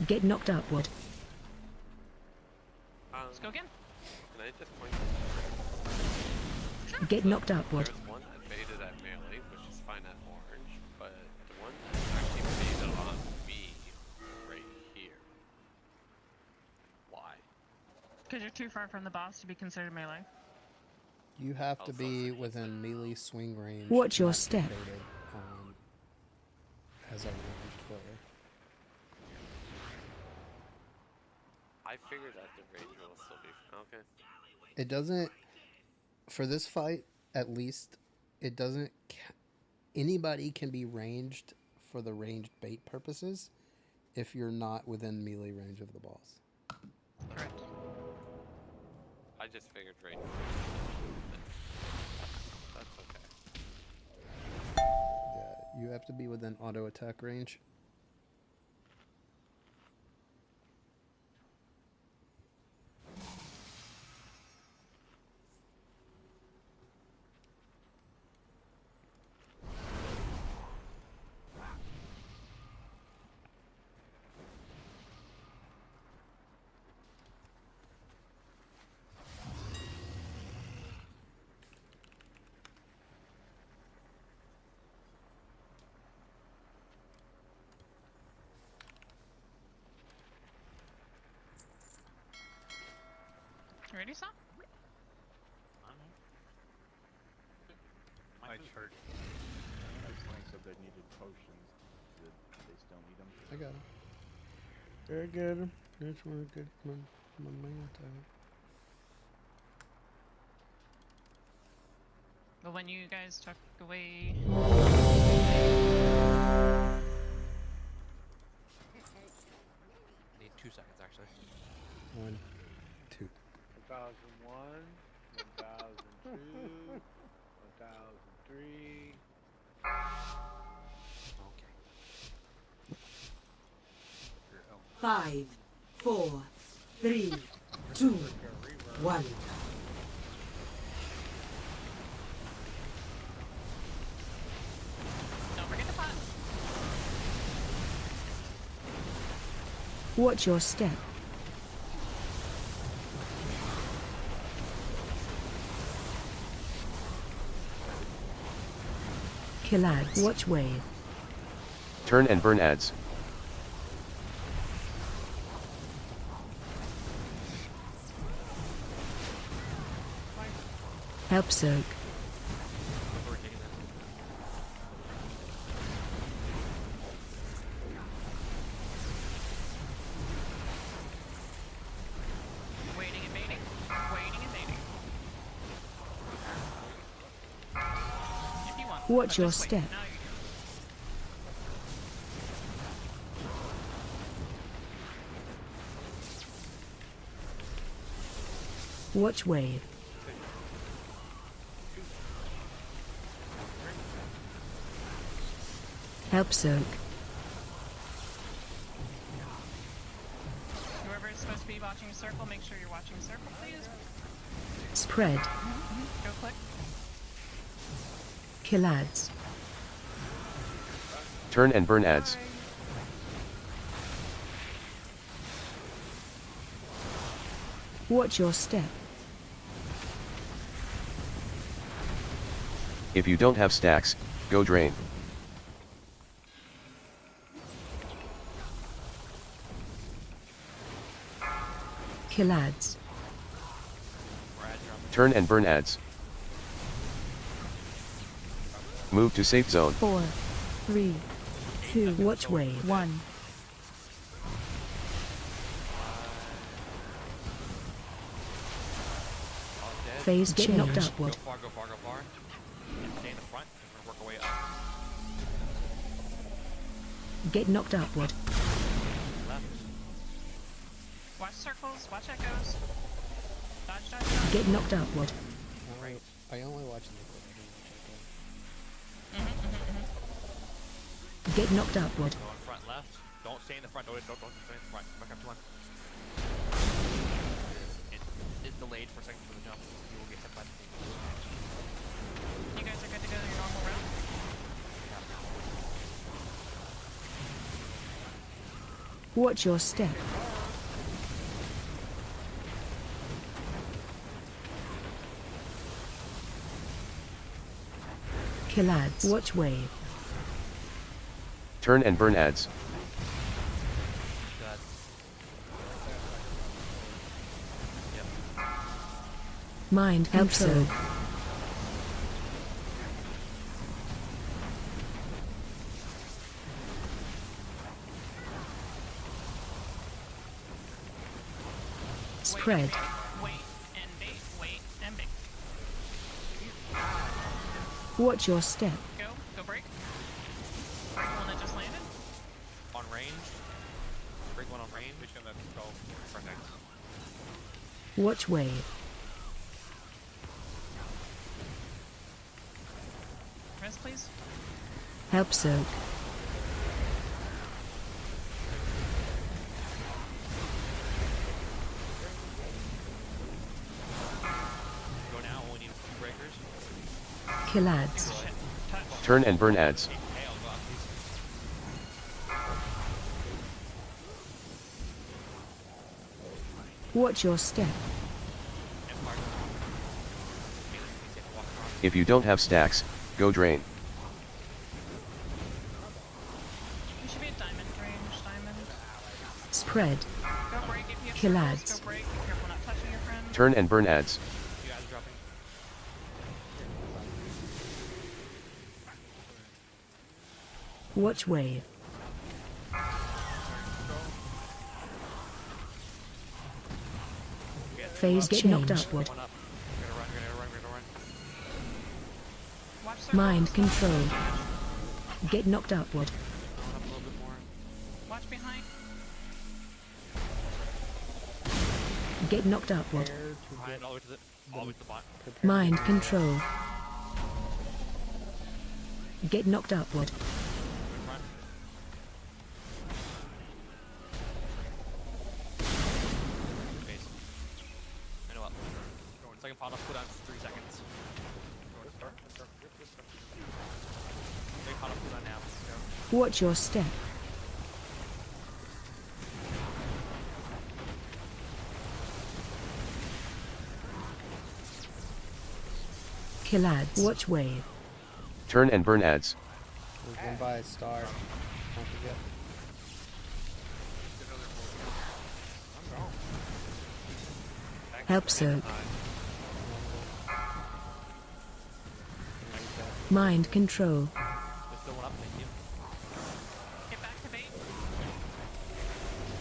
Get knocked upward. Let's go again. Can I just point Get knocked upward. There's one that baited at melee, which is fine at orange, but the one that actually baited on me right here. Why? Because you're too far from the boss to be considered melee. You have to be within melee swing range. Watch your not to be step. baited, as a ranged player. I figured that the range will still be okay. It doesn't, for this fight, at least, it doesn't, anybody can be ranged for the ranged bait purposes if you're not within melee range of the boss. Correct. I just figured range. That's okay. Yeah, you have to be within auto attack range. You ready, Sam? My church. Someone said they needed potions. Did they still need them? I got him. Very good. That's one good my man type. But when you guys took away... Need 2 seconds actually. 1, 2. 1001, 1002, 1003. Okay. 5, 4, 3, 2, 1. Don't forget the pot. Watch your step. Kill ads. Watch wave. Turn and burn ads. Help soak. Waiting and baiting. Waiting and baiting. If you want. Watch but your just wait. step. Now you Watch wave. Help soak. Whoever is supposed to be watching a circle, make sure you're watching a circle, please. Spread. Go click. Kill ads. Turn and burn ads. Watch your step. If you don't have stacks, go drain. Kill ads. Turn and burn ads. Move to safe zone. 4, 3, 2, watch wave. 1. Phase get knocked upward. Go far, go far, go far. And stay in the front. And we're gonna work our way up. Get knocked upward. Left. Watch circles. Watch echoes. Dodge, dodge, dodge. Get knocked upward. I only watch Liquid. Get knocked upward. Go in front left. Don't stay in the front. Don't stay in the front. Back up to one. It's delayed for a second for the jump. You will get hit by the thing. You guys are good to go your normal route. Watch your step. Kill ads. Watch wave. Turn and burn ads. Mind control. Spread. Wait and bait. Wait and bait. Watch your step. Go. Go break. Break one that just landed. On range. Break one on range. Vision that go for next. Watch wave. Rest, please. Help soak. Go now. We need 2 breakers. Kill ads. Turn and burn ads. Hey, I'll go out, please. Watch your step. If you don't have stacks, go drain. You should be at diamond range. Diamond. Spread. Go break if you have Kill circles. ads. Go break. Be careful not touching your friend. Turn and burn ads. You guys are dropping. Watch wave. Phase get knocked upward. One up. We're gonna run, we're gonna run, we're gonna run. Watch circles. Mind control. Get knocked upward. Going up a little bit more. Watch behind. Get knocked upward. Behind, all the way to the bottom. Mind control. Get knocked upward. In front. Base. I know up. Second pot off cooldown is 3 seconds. Second pot off cooldown now. Go. Watch your step. Kill ads. Watch wave. Turn and burn ads. We're going by a star. Don't forget. I'm gone. Help soak. Mind control. There's still one up, thank you. Get back to bait.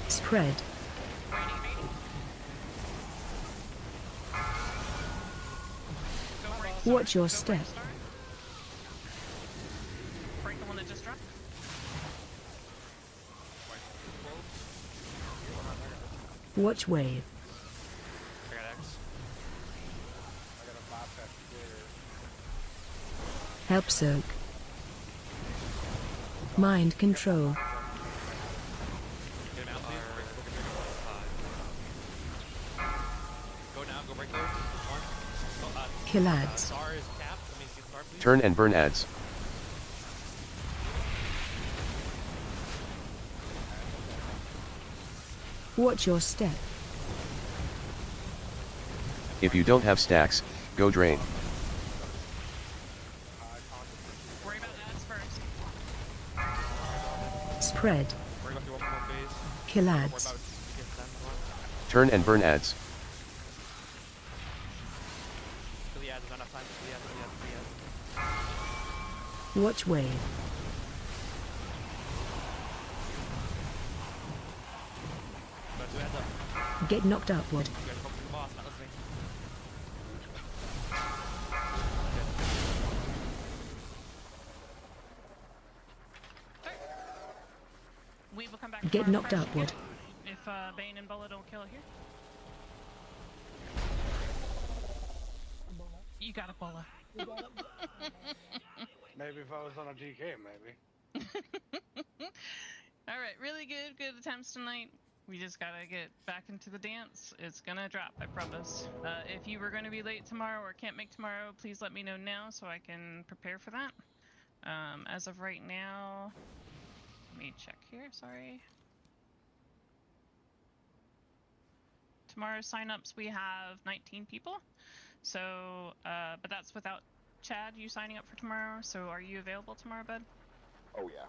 Spread. Waiting. Go break Watch star. your Go step. break star. Break the one that just dropped. Watch wave. I got X. I got a bypass there. Help soak. Mind control. Get him out, please. Go now, go break those. One. Oh, Kill ads. Star is capped. That means get star, please. Turn and burn ads. Watch your step. If you don't have stacks, go drain. Worry about ads first. Spread. Worry about the one more phase. Kill Worry ads. about against them. Turn and burn ads. Kill the ads, not enough time. Kill the ads, kill the ads, kill the ads. Watch wave. Got two ads up. Get knocked upward. You gotta focus on the boss, not listening. We will come back. Get tomorrow knocked fresh upward. If Bane and Bullet don't kill it here. You got a Bullet. Maybe if I was on a DK, maybe. All right, really good attempts tonight. We just gotta get back into the dance. It's gonna drop, I promise. If you were gonna be late tomorrow or can't make tomorrow, please let me know now so I can prepare for that. As of right now, let me check here. Sorry. Tomorrow's signups we have 19 people. So, but that's without Chad, you signing up for tomorrow. So are you available tomorrow, bud? Oh yeah.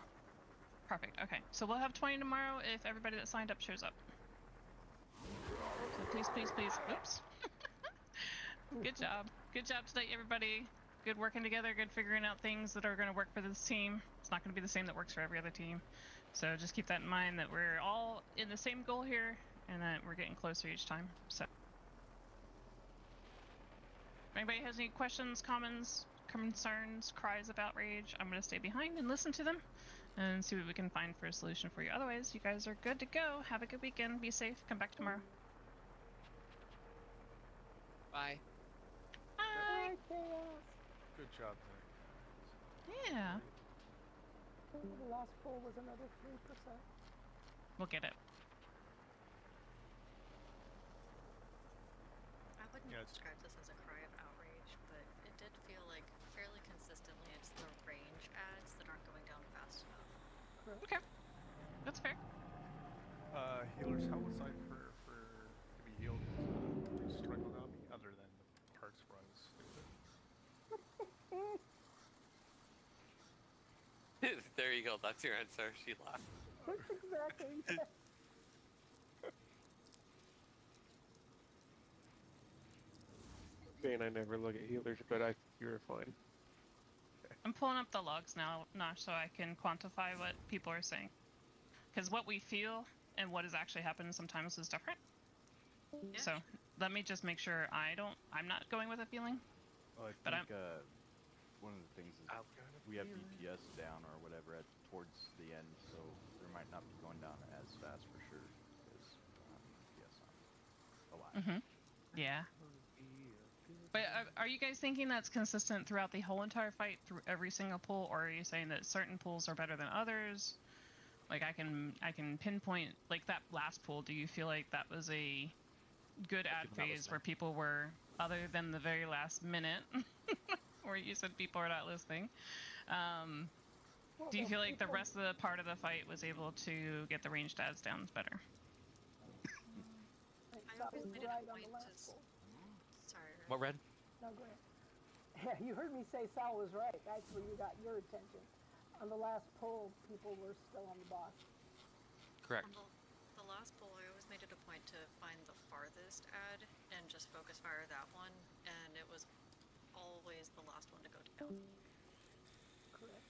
Perfect. Okay. So we'll have 20 tomorrow if everybody that signed up shows up. So please. Oops. Good job. Good job tonight, everybody. Good working together. Good figuring out things that are going to work for this team. It's not going to be the same that works for every other team. So just keep that in mind that we're all in the same goal here and that we're getting closer each time. So. If anybody has any questions, comments, concerns, cries of outrage, I'm going to stay behind and listen to them and see what we can find for a solution for you. Otherwise, you guys are good to go. Have a good weekend. Be safe. Come back tomorrow. Bye. Bye. Good job tonight. Yeah. The last poll was another 3%. We'll get it. I wouldn't Yeah, describe this as a cry of outrage, but it did feel like fairly consistently it's the range ads that aren't going down fast enough. Okay. That's fair. Healers, how was I to be healed? Was struggling on me, other than the parts where I was stupid? There you go. That's your answer. She laughed. Exactly. Bane, I never look at healers, but you're fine. I'm pulling up the logs now, Nosh, so I can quantify what people are saying. Because what we feel and what has actually happened sometimes is different. Yeah. So let me just make sure I'm not going with a feeling. Well, I But think one of the things is we have DPS down or whatever towards the end, so there might not be going down as fast for sure because DPS on a lot. Yeah. But are you guys thinking that's consistent throughout the whole entire fight, through every single pool, or are you saying that certain pools are better than others? Like I can pinpoint like that last pool. Do you feel like that was a good ad phase where people were, other than the very last minute, where you said people are not listening? Do you feel like the rest of the part of the fight was able to get the ranged ads down better? I always made it a point to... Sorry. What red? No, go ahead. Yeah, you heard me say Sal was right. That's where you got your attention. On the last poll, people were still on the boss. Correct. On the last poll, I always made it a point to find the farthest ad and just focus fire that one, and it was always the last one to go down. Correct.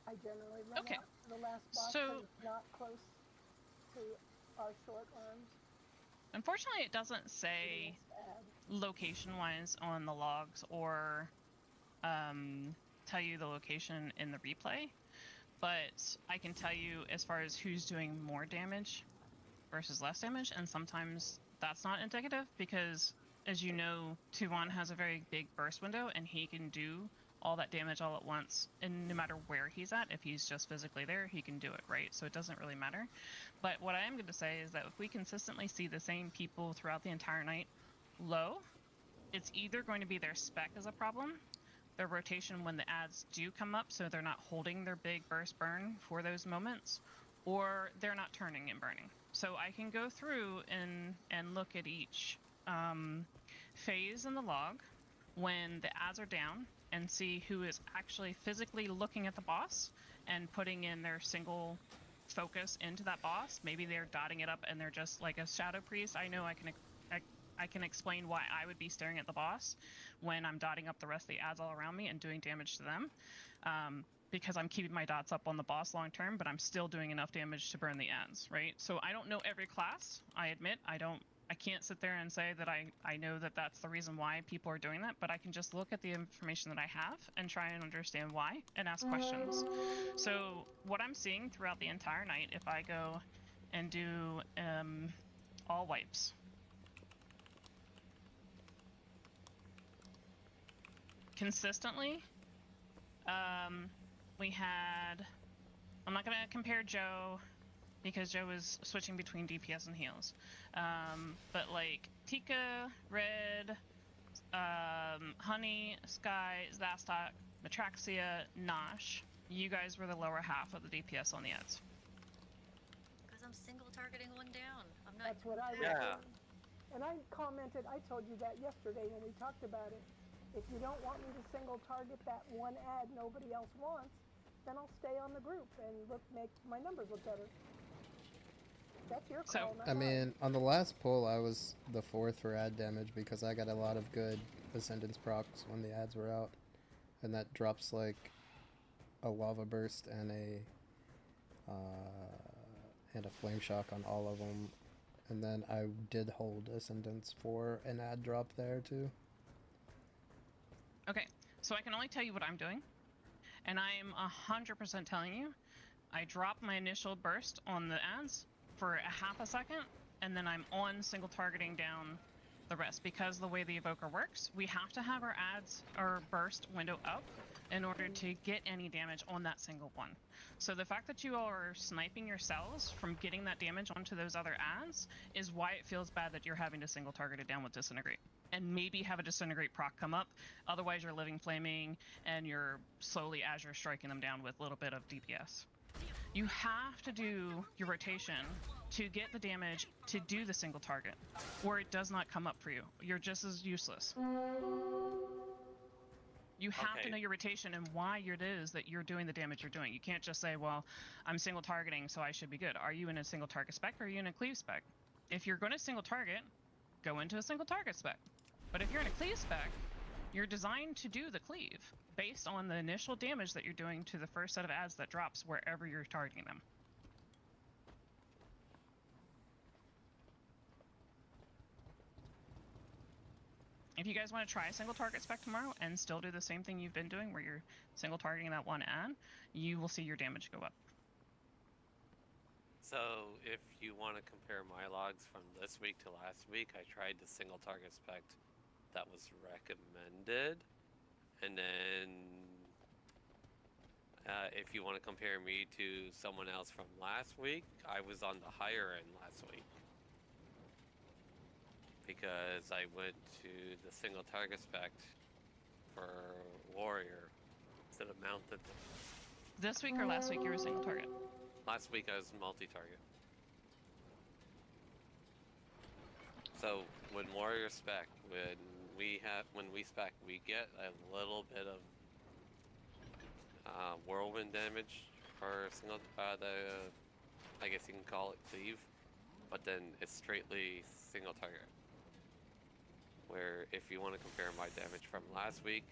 I generally run Okay. out to the last boss So- 'cause it's not close to our short arms. Unfortunately, it doesn't say Next ad. location-wise on the logs or tell you the location in the replay, but I can tell you as far as who's doing more damage versus less damage, and sometimes that's not indicative because, as you know, Tuvan has a very big burst window and he can do all that damage all at once, and no matter where he's at, if he's just physically there, he can do it, right? So it doesn't really matter. But what I am going to say is that if we consistently see the same people throughout the entire night low, it's either going to be their spec is a problem, their rotation when the ads do come up, so they're not holding their big burst burn for those moments, or they're not turning and burning. So I can go through and look at each phase in the log when the ads are down and see who is actually physically looking at the boss and putting in their single focus into that boss. Maybe they're dotting it up and they're just like a shadow priest. I know I can explain why I would be staring at the boss when I'm dotting up the rest of the ads all around me and doing damage to them, because I'm keeping my dots up on the boss long term, but I'm still doing enough damage to burn the ads, right? So I don't know every class. I admit I can't sit there and say that I know that that's the reason why people are doing that, but I can just look at the information that I have and try and understand why and ask questions. So what I'm seeing throughout the entire night, if I go and do all wipes, consistently, we had, I'm not going to compare Joe because Joe was switching between DPS and heals, but like Tika, Red, Honey, Sky, Zastok, Matraxia, Nosh, you guys were the lower half of the DPS on the ads. Because I'm single targeting one down. I'm not. That's what I was Yeah. doing. And I commented, I told you that yesterday when we talked about it. If you don't want me to single target that one ad nobody else wants, then I'll stay on the group and make my numbers look better. That's your call, not I mine. mean, on the last pull, I was the 4th for ad damage because I got a lot of good Ascendance procs when the ads were out. And that drops like a Lava Burst and a Flame Shock on all of them. And then I did hold Ascendance for an ad drop there too. Okay, so I can only tell you what I'm doing, and I am 100% telling you, I drop my initial burst on the ads for a half a second, and then I'm on single targeting down the rest. Because the way the evoker works, we have to have our ads or burst window up in order to get any damage on that single one. So the fact that you all are sniping yourselves from getting that damage onto those other ads is why it feels bad that you're having to single target it down with Disintegrate. And maybe have a Disintegrate proc come up, otherwise you're Living Flaming and you're slowly as you're striking them down with a little bit of DPS. You have to do your rotation to get the damage to do the single target, or it does not come up for you. You're just as useless. You have to know your rotation and why it is that you're doing the damage you're doing. You can't just say, well, I'm single targeting, so I should be good. Are you in a single target spec or are you in a cleave spec? If you're going to single target, go into a single target spec. But if you're in a cleave spec, you're designed to do the cleave based on the initial damage that you're doing to the first set of ads that drops wherever you're targeting them. If you guys want to try a single target spec tomorrow and still do the same thing you've been doing where you're single targeting that one ad, you will see your damage go up. So if you want to compare my logs from this week to last week, I tried the single target spec that was recommended. And then if you want to compare me to someone else from last week, I was on the higher end last week. Because I went to the single target spec for Warrior instead of Mounted. This week or last week you were single target? Last week I was multi-target. So when Warrior spec, when when we spec, we get a little bit of whirlwind damage per single. I guess you can call it cleave, but then it's straightly single target. Where if you want to compare my damage from last week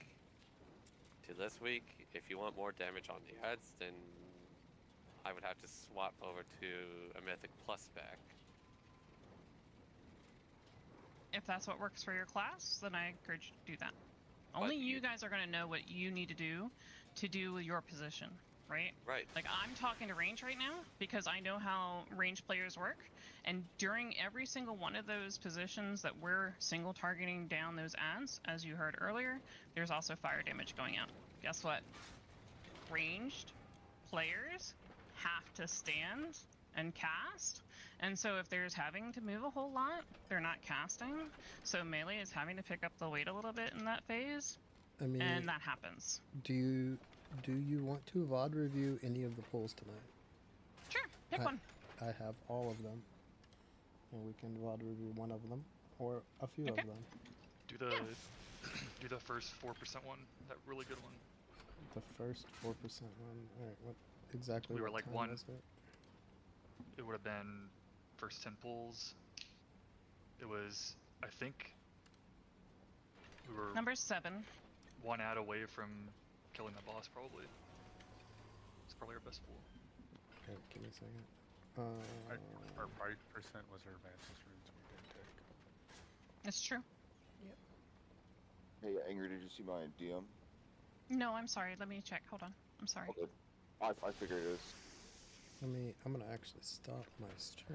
to this week, if you want more damage on the ads, then I would have to swap over to a Mythic Plus spec. If that's what works for your class, then I encourage you to do that. Only you guys are going to know what you need to do with your position, right? Right. Like, I'm talking to range right now because I know how range players work, and during every single one of those positions that we're single targeting down those ads, as you heard earlier, there's also fire damage going out. Guess what? Ranged players have to stand and cast, and so if there's having to move a whole lot, they're not casting, so melee is having to pick up the weight a little bit in that phase, I mean, and that happens. Do you want to VOD review any of the polls tonight? Sure, pick one. I have all of them, and we can VOD review one of them or a few of them. Do the first 4% one, that really good one. The first 4% one. All right, what exactly? We were what like time one. was it? It would have been first 10 pulls. It was, I think, we were number 7. One ad away from killing the boss, probably. It's probably our best pool. Okay, give me a second. Our 5% was our Mantis runes we didn't take. It's true. Yep. Hey, Angry, did you see my DM? No, I'm sorry. Let me check. Hold on. I'm sorry. Okay. I figured it was. I'm gonna actually stop my stream.